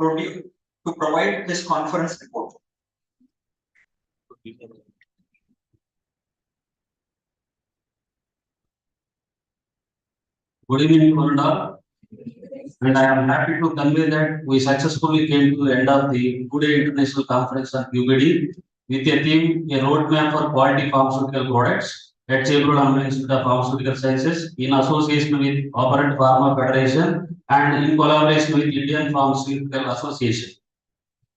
provide this conference report. Good evening, Varunda. And I am happy to convey that we successfully came to the end of the Good Day International Conference on QbD with a theme, a roadmap for quality pharmaceutical products at Chevron Institute of Pharmaceutical Sciences in association with Operant Pharma Federation and in collaboration with Indian Pharmaceutical Association.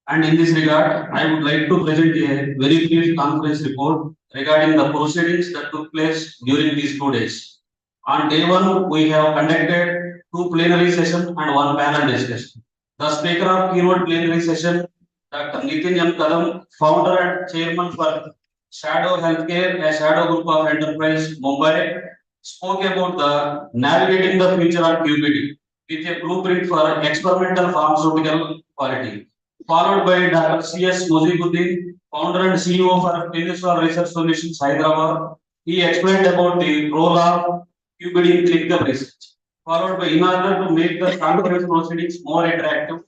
And in this regard, I would like to present a very brief conference report regarding the proceedings that took place during these 2 days. On day one, we have conducted 2 plenary sessions and 1 panel discussion. The speaker of keynote plenary session, Dr. Nitin M. Kadam, founder and chairman for Shadow Healthcare, a shadow group of enterprise, Mumbai, spoke about the navigating the future of QbD with a blueprint for experimental pharmaceutical quality. Followed by Dr. C.S. Mozibuddin, founder and CEO for Peninsula Research Solutions, Hyderabad. He explained about the role of QbD in clinical research. Followed by, in order to make the conference proceedings more interactive,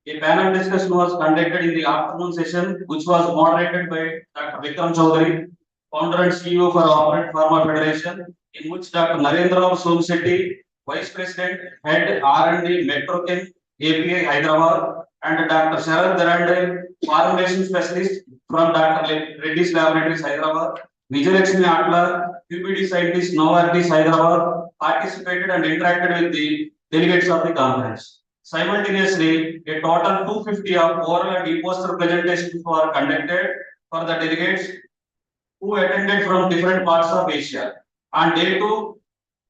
a panel discussion was conducted in the afternoon session, which was moderated by Dr. Vikram Chaudhary, founder and CEO for Operant Pharma Federation, in which Dr. Narendra Somsetti, Vice President, Head R&D Metrochem, API Hyderabad, and Dr. Sharad Darande, Formulation Specialist from Dr. Reddy's Laboratories, Hyderabad. Vijayalakshmi Atla, QbD scientist, Novartis, Hyderabad, participated and interacted with the delegates of the conference. Simultaneously, a total 250 of oral and e-poster presentations were conducted for the delegates who attended from different parts of Asia. On day 2,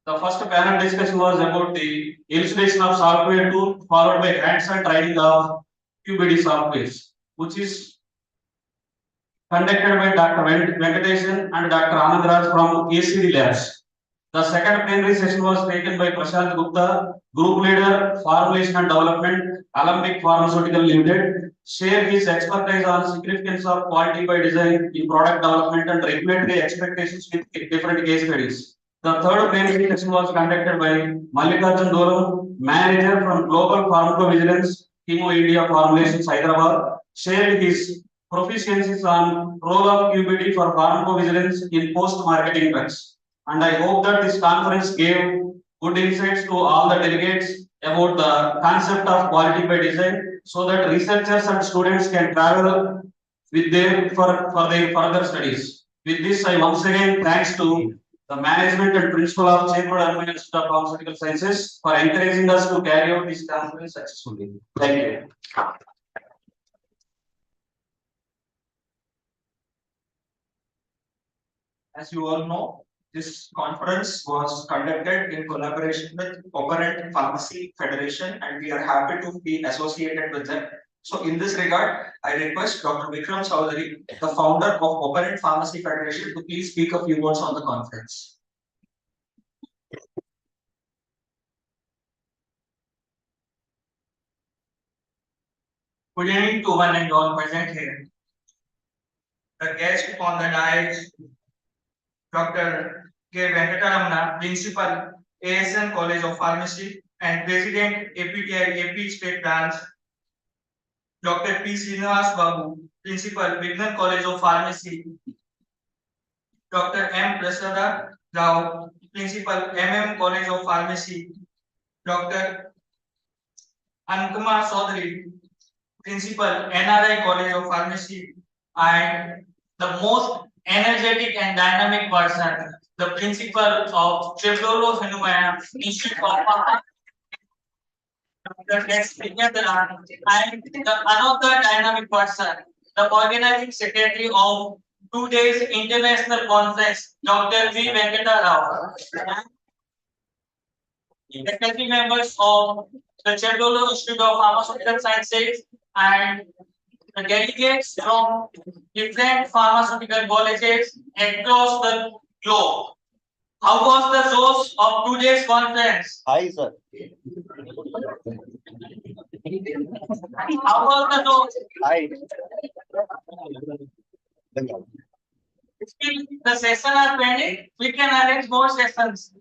the first panel discussion was about the illustration of software tool, followed by hands-on training of QbD softwares, which is conducted by Dr. Venkatesan and Dr. Anandraj from ACD Labs. The second plenary session was taken by Prashant Gupta, Group Leader, Formulation and Development, Alembic Pharmaceutical Limited, share his expertise on significance of quality by design in product development and regulatory expectations with different case studies. The third plenary session was conducted by Mallikarjun Dolam, Manager from Global Pharmacovigilance, Chemo India Formulations, Hyderabad, shared his proficiencies on role of QbD for pharmacovigilance in post-marketing drugs. And I hope that this conference gave good insights to all the delegates about the concept of quality by design, so that researchers and students can travel with them for their further studies. With this, I once again thanks to the management and principal of Chevron Institute of Pharmaceutical Sciences for encouraging us to carry out this conference successfully. Thank you. As you all know, this conference was conducted in collaboration with Operant Pharmacy Federation, and we are happy to be associated with them. So in this regard, I request Dr. Vikram Chaudhary, the founder of Operant Pharmacy Federation, to please speak a few words on the conference. Good evening to one and all present here. The guest on the dais, Dr. K. Venkatraman, Principal, ASN College of Pharmacy and President, APTI AP State Branch, Dr. P. Srinivas Babu, Principal, Vignan College of Pharmacy, Dr. M. Prasada Rao, Principal, MM College of Pharmacy, Dr. Ankuma Chaudhary, Principal, NRI College of Pharmacy, and the most energetic and dynamic person, the Principal of Chevron Institute of Pharmacy, Dr. S. Vidyadharan, and the another dynamic person, the organizing secretary of 2 days international conference, Dr. V. Venkata Rao. Faculty members of the Chevrolet Institute of Pharmaceutical Sciences and the delegates from different pharmaceutical colleges across the globe. How was the source of today's conference? Hi, sir. How was the source? Hi. Still, the session are pending. We can arrange more sessions.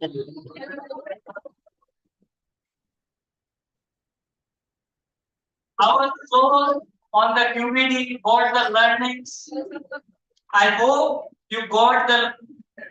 Our source on the QbD got the learnings. I hope you got the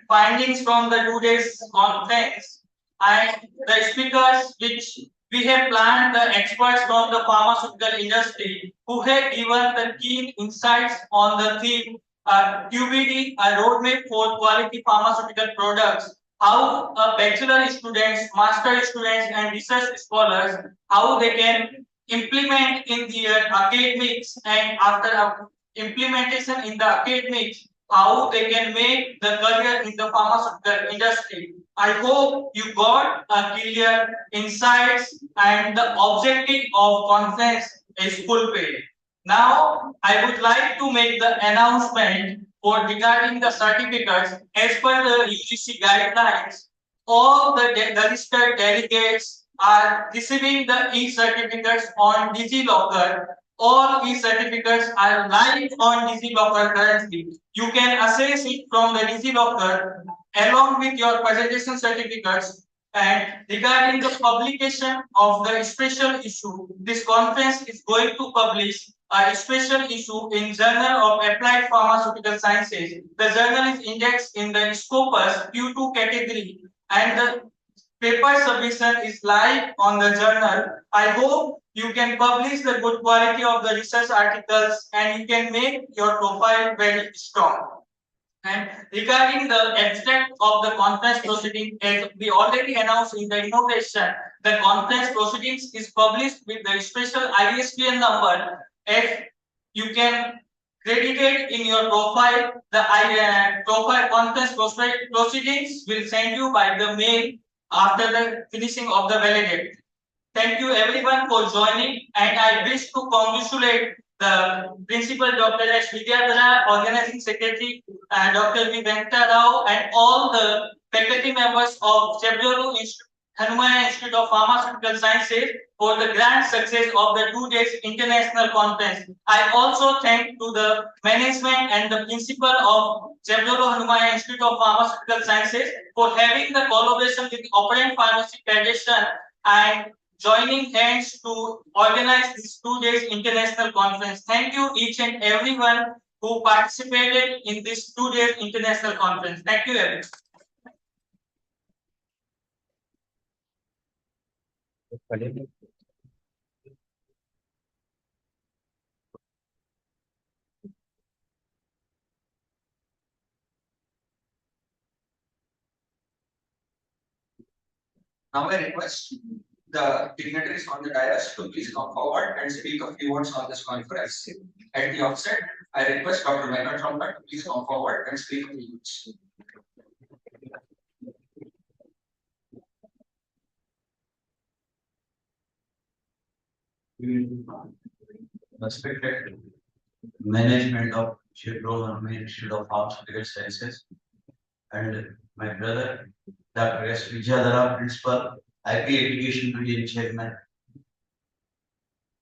findings from the 2 days conference and the speakers which we have planned, the experts from the pharmaceutical industry who have given the key insights on the theme QbD, a roadmap for quality pharmaceutical products. How bachelor students, master students, and research scholars, how they can implement in their academics, and after implementation in the academics, how they can make the career in the pharmaceutical industry. I hope you got a clear insights and the objective of conference is fulfilled. Now, I would like to make the announcement for regarding the certificates as per the UGC guidelines. All the registered delegates are receiving the e-certificates on DigiLocker. All e-certificates are live on DigiLocker currently. You can access it from the DigiLocker along with your presentation certificates. And regarding the publication of the special issue, this conference is going to publish a special issue in Journal of Applied Pharmaceutical Sciences. The journal is indexed in the Scopus Q2 category and the paper submission is live on the journal. I hope you can publish the good quality of the research articles and you can make your profile very strong. And regarding the abstract of the conference proceeding, as we already announced in the innovation, the conference proceedings is published with the special ISBN number. As you can credit it in your profile, the profile conference proceedings will send you by the mail after the finishing of the validate. Thank you everyone for joining, and I wish to congratulate the Principal Dr. S. Vidyadhara, Organizing Secretary Dr. V. Venkata Rao, and all the faculty members of Chevrolet Hanuman Institute of Pharmaceutical Sciences for the grand success of the 2 days international conference. I also thank to the management and the principal of Chevrolet Hanuman Institute of Pharmaceutical Sciences for having the collaboration with Operant Pharmacy Federation and joining hands to organize this 2 days international conference. Thank you each and everyone who participated in this 2 days international conference. Thank you everyone. Now I request the dignitaries on the dais to please come forward and speak a few words on this conference. At the outset, I request Dr. Venkata to please come forward and speak a few words. Respected management of Chevrolet Institute of Pharmaceutical Sciences and my brother Dr. S. Vidyadhara, Principal, IP Education Division Chairman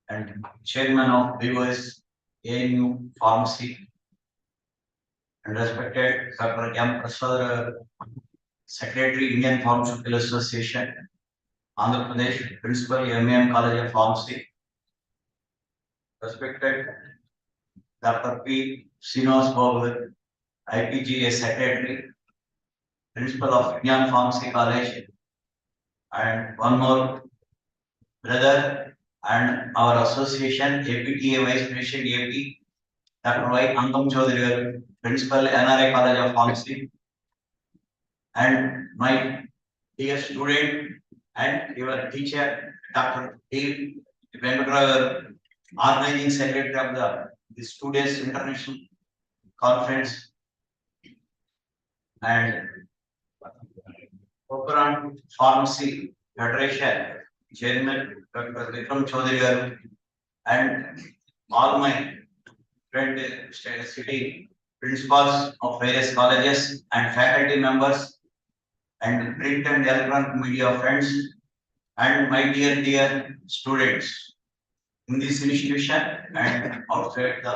and Chairman of BOS ANU Pharmacy, and respected Dr. M. Prasad, Secretary Indian Pharmaceutical Association, Andhra Pradesh, Principal MEM College of Pharmacy, respected Dr. P. Srinivas Babu, IPGA Secretary, Principal of Indian Pharmacy College, and one more brother and our association, APTA Vice President AP, Dr. Y. Angam Chaudhary, Principal NRI College of Pharmacy, and my dear student and your teacher, Dr. D. Venkata, Organizing Secretary of the Students International Conference, and Operan Pharmacy Federation Chairman Dr. Vikram Chaudhary garu, and all my friend city principals of various colleges and faculty members and print and electronic media friends and my dear students in this institution and outside the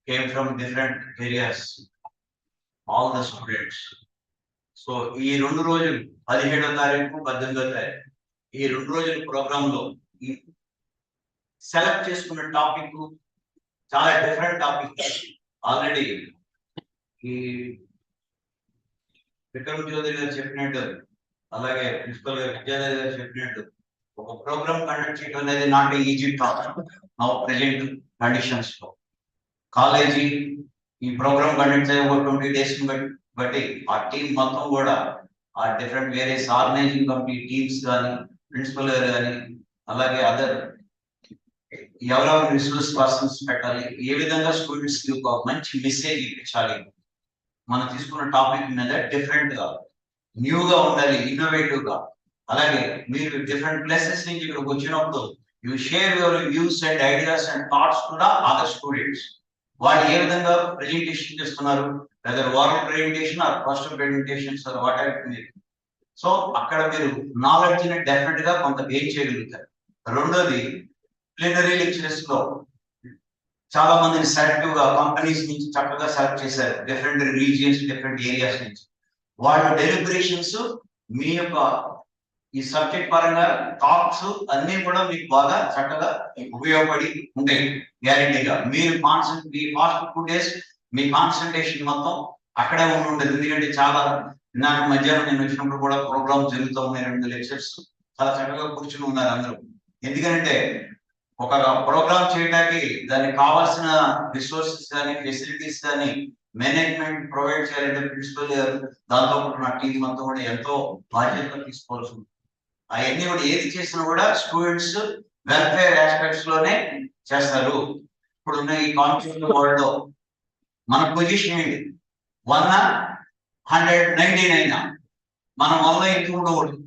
came from different areas, all the students. So ఈ 2 రోజులు 17వ తారీఖు 18వ తారీఖు ఈ 2 రోజుల programme లో select చేసుకున్న topic చాలా different topic. Already ఈ విక్రమ్ చౌదరి గారు చెప్పినట్టు, అలాగే ప్రిన్సిపల్ గారు విద్యాధర్ గారు చెప్పినట్టు, ఒక ప్రోగ్రామ్ కండక్ట్ చేయడం అనేది not easy task now present conditions లో. కాలేజీ ఈ ప్రోగ్రామ్ కండక్ట్ చేయ 20 days బట్టి ఆ టీం మొత్తం కూడా ఆ different various organizing committee teams కానీ ప్రిన్సిపల్ గారు కానీ అలాగే అదర్ ఎవరెవరు రిసోర్స్ పర్సన్స్ పెట్టాలి, ఏ విధంగా స్టూడెంట్స్ కి ఒక మంచి మెసేజ్ ఇప్పించాలి, మనం తీసుకున్న టాపిక్ మీద డిఫరెంట్ గా న్యూగా ఉండాలి, ఇన్నోవేటివ్ గా. అలాగే మీరు డిఫరెంట్ ప్లేసెస్ నుంచి ఇక్కడికి వచ్చినప్పుడు you share your views and ideas and thoughts to the other students. వాళ్ళు ఏ విధంగా ప్రెజెంటేషన్ చేస్తున్నారు, whether oral presentation or poster presentations or whatever. So అక్కడ మీరు నాలెడ్జ్ ని డెఫినెట్ గా కొంత గెయిన్ చేయగలుగుతారు. రెండోది ప్లీనరీ లెక్చరర్స్ లో చాలా మందిని సెలెక్టివ్ గా కంపెనీస్ నుంచి చక్కగా సెలెక్ట్ చేశారు, డిఫరెంట్ రీజియన్స్ డిఫరెంట్ ఏరియాస్ నుంచి. వాళ్ళ డెలిబరేషన్స్ మీ యొక్క ఈ సబ్జెక్ట్ పరంగా టాక్స్ అన్ని కూడా మీకు బాగా చక్కగా ఉపయోగపడి ఉంటాయి గ్యారెంటీగా. మీరు మీ ఫాస్ట్ 2 days మీ కాన్సన్ట్రేషన్ మొత్తం అక్కడే ఉండదు. ఎందుకంటే చాలా నాకు మధ్యాహ్నం నేను వచ్చినప్పుడు కూడా ప్రోగ్రామ్ జరుగుతూ ఉన్నాయి, 2 lectures చాలా చక్కగా కూర్చుని ఉన్నారు అందరూ. ఎందుకంటే ఒక ప్రోగ్రామ్ చేయడానికి దానికి కావాల్సిన రిసోర్సెస్ కానీ ఫెసిలిటీస్ కానీ మేనేజ్మెంట్ ప్రొవైడ్ చేయాలంటే ప్రిన్సిపల్ గారు దాంతో నా టీం మొత్తం కూడా ఎంతో బాధ్యత తీసుకోవాల్సి ఉంటుంది. అవన్నీ కూడా ఏది చేసినా కూడా స్టూడెంట్స్ వెల్ఫేర్ ఆస్పెక్ట్స్ లోనే చేస్తారు. ఇప్పుడు ఉన్న ఈ కాంపిటేటివ్ వరల్డ్ లో మన పొజిషన్ ఏంటి, 199 మనం 100 ఎందుకు ఉండకూడదు,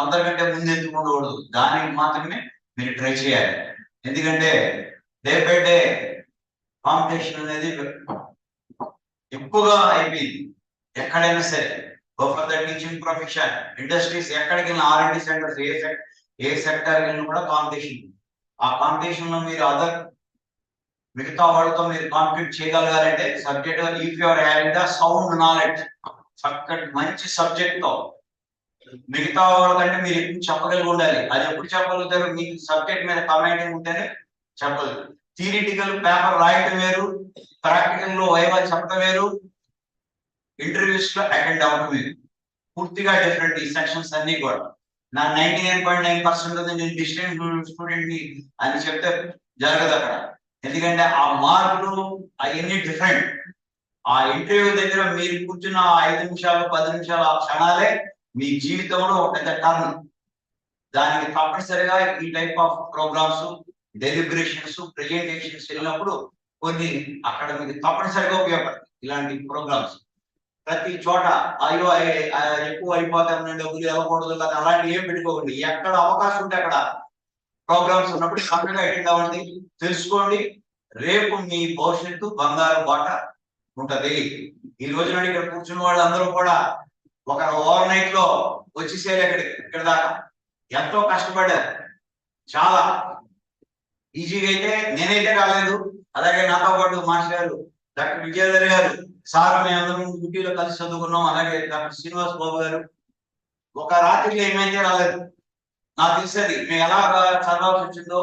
అందరికంటే ముందు ఎందుకు ఉండకూడదు, దానికి మాత్రమే మీరు ట్రై చేయాలి. ఎందుకంటే డే బై డే కాంపిటీషన్ అనేది ఎక్కువగా అయిపోయింది. ఎక్కడైనా సరే for the teaching profession, industries, ఎక్కడికి వెళ్ళిన R&D సెంటర్స్, ఏ సెక్టర్ వెళ్ళినా కూడా కాంపిటీషన్. ఆ కాంపిటీషన్ లో మీరు మిగతా వాళ్ళతో మీరు కాంపిటీట్ చేయగలగాలంటే subject if you are having the sound knowledge, చక్కటి మంచి సబ్జెక్ట్ తో మిగతా వాళ్ళకంటే మీరు ఎక్కువ చెప్పగలిగి ఉండాలి. అది ఎప్పుడు చెప్పగలుగుతారు, మీకు సబ్జెక్ట్ మీద కమాండింగ్ ఉంటేనే చెప్పగలరు. థియరిటికల్ పేపర్ రాయటం వేరు, ప్రాక్టికల్ లో వైవా చెప్పడం వేరు, ఇంటర్వ్యూస్ లో అటెండ్ అవ్వడం వేరు, పూర్తిగా డిఫరెంట్ ఈ సెక్షన్స్ అన్ని కూడా. నా 99.9% నేను డిస్టెంట్ స్టూడెంట్ ని అని చెప్తే జరగదు అక్కడ. ఎందుకంటే ఆ మార్కులు అవన్నీ డిఫరెంట్. ఆ ఇంటర్వ్యూ దగ్గర మీరు కూర్చున్న 5 నిమిషాలు 10 నిమిషాలు ఆ క్షణాలే మీ జీవితంలో ఒక పెద్ద టర్న్. దానికి తప్పనిసరిగా ఈ type of programs, deliberations, presentations వెళ్ళినప్పుడు కొన్ని అక్కడ మీకు తప్పనిసరిగా ఉపయోగపడతాయి ఇలాంటి ప్రోగ్రామ్స్. ప్రతి చోట అయ్యో ఎక్కువ అయిపోతాను, డబ్బులు ఇవ్వకూడదు కదా అలాంటి ఏం పెట్టుకోకండి. ఎక్కడ అవకాశం ఉంటే అక్కడ ప్రోగ్రామ్స్ ఉన్నప్పుడు చక్కగా అటెండ్ అవ్వండి, తెలుసుకోండి. రేపు మీ భవిష్యత్తు బంగారు బాట ఉంటది. ఈ రోజున ఇక్కడ కూర్చున్న వాళ్ళందరూ కూడా ఒక ఓవర్ నైట్ లో వచ్చేసేయాలి ఇక్కడ దాకా. ఎంతో కష్టపడ్డారు, చాలా ఈజీగా అయితే నేనైతే కాలేదు. అలాగే నాతో పాటు మాస్టర్ గారు డాక్టర్ విజయధర్ గారు, సార్ మేమందరం డ్యూటీలో కలిసి చదువుకున్నాం. అలాగే డాక్టర్ శ్రీనివాస్ బాబు గారు ఒక రాత్రికి ఏమైతే రాలేదు. నాకు తెలిసేది మేము ఎలా చదవాల్సి వచ్చిందో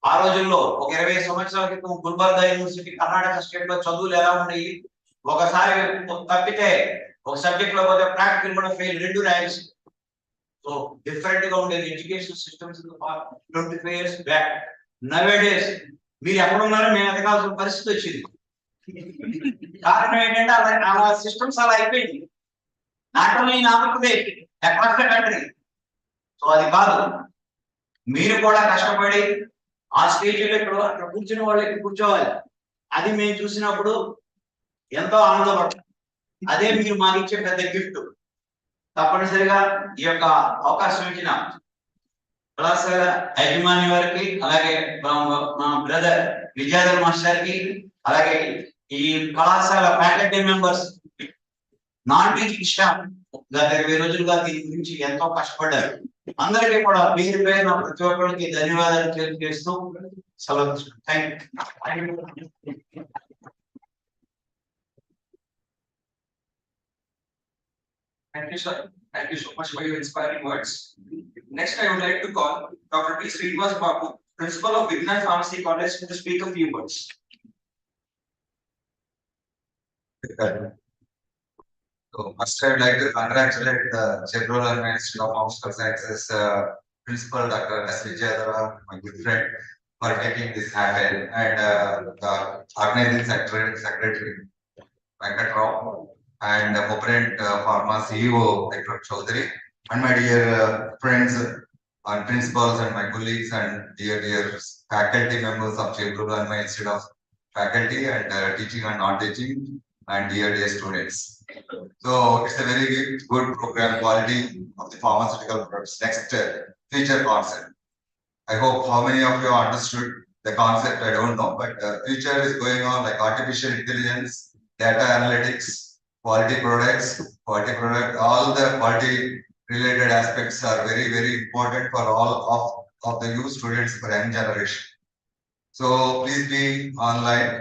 ఆ రోజుల్లో. ఒక 20 సంవత్సరాల క్రితం గుల్బర్గా యూనివర్సిటీ కర్ణాటక స్టేట్ లో చదువులు ఎలా ఉన్నాయి, ఒకసారి తప్పితే ఒక సబ్జెక్ట్ లో పోతే ప్రాక్టికల్ కూడా ఫెయిల్, 2 రాయాల్సి. సో డిఫరెంట్ గా ఉండేది education systems 25 years back. Nowadays మీరు ఎక్కడున్నారో మేము ఎదగాల్సిన పరిస్థితి వచ్చింది. కారణం ఏంటంటే అలా సిస్టమ్స్ అలా అయిపోయింది. Not only in Andhra Pradesh, across the country. So అది కాదు, మీరు కూడా కష్టపడి ఆ స్టేజ్లో ఇక్కడ అక్కడ కూర్చున్న వాళ్ళకి కూర్చోవాలి. అది మేము చూసినప్పుడు ఎంతో ఆనందపడతాం. అదే మీరు మాకు ఇచ్చే పెద్ద గిఫ్ట్. తప్పనిసరిగా ఈ యొక్క అవకాశం ఇచ్చిన కళాశాల యజమాని వారికి, అలాగే మా బ్రదర్ విద్యాధర్ మాస్టర్ కి, అలాగే ఈ కళాశాల faculty members, non teaching staff గత 20 రోజులుగా దీని గురించి ఎంతో కష్టపడ్డారు. అందరికీ కూడా పేరు పేరున ప్రతి ఒక్కరికి ధన్యవాదాలు తెలియజేస్తూ సెలవు తీసుకుంటాం. Thank you. Thank you, sir. Thank you so much for your inspiring words. Next, I would like to call Dr. P. Srinivas Babu, Principal of Vignan Pharmacy College, to speak a few words. So first I'd like to congratulate the Chevrolet Institute of Pharmaceutical Sciences Principal Dr. S. Vijayadara, my good friend, for making this happen, and the organizing secretary Venkat Rao, and Operant Pharma CEO Dr. Chaudhary, and my dear friends and principals and my colleagues and dear faculty members of Chevrolet Institute of Faculty and teaching and non-teaching, and dear students. So it's a very good program, quality of the pharmaceutical products. Next feature concept. I hope how many of you understood the concept, I don't know, but future is going on like artificial intelligence, data analytics, quality products, all the quality related aspects are very important for all of the youth students for young generation. So please be online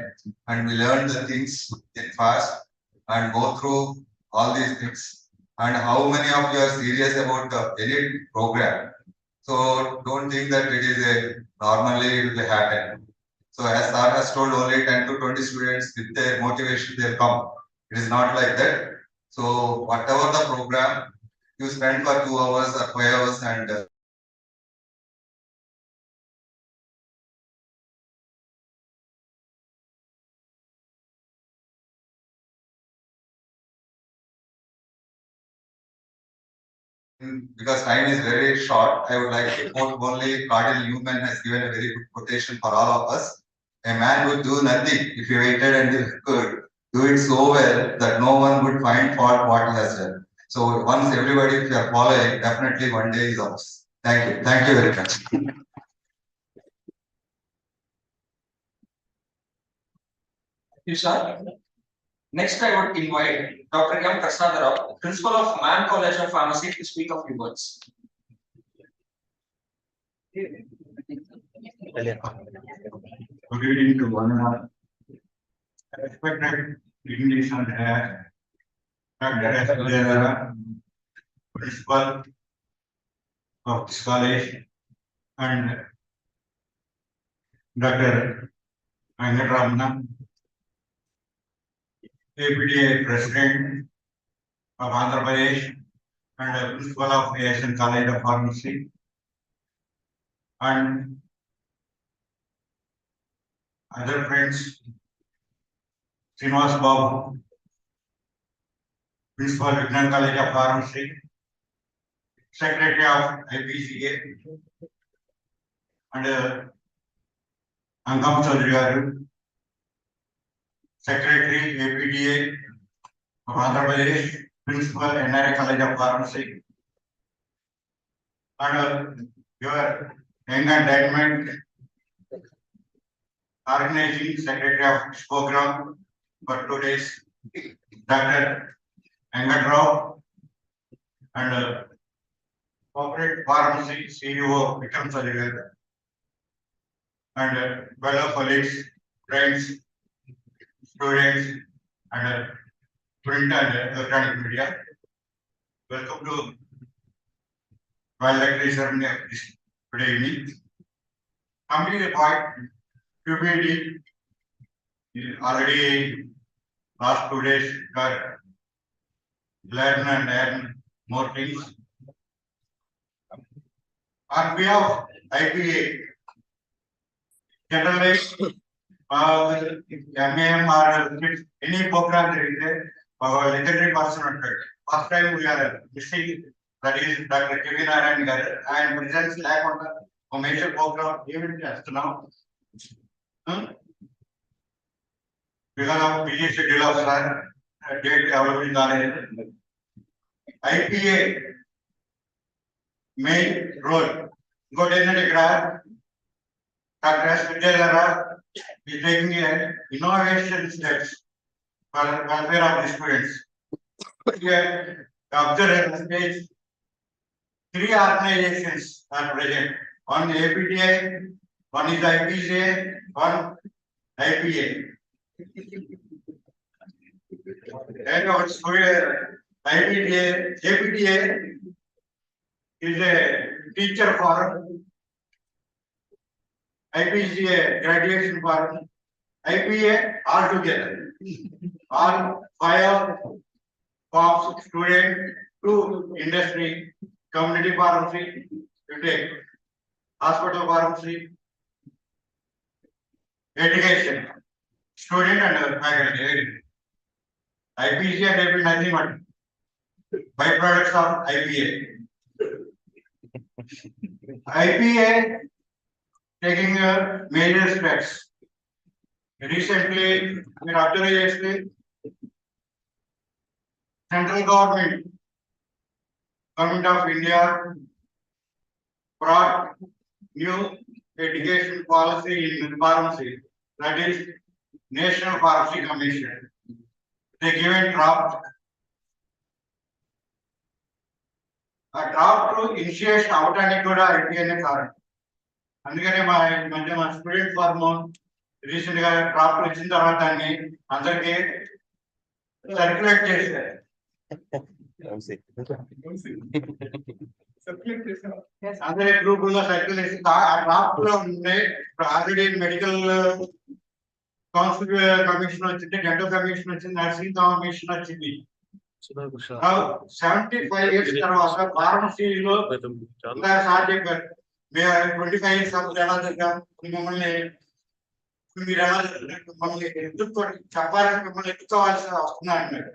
and we learn the things in fast and go through all these things. And how many of you are serious about any program? So don't think that it is normally it will happen. So as sir has told, only 10 to 20 students with their motivation they'll come. It is not like that. So whatever the program you spend for 2 hours or 5 hours and because time is very short, I would like to quote only Cardinal Newman has given a very good quotation for all of us. A man would do nothing if he waited until he could do it so well that no one would find fault what he has done. So once everybody, if you are following, definitely one day is ours. Thank you. Thank you very much. Thank you, sir. Next, I would invite Dr. M. Prasad Rao, Principal of Man College of Pharmacy, to speak a few words. Good evening to one another. Respected dignitaries and Dr. S. Vijayadara, Principal of this college, and Dr. Venkat Ramana, QbD President of Andhra Pradesh and Principal of ASN College of Pharmacy, and other friends, Srinivas Babu, Principal Vignan College of Pharmacy, Secretary of IPCA, and Angam Chaudhary, Secretary APDA of Andhra Pradesh, Principal NRA College of Pharmacy, and your young and dynamic organizing secretary of this program for today's Dr. Venkat Rao, and corporate pharmacy CEO Vikram Chaudhary, and fellow colleagues, friends, students, and print and electronic media. Welcome to valedictory ceremony of this today evening. Coming to the point, QbD already last 2 days got learn and earn more things. On behalf of IPA, generally, MAM or any program there is a legendary person. First time we are missing, that is Dr. Kevin Narayan Garu. I am present lack on the major program even just now. Because of busy schedule of sir, date available కాలేదు. IPA main role. ఇంకోటి ఏంటంటే ఇక్కడ doctor S Vidyadhara is taking innovation steps for welfare of the students. Here, observe stage 3 organizations are present. One APTI, one is IPCA, one IPA. And our IPTA is a teacher forum. IPCA graduation forum. IPA all together. All 5 forms student to industry, community pharmacy, you take hospital pharmacy, education, student and faculty. IPCA may be nothing but byproducts of IPA. IPA taking major steps. Recently, in observation, central government of India brought new education policy in pharmacy, that is National Pharmacy Commission. They give a draft. A draft to initiate అవటానికి కూడా IPA కారణం. అందుకనే మా మధ్య మా student form recent గా draft వచ్చిన తర్వాత దాన్ని అందరికి సర్క్యులేట్ చేశారు. అందరి గ్రూప్ లో సర్క్యులేషన్ ఆ డ్రాఫ్ట్ లో ఉండే ఆల్రెడీ మెడికల్ కౌన్సిల్ కమిషన్ వచ్చింది, డెంటల్ కమిషన్ వచ్చింది, నర్సింగ్ కమిషన్ వచ్చింది. 75 years తర్వాత ఫార్మసీలో సార్ చెప్పారు, మేము 25 years ఎలా జరిగాం, మిమ్మల్ని మీరు ఎలా మమ్మల్ని ఎత్తుక్కోండి, చెప్పాలని మిమ్మల్ని ఎత్తుకోవాల్సి వస్తున్నా అన్నాడు.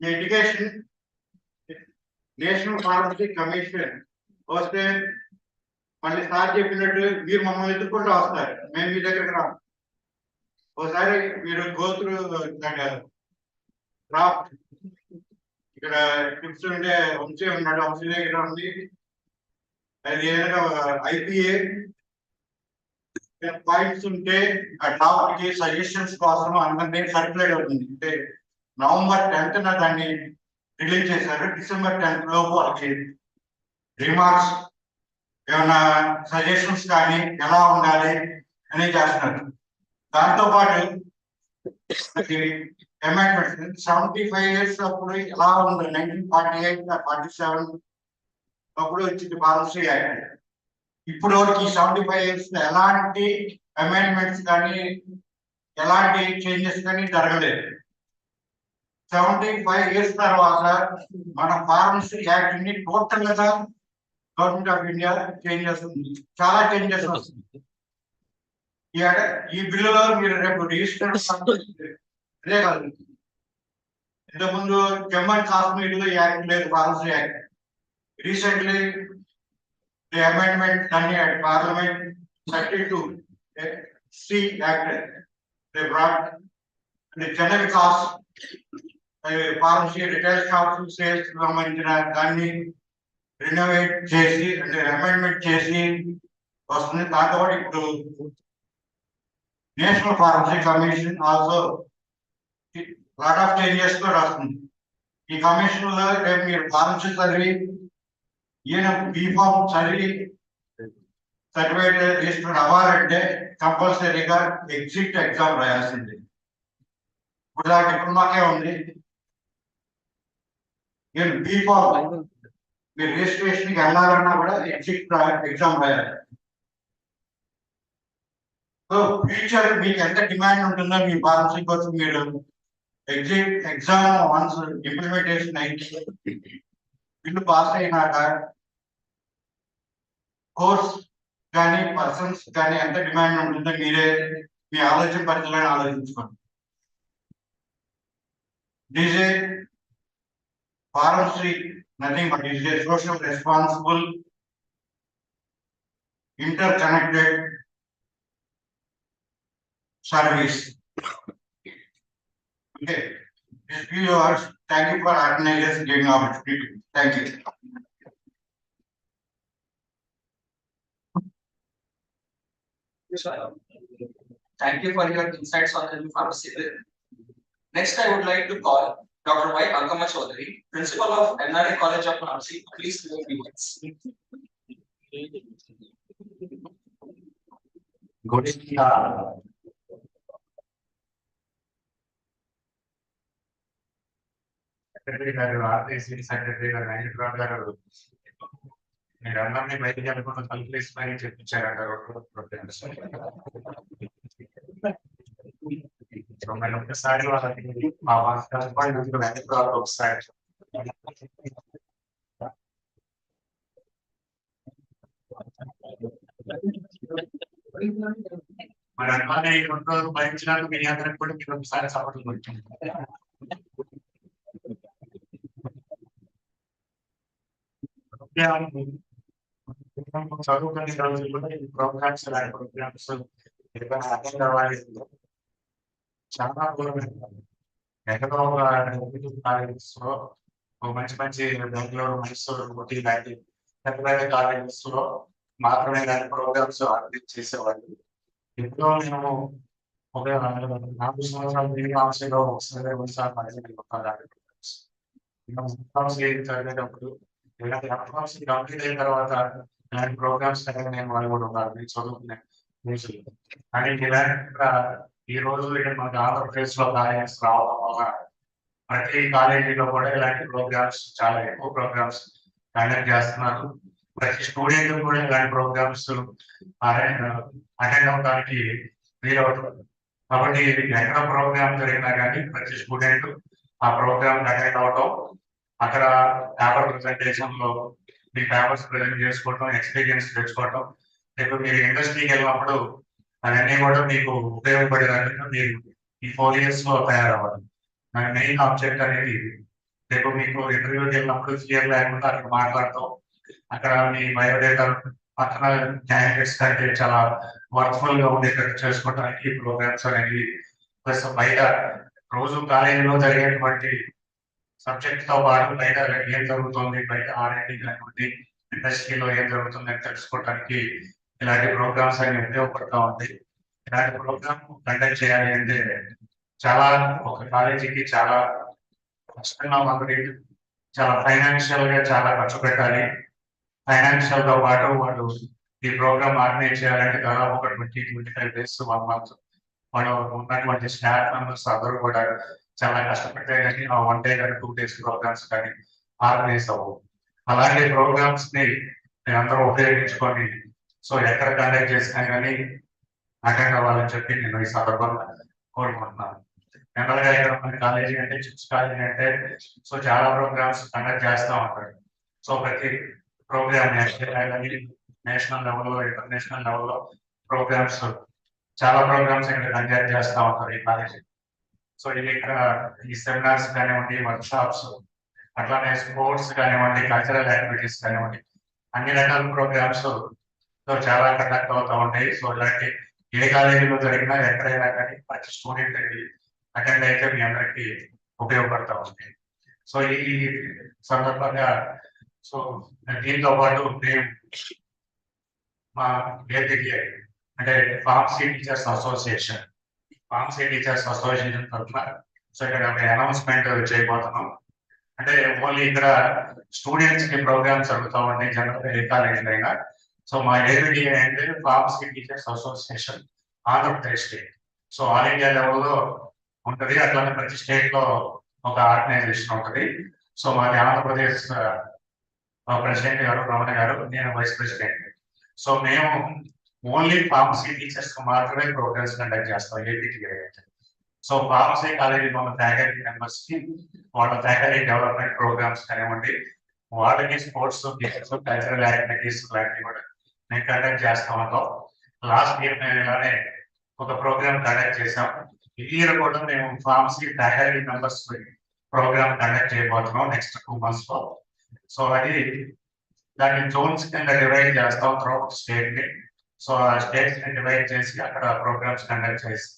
మీ ఎడ్యుకేషన్ నేషనల్ ఫార్మసీ కమిషన్ వస్తే మళ్ళీ సార్ చెప్పినట్టు మీరు మమ్మల్ని ఎత్తుక్కుంటూ వస్తారు, మేము మీ దగ్గరికి రాము. ఒకసారి మీరు గోత్రు డ్రాఫ్ట్ ఇక్కడ టిప్స్ ఉంటే వంశీ ఉన్నాడు, వంశీ దగ్గర ఉంది. అది ఏదైనా IPA పాయింట్స్ ఉంటే ఆ డ్రాఫ్ట్ కి సజెషన్స్ కోసం అందరినీ సర్క్యులేట్ అవుతుంది. అంటే November 10th దాన్ని రిలీజ్ చేశారు. December 10th లోపు వాళ్ళకి రిమార్క్స్ ఏమైనా సజెషన్స్ కానీ ఎలా ఉండాలి అని చేస్తున్నారు. దాంతో పాటు అమెండ్మెంట్స్ 75 years అప్పుడు ఎలా ఉంది, 1948 47 అప్పుడు వచ్చింది ఫార్మసీ యాక్ట్. ఇప్పుడు వరకు 75 years ఎలాంటి అమెండ్మెంట్స్ కానీ ఎలాంటి చేంజెస్ కానీ జరగలేదు. 75 years తర్వాత మన ఫార్మసీ యాక్ట్ ని టోటల్ గా గవర్నమెంట్ ఆఫ్ ఇండియా చేంజ్ చేస్తుంది, చాలా చేంజెస్ వస్తుంది. ఈ బిల్లులో మీరు రేపు రిజిస్టర్ అదే కాదు, ఇంతకుముందు జమ్మూ అండ్ కాశ్మీర్ లో యాక్ట్ లేదు, pharmacy act. Recently the amendment done at Parliament 32 C Act, they brought the general cost pharmacy retail shops sales సంబంధించిన దాన్ని రినోవేట్ చేసి అంటే అమెండ్మెంట్ చేసి వస్తుంది. దాంతో పాటు ఇప్పుడు national pharmacy commission also lot of changes కూడా వస్తుంది. ఈ కమిషన్ లో రేపు మీరు ఫార్మసీ చదివి ఈయన బీఫామ్ చదివి సర్టిఫికేట్ రిజిస్టర్ అవ్వాలంటే కంపల్సరీగా ఎగ్జిట్ ఎగ్జామ్ రాయాల్సింది. ఇప్పుడు దాకా డిప్లొమాకే ఉంది. ఈయన బీఫామ్ మీరు రిజిస్ట్రేషన్కి వెళ్ళాలన్నా కూడా ఎగ్జిట్ ఎగ్జామ్ రాయాలి. సో ఫ్యూచర్ మీకు ఎంత డిమాండ్ ఉంటుందో మీ ఫార్మసీ కోసం మీరు ఎగ్జిట్ ఎగ్జామ్ వన్స్ ఇంప్లిమెంటేషన్ అయితే బిల్లు పాస్ అయినాక కోర్స్ కానీ పర్సన్స్ కానీ ఎంత డిమాండ్ ఉంటుందో మీరే మీ ఆలోచన పరిధిలో ఆలోచించుకోండి. డీజే pharmacy nothing but is a social responsible interconnected service. Okay, Viewers, thank you for organizing giving opportunity. Thank you. Thank you for your insights on the new pharmacy bill. Next, I would like to call Dr. Y. Ankama Chaudhary, Principal of NRA College of Pharmacy. Please give your remarks. Good evening. Secretary గారు RTC secretary గారు వెంకటరావు గారు మీరు అందరినీ బయటికి అనుకున్న కలిపేసి పని చెప్పించారంట so మరి ఒక్కసారి వాళ్ళకి మా వెంకటరావు ఒకసారి మరి అట్లానే ఈ 2 రోజులు భరించినందుకు మీ అందరికి కూడా మీరు ఒకసారి సపోర్ట్ కొట్టింది. చదువుకునే రోజుల్లో ఈ ప్రోగ్రామ్స్ లాంటి ప్రోగ్రామ్స్ ఏదైనా అర్థం కావాలి చాలా దూరం ఎక్కడో కాలేజెస్ లో మంచి మంచి బెంగళూరు మైసూరు ఊటీ లాంటి పెద్ద పెద్ద కాలేజెస్ లో మాత్రమే ఇలాంటి ప్రోగ్రామ్స్ ఆర్గనైజ్ చేసేవాళ్ళు. ఎప్పుడో మేము ఒక 4 సంవత్సరాలు యూనివర్సిటీలో ఒకసారి చదివేటప్పుడు ఇలాంటి ఎంఫార్మసీ కంప్లీట్ అయిన తర్వాత ఇలాంటి ప్రోగ్రామ్స్ నేను వాళ్ళు కూడా ఉన్నారు నేను చదువుకునే రోజులు. కానీ ఇలాంటి ఈ రోజు ఇక్కడ మనకి ఆంధ్రప్రదేశ్ లో కాలేజెస్ రావడం వల్ల ప్రతి కాలేజీలో కూడా ఇలాంటి ప్రోగ్రామ్స్ చాలా ఎక్కువ ప్రోగ్రామ్స్ కండక్ట్ చేస్తున్నారు. ప్రతి స్టూడెంట్ కూడా ఇలాంటి ప్రోగ్రామ్స్ అటెండ్ అవడానికి వీలవుతుంది. కాబట్టి ఎక్కడ ప్రోగ్రామ్ జరిగినా కానీ ప్రతి స్టూడెంట్ ఆ ప్రోగ్రామ్ అటెండ్ అవడం, అక్కడ పేపర్ ప్రెజెంటేషన్ లో మీ పేపర్స్ ప్రజెంట్ చేసుకోవటం, ఎక్స్పీరియన్స్ తెచ్చుకోవటం, రేపు మీరు ఇండస్ట్రీకి వెళ్ళినప్పుడు అవన్నీ కూడా మీకు ఉపయోగపడేదానికి మీరు ఈ 4 years లో తయారవ్వాలి. నా మెయిన్ ఆబ్జెక్ట్ అనేది రేపు మీకు ఇంటర్వ్యూకి వెళ్ళినప్పుడు ఫియర్ లేకుండా అక్కడ మాట్లాడతాం, అక్కడ మీ బయోడేటా పక్కన క్యాండిడేట్స్ కంటే చాలా వర్క్ఫుల్ గా ఉండేటట్టు చేసుకోవడానికి ఈ ప్రోగ్రామ్స్ అనేవి ప్లస్ బయట రోజు కాలేజీలో జరిగేటువంటి సబ్జెక్ట్ తో పాటు బయట ఏం జరుగుతుంది, బయట R&D కానివ్వండి, ఇండస్ట్రీలో ఏం జరుగుతుంది అని తెలుసుకోవడానికి ఇలాంటి ప్రోగ్రామ్స్ అన్ని ఉపయోగపడతా ఉంటాయి. ఇలాంటి ప్రోగ్రామ్ కండక్ట్ చేయాలి అంటే చాలా ఒక కాలేజీకి చాలా కష్టంగా ఉంటుంది. చాలా ఫైనాన్షియల్ గా చాలా ఖర్చు పెట్టాలి. ఫైనాన్షియల్ తో పాటు వాళ్ళు ఈ ప్రోగ్రామ్ ఆర్గనైజ్ చేయాలంటే దాదాపు ఒక 20-25 days 1 month వాళ్ళు ఉన్నటువంటి స్టాఫ్ మెంబర్స్ అందరూ కూడా చాలా కష్టపడితే కానీ ఆ 1 day కానీ 2 days ప్రోగ్రామ్స్ కానీ ఆర్గనైజ్ అవ్వవు. అలాంటి ప్రోగ్రామ్స్ ని అందరూ ఉపయోగించుకొని సో ఎక్కడ కండక్ట్ చేసినా కానీ అటెండ్ అవ్వాలని చెప్పి నేను ఈ సందర్భంగా కోరుకుంటున్నాను. జనరల్ గా ఇక్కడ మన కాలేజీ అంటే చిప్స్ కాలేజీ అంటే సో చాలా ప్రోగ్రామ్స్ కండక్ట్ చేస్తూ ఉంటారు. సో ప్రతి ప్రోగ్రామ్ నేషనల్ లెవెల్లో, ఇంటర్నేషనల్ లెవెల్లో ప్రోగ్రామ్స్ చాలా ప్రోగ్రామ్స్ ఇక్కడ కండక్ట్ చేస్తూ ఉంటారు ఈ కాలేజీ. సో ఇది ఇక్కడ ఈ సెమినార్స్ కానివ్వండి, వర్క్ షాప్స్, అట్లానే స్పోర్ట్స్ కానివ్వండి, కల్చరల్ యాక్టివిటీస్ కానివ్వండి, అన్ని రకాల ప్రోగ్రామ్స్ చాలా కండక్ట్ అవుతూ ఉంటాయి. సో ఇలాంటి ఏ కాలేజీలో జరిగినా ఎక్కడైనా కానీ ప్రతి స్టూడెంట్ అటెండ్ అయితే మీ అందరికీ ఉపయోగపడతా ఉంటాయి. సో ఈ సందర్భంగా సో దీంతో పాటు మేము మా ఏపీటీఐ అంటే ఫార్మసీ టీచర్స్ అసోసియేషన్ తరఫున సో ఇక్కడ ఒక అనౌన్స్మెంట్ చేయబోతున్నాం. అంటే ఓన్లీ ఇక్కడ స్టూడెంట్స్ కి ప్రోగ్రామ్స్ జరుగుతూ ఉంటాయి జనరల్ ఏ కాలేజీలో అయినా. సో మా ఏపీటీఐ అంటే pharmacy teachers association Andhra Pradesh state. So all India లెవెల్లో ఉంటుంది. అట్లానే ప్రతి స్టేట్ లో ఒక ఆర్గనైజేషన్ ఉంటుంది. సో మాది ఆంధ్రప్రదేశ్ ప్రెసిడెంట్ గారు రమణ గారు, నేను వైస్ ప్రెసిడెంట్. సో మేము ఓన్లీ ఫార్మసీ టీచర్స్ మాత్రమే ప్రోగ్రామ్స్ కండక్ట్ చేస్తాం ఏపీటీఐ. సో ఫార్మసీ కాలేజీలో ఉన్న ఫ్యాకల్టీ మెంబర్స్ కి వాళ్ళ ఫ్యాకల్టీ డెవలప్మెంట్ ప్రోగ్రామ్స్ కానివ్వండి, వాళ్ళకి స్పోర్ట్స్, కల్చరల్ యాక్టివిటీస్ లాంటివి కూడా మేము కండక్ట్ చేస్తా ఉంటాం. లాస్ట్ ఇయర్ మేము ఇలానే ఒక ప్రోగ్రామ్ కండక్ట్ చేసాం. ఈ ఇయర్ కూడా మేము pharmacy faculty members program conduct చేయబోతున్నాం నెక్స్ట్ 2 months లో. సో అది దాన్ని జోన్స్ కింద డివైడ్ చేస్తాం త్రూఅవుట్ స్టేట్ ని. సో ఆ స్టేట్స్ ని డివైడ్ చేసి అక్కడ ప్రోగ్రామ్స్ కండక్ట్ చేసి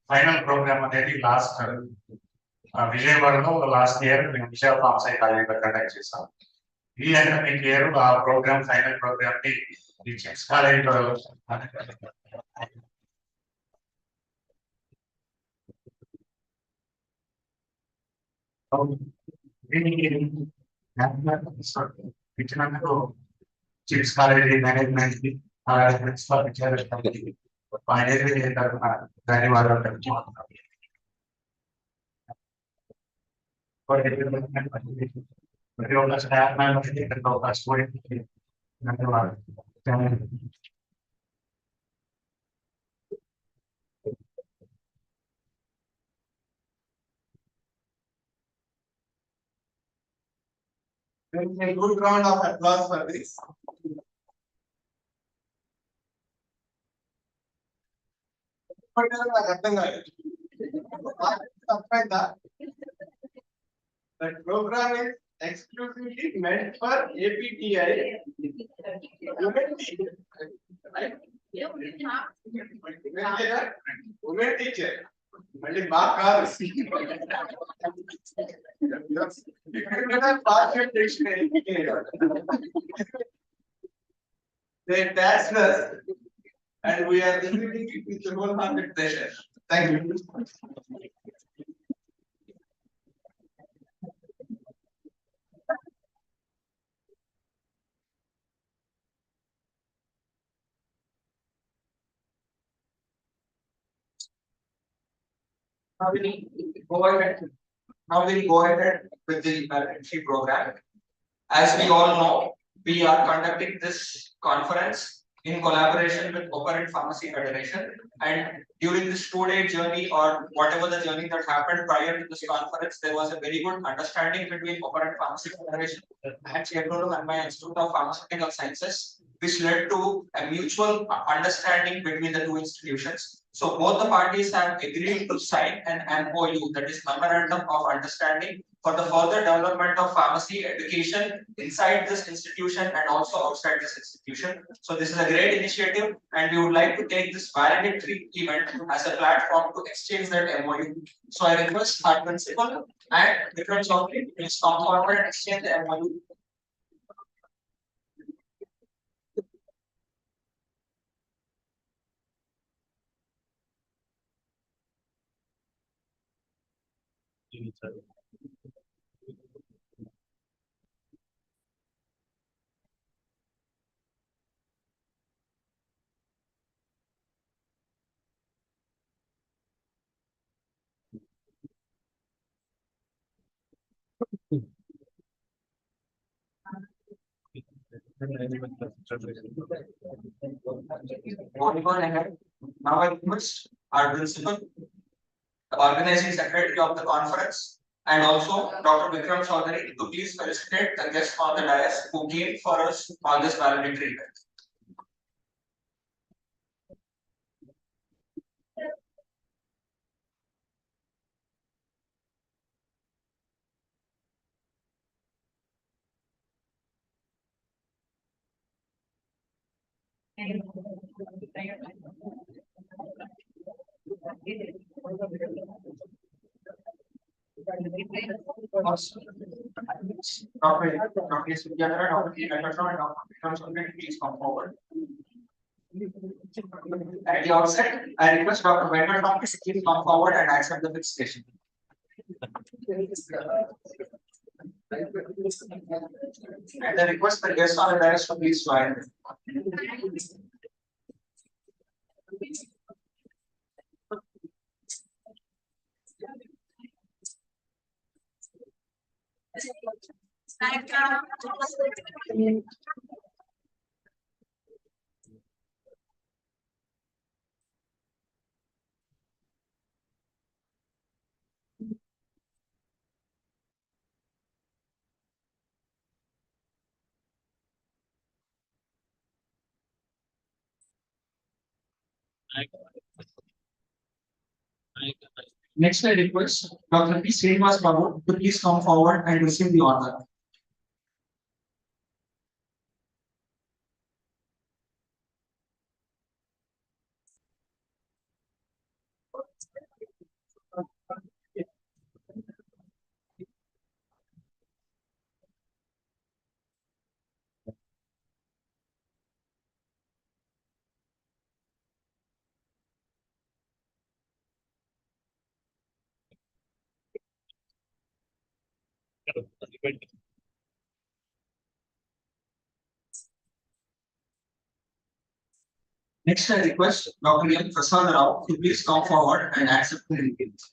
ఫైనల్ ప్రోగ్రామ్ అనేది లాస్ట్ విజయవాడలో లాస్ట్ ఇయర్ మేము విశాఖ ఫార్మసీ కాలేజీలో కండక్ట్ చేసాం. ఈ అకాడమిక్ ఇయర్ ఆ ప్రోగ్రామ్ ఫైనల్ ప్రోగ్రామ్ ని ఈ చిప్స్ కాలేజీలో ఇచ్చినందుకు చిప్స్ కాలేజీ మేనేజ్మెంట్ కి అలాగే ప్రిన్సిపల్ తరఫున ధన్యవాదాలు తెలుపుతున్నాను. ప్రతి ఒక్క స్టాఫ్ మెంబర్స్ కి ప్రతి ఒక్క స్టూడెంట్ కి ధన్యవాదాలు. There is a good round of applause for this. నాకు అర్థం కాలేదు. తప్పైందా? That program is exclusively meant for APTI. Women teacher. మళ్ళీ బాగా కాదు. They taxed us and we are receiving it with a wholehearted pleasure. Thank you. Now we'll go ahead with the entry program. As we all know, we are conducting this conference in collaboration with Operant Pharmacy Federation. And during this 2-day journey or whatever the journey that happened prior to this conference, there was a very good understanding between Operant Pharmacy Federation and Chevron and my Institute of Pharmaceutical Sciences, which led to a mutual understanding between the two institutions. So both the parties have agreed to sign an MOU, that is Memorandum of Understanding, for the further development of pharmacy education inside this institution and also outside this institution. So this is a great initiative and we would like to take this validatory event as a platform to exchange that MOU. So I request our principal and different Chaudhary to please come forward and exchange the MOU. Moving on ahead, now I request our principal, the organizing secretary of the conference, and also Dr. Vikram Chaudhary to please felicitate the guests on the dais who came for us on this valedictory event. Please come forward. At the outset, I request Dr. Venkatram to please come forward and accept the felicitation. And I request the guests on the dais to please join. Next, I request Dr. P. Srinivas Babu to please come forward and receive the honor. Next, I request Dr. M. Prasad Rao to please come forward and accept the request.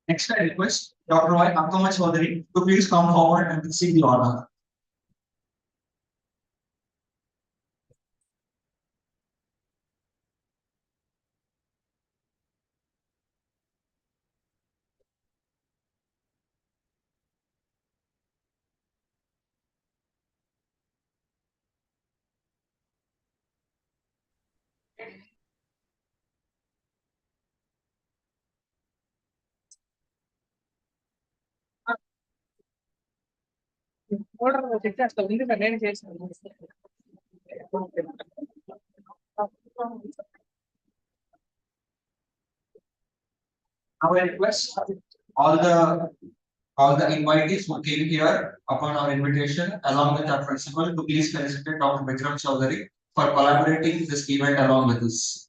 Next, I request Dr. Y. Ankama Chaudhary to please come forward and receive the honor. Now I request all the invitees who came here upon our invitation, along with our principal, to please felicitate Dr. Vikram Chaudhary for collaborating this event along with us.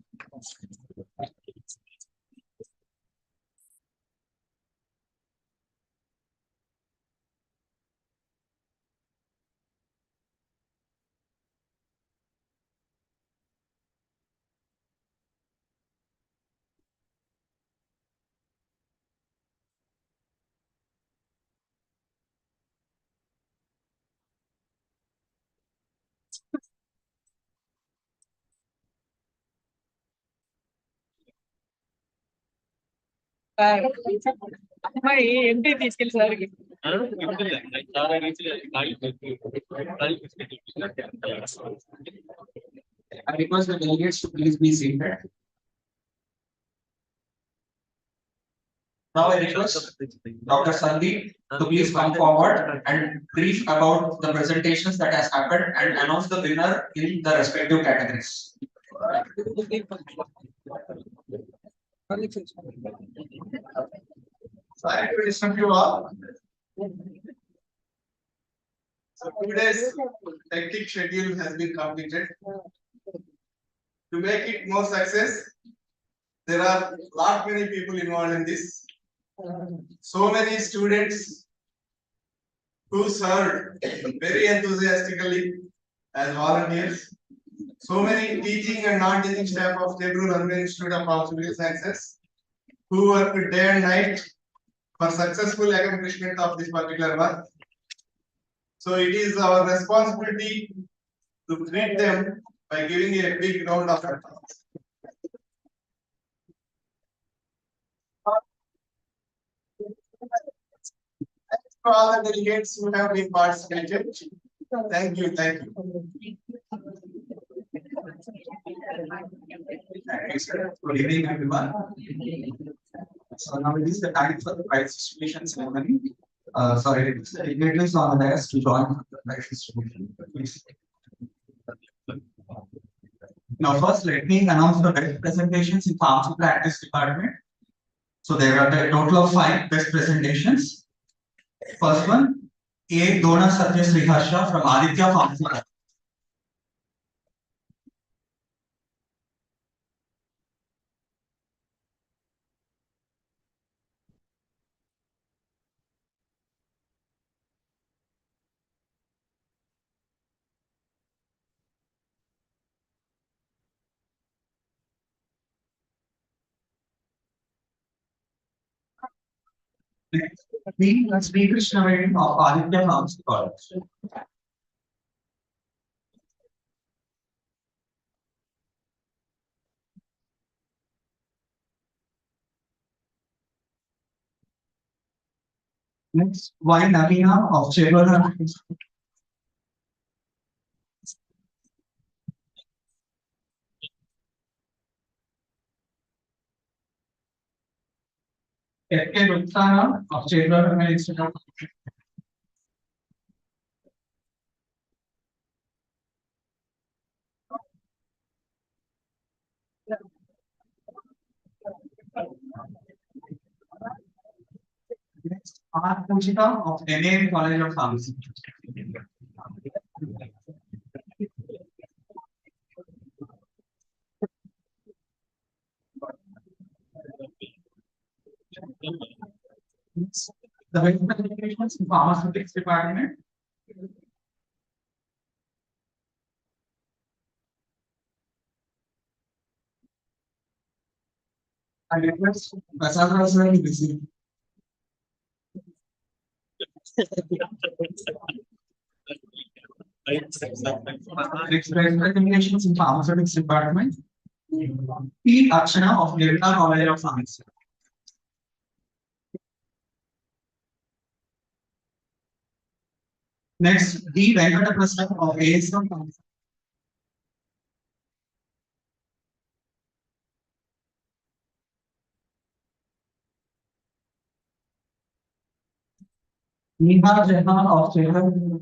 అమ్మాయి MP తీసుకెళ్ళి సార్కి I request the delegates to please be seated. Now I request Dr. Sandeep to please come forward and brief about the presentations that has happened and announce the winner in the respective categories. Sorry to disturb you all. So today's hectic schedule has been completed. To make it more success, there are lot many people involved in this. So many students who served very enthusiastically as volunteers. So many teaching and non-teaching staff of Tebrool Urban Institute of Pharmaceutical Sciences who worked day and night for successful accomplishment of this particular work. So it is our responsibility to treat them by giving a big round of applause. Thanks to all the delegates who have been participated. Thank you, thank you. Good evening, everyone. So now it is the time for the prize distribution ceremony. Sorry, it's the dignitaries on the dais to join the prize distribution. Please. Now, first, let me announce the best presentations in Pharmacy Practice Department. So there are a total of 5 best presentations. First one, A. Dona Satya Sriharsha from Aditya Pharmacy. B. Sri Krishna of Aditya Pharmacy College. Next, Y. Navina of Chevrolet. F.K. Rutsana of Chamber Institute. Next, R. Puchita of NA College of Pharmacy. Next, the Vice President in Pharmaceutics Department. I request Prasad Rasa to receive. Next, recommendations in Pharmaceutics Department. P. Archana of Delta College of Pharmacy. Next, D. Venkata Prasad of ASM Pharmacy. Neha Jahan of Chamber.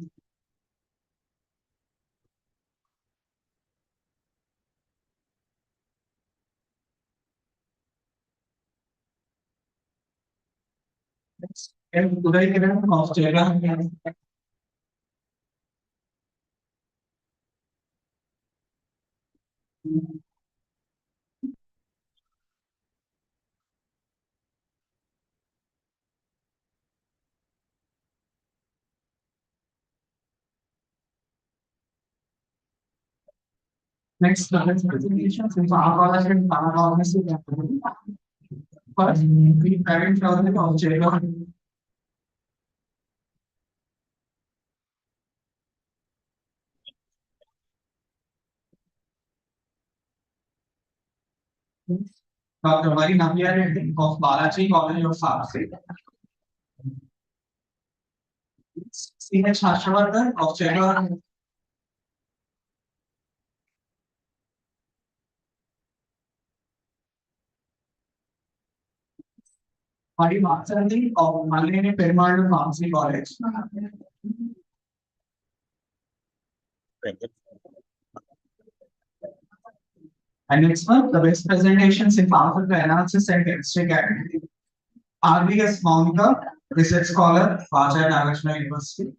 Next, M. Uday Kiran of Chamber. Next, the presentations in pharmacology and pharmacology. First, we private project of Chamber. Dr. Mari Navya Reddy of Balaji College of Pharmacy. C.H. Harshvardhan of Chamber. Hari Matsandi of Malini Perumal Pharmacy College. And next one, the best presentations in pharmaceutical analysis and chemistry category. RBS Monica, research scholar, Vajra Nagarjuna University.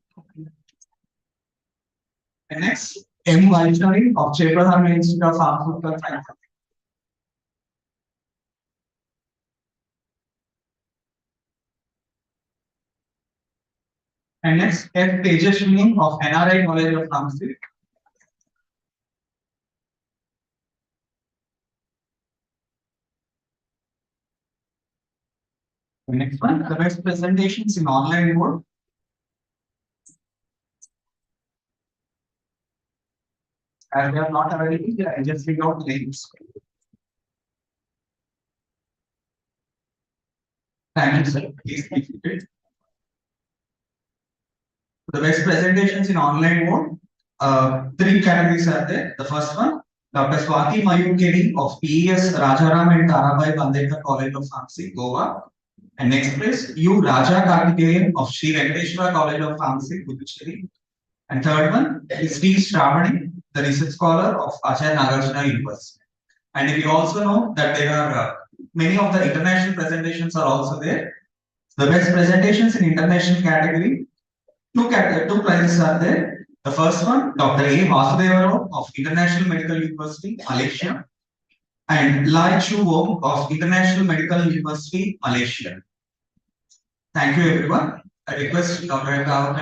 And next, M. Vaishnavi of Chaperham Institute of Pharmaceutical Science. And next, F. Tejashwini of NRI College of Pharmacy. The next one, the best presentations in online mode. As they are not available, I just read out names. Thank you, sir. Please be seated. The best presentations in online mode. Three categories are there. The first one, Dr. Swati Mayur of PES Rajaram and Tarabai Bandekar College of Pharmacy, Goa. And next place, U. Raja Kartikeyan of Sri Venkateshwara College of Pharmacy, Puducherry. And third one is T. Shravani, the research scholar of Acharya Nagarjuna University. And we also know that there are many of the international presentations are also there. The best presentations in international category, two prizes are there. The first one, Dr. A. Vasudeva Rao of International Medical University, Malaysia, and Lai Chu Wong of International Medical University, Malaysia. Thank you, everyone. I request Dr. Rao.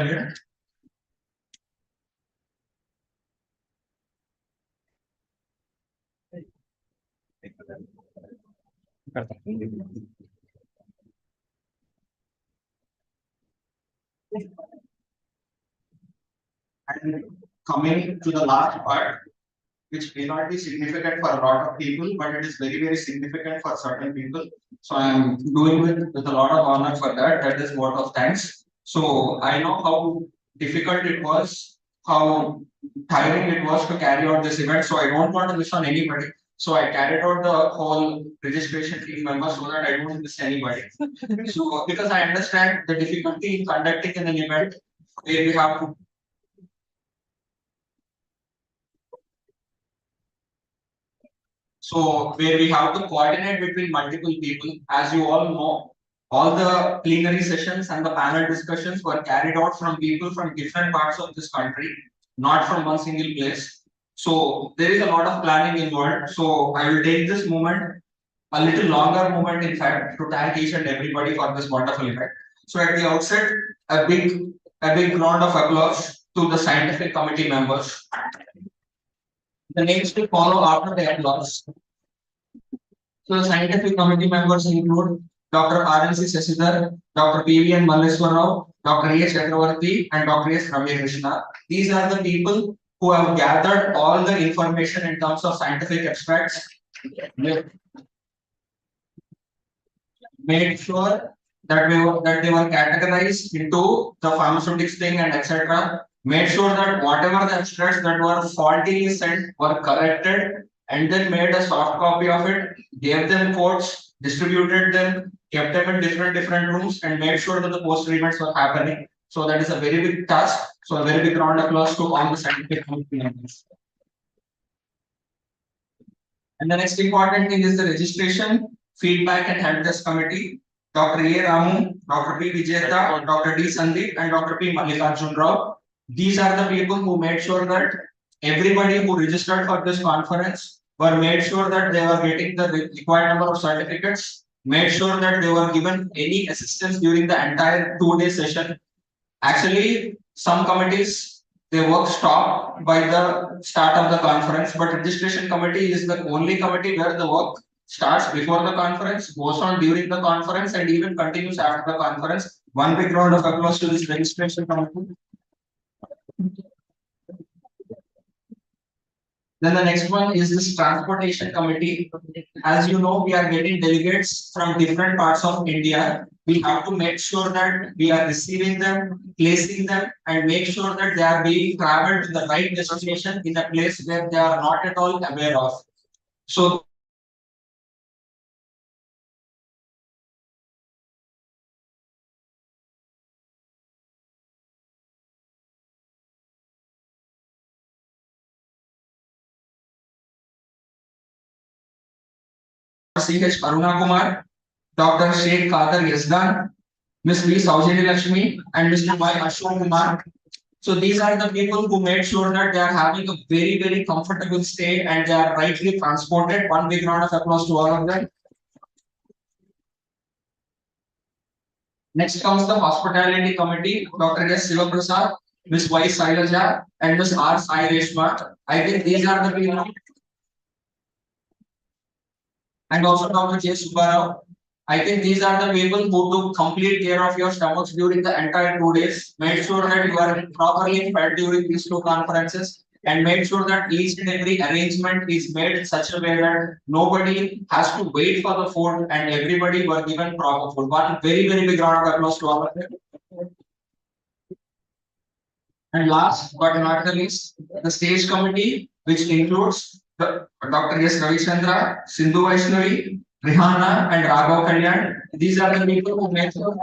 And coming to the last part, which may not be significant for a lot of people, but it is very, very significant for certain people. So I am doing it with a lot of honor for that. That is vote of thanks. So I know how difficult it was, how tiring it was to carry out this event. So I don't want to miss on anybody. So I carried out the whole registration team member so that I don't miss anybody. So because I understand the difficulty in conducting an event where we have to where we have to coordinate between multiple people. As you all know, all the plenary sessions and the panel discussions were carried out from people from different parts of this country, not from one single place. So there is a lot of planning involved. So I will take this moment, a little longer moment in fact, to thank each and everybody for this wonderful event. So at the outset, a big round of applause to the scientific committee members. The names will follow after the applause. So the scientific committee members include Dr. R.N.C. Sasidhar, Dr. P.V.N. Malleswarrao, Dr. A. Chakravarti, and Dr. S. Ramya Krishna. These are the people who have gathered all the information in terms of scientific abstracts, made sure that they were categorized into the pharmaceutics thing and etc. Made sure that whatever the abstracts that were faultily sent were corrected, and then made a soft copy of it, gave them quotes, distributed them, kept them in different rooms, and made sure that the poster events were happening. So that is a very big task. So a very big round of applause to all the scientific committee members. And the next important thing is the registration, feedback and help desk committee. Dr. A. Ramu, Dr. P. Vijayata, Dr. D. Sandeep, and Dr. P. Mallikarjun Rao. These are the people who made sure that everybody who registered for this conference were made sure that they were getting the required number of certificates, made sure that they were given any assistance during the entire 2-day session. Actually, some committees, their work stopped by the start of the conference, but registration committee is the only committee where the work starts before the conference, goes on during the conference, and even continues after the conference. One big round of applause to this registration committee. Then the next one is this transportation committee. As you know, we are getting delegates from different parts of India. We have to make sure that we are receiving them, placing them, and make sure that they are being traveled to the right destination in a place where they are not at all aware of. So C.H. Aruna Kumar, Dr. Sheikh Kader Yazdan, Ms. V. Saujani Lakshmi, and Mr. Y. Ashok Kumar. So these are the people who made sure that they are having a very comfortable stay and they are rightly transported. One big round of applause to all of them. Next comes the hospitality committee, Dr. S. Sivaprasad, Ms. Y. Sailaja, and Ms. R. Sai Reshma. I think these are the people. And also Dr. J. Subbarao. I think these are the people who took complete care of your stomachs during the entire 2 days, made sure that you are properly fed during these 2 conferences, and made sure that each and every arrangement is made in such a way that nobody has to wait for the food and everybody were given proper food. One very big round of applause to all of them. And last but not the least, the stage committee, which includes Dr. S. Ravichandra, Sindhu Vaishnavi, Rihanna, and Raghav Kalyan. These are the people who make sure.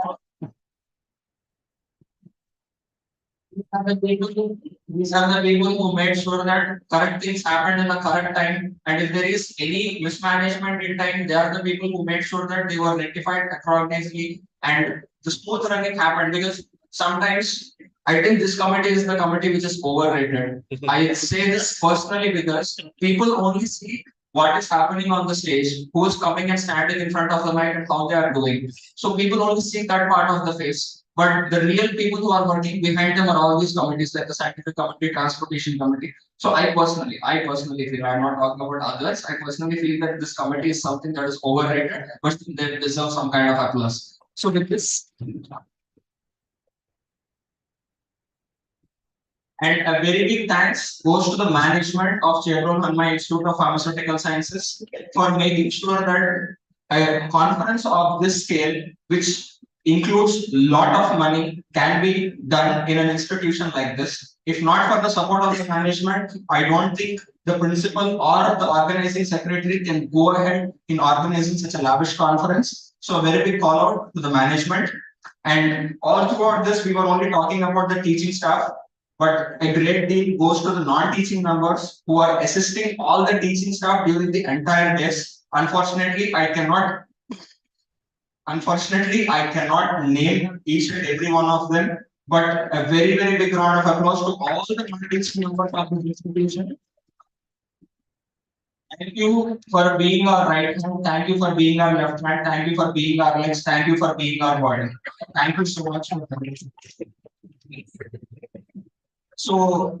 These are the people who made sure that correct things happened in the correct time. And if there is any mismanagement in time, they are the people who made sure that they were rectified accordingly and the smooth running happened. Because sometimes I think this committee is the committee which is overrated. I say this personally because people only see what is happening on the stage, who is coming and standing in front of the mic and how they are doing. So people only see that part of the face. But the real people who are working behind them are all these committees like the scientific committee, transportation committee. So I personally feel, I'm not talking about others, I personally feel that this committee is something that is overrated, but they deserve some kind of applause. So with this, and a very big thanks goes to the management of Chevron Hanma Institute of Pharmaceutical Sciences for making sure that a conference of this scale, which includes a lot of money, can be done in an institution like this. If not for the support of the management, I don't think the principal or the organizing secretary can go ahead in organizing such a lavish conference. So a very big call out to the management. And all throughout this, we were only talking about the teaching staff, but a great deal goes to the non-teaching members who are assisting all the teaching staff during the entire days. Unfortunately, I cannot name each and every one of them, but a very, very big round of applause to all the non-teaching members of this institution. Thank you for being our right hand. Thank you for being our left hand. Thank you for being our legs. Thank you for being our body. Thank you so much for coming. So,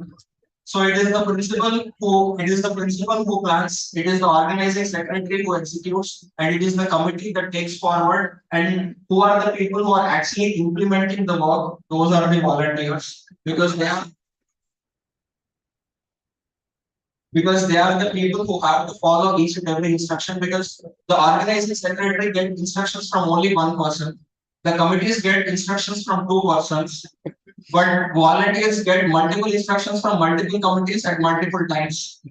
so it is the principal who plans, it is the organizing secretary who executes, and it is the committee that takes forward. And who are the people who are actually implementing the work? Those are the volunteers, because they are the people who have to follow each and every instruction, because the organizing secretary gets instructions from only one person. The committees get instructions from two persons, but volunteers get multiple instructions from multiple committees at multiple times.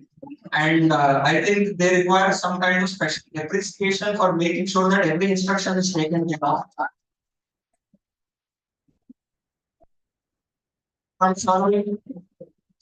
And I think they require some kind of special appreciation for making sure that every instruction is taken care of.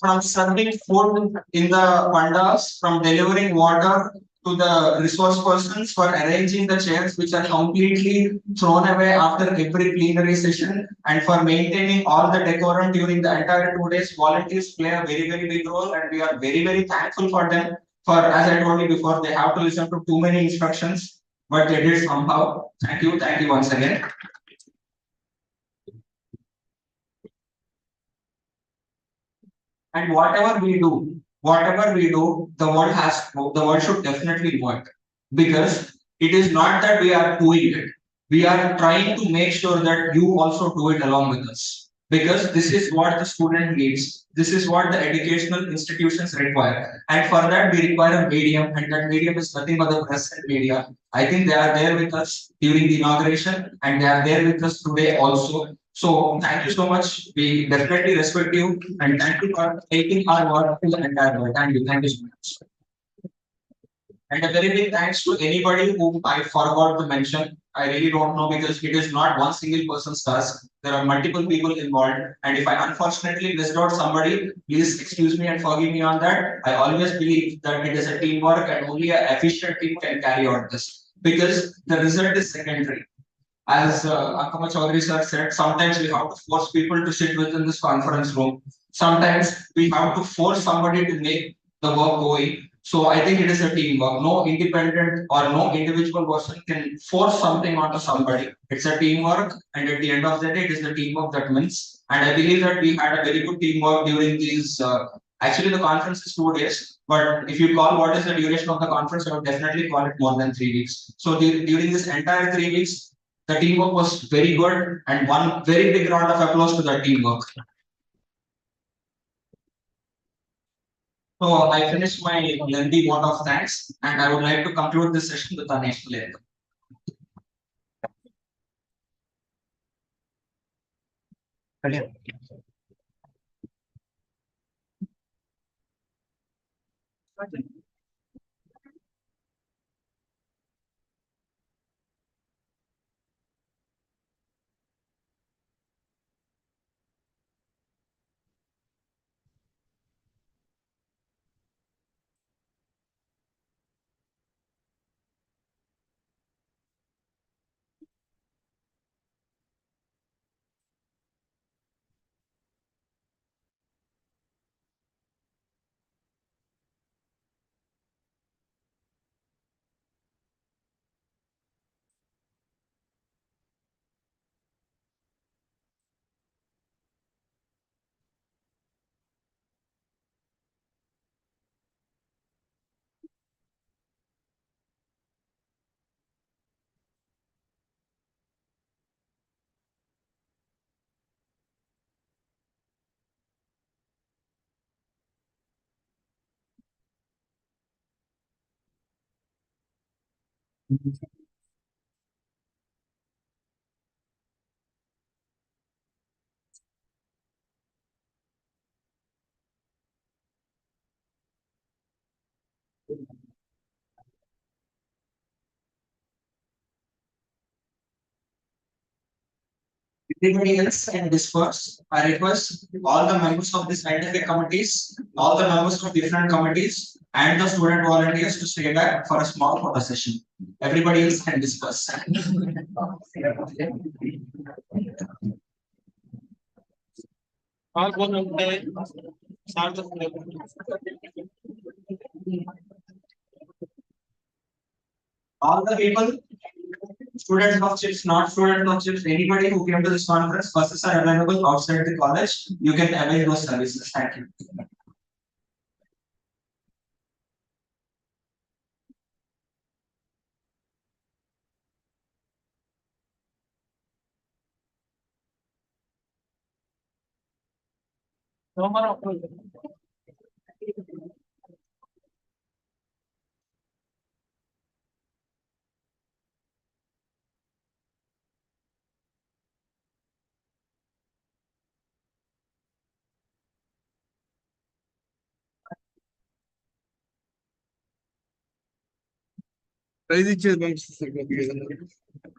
From serving food in the pandas, from delivering water to the resource persons for arranging the chairs which are completely thrown away after every plenary session, and for maintaining all the decorum during the entire 2 days. Volunteers play a very, very big role, and we are very, very thankful for them. For, as I told you before, they have to listen to too many instructions, but they did somehow. Thank you once again. And whatever we do, the world should definitely work, because it is not that we are doing it. We are trying to make sure that you also do it along with us, because this is what the student needs. This is what the educational institutions require. And for that, we require a medium, and that medium is nothing but the press and media. I think they are there with us during the inauguration, and they are there with us today also. So thank you so much. We definitely respect you, and thank you for taking our work to the entire world. Thank you so much. And a very big thanks to anybody whom I forgot to mention. I really don't know, because it is not one single person's task. There are multiple people involved. And if I unfortunately missed out somebody, please excuse me and forgive me on that. I always believe that it is a teamwork, and only an efficient team can carry out this, because the result is secondary. As Akama Chaudhary sir said, sometimes we have to force people to sit within this conference room. Sometimes we have to force somebody to make the work going. So I think it is a teamwork. No independent or no individual person can force something onto somebody. It's a teamwork, and at the end of the day, it is the teamwork that wins. And I believe that we had a very good teamwork during these. Actually, the conference is 2 days, but if you call what is the duration of the conference, I would definitely call it more than 3 weeks. So during this entire 3 weeks, the teamwork was very good, and one very big round of applause to the teamwork. So I finished my lengthy vote of thanks, and I would like to conclude this session with our national anthem. Everybody else can disperse. I request all the members of the scientific committees, all the members of different committees, and the student volunteers to stay back for a small photo session. Everybody else can disperse. All the people, students of chips, not students of chips, anybody who came to this conference, buses are available outside the college. You can avail those services. Thank you. No more approval. Prize ఇచ్చేది పంపిస్తారు.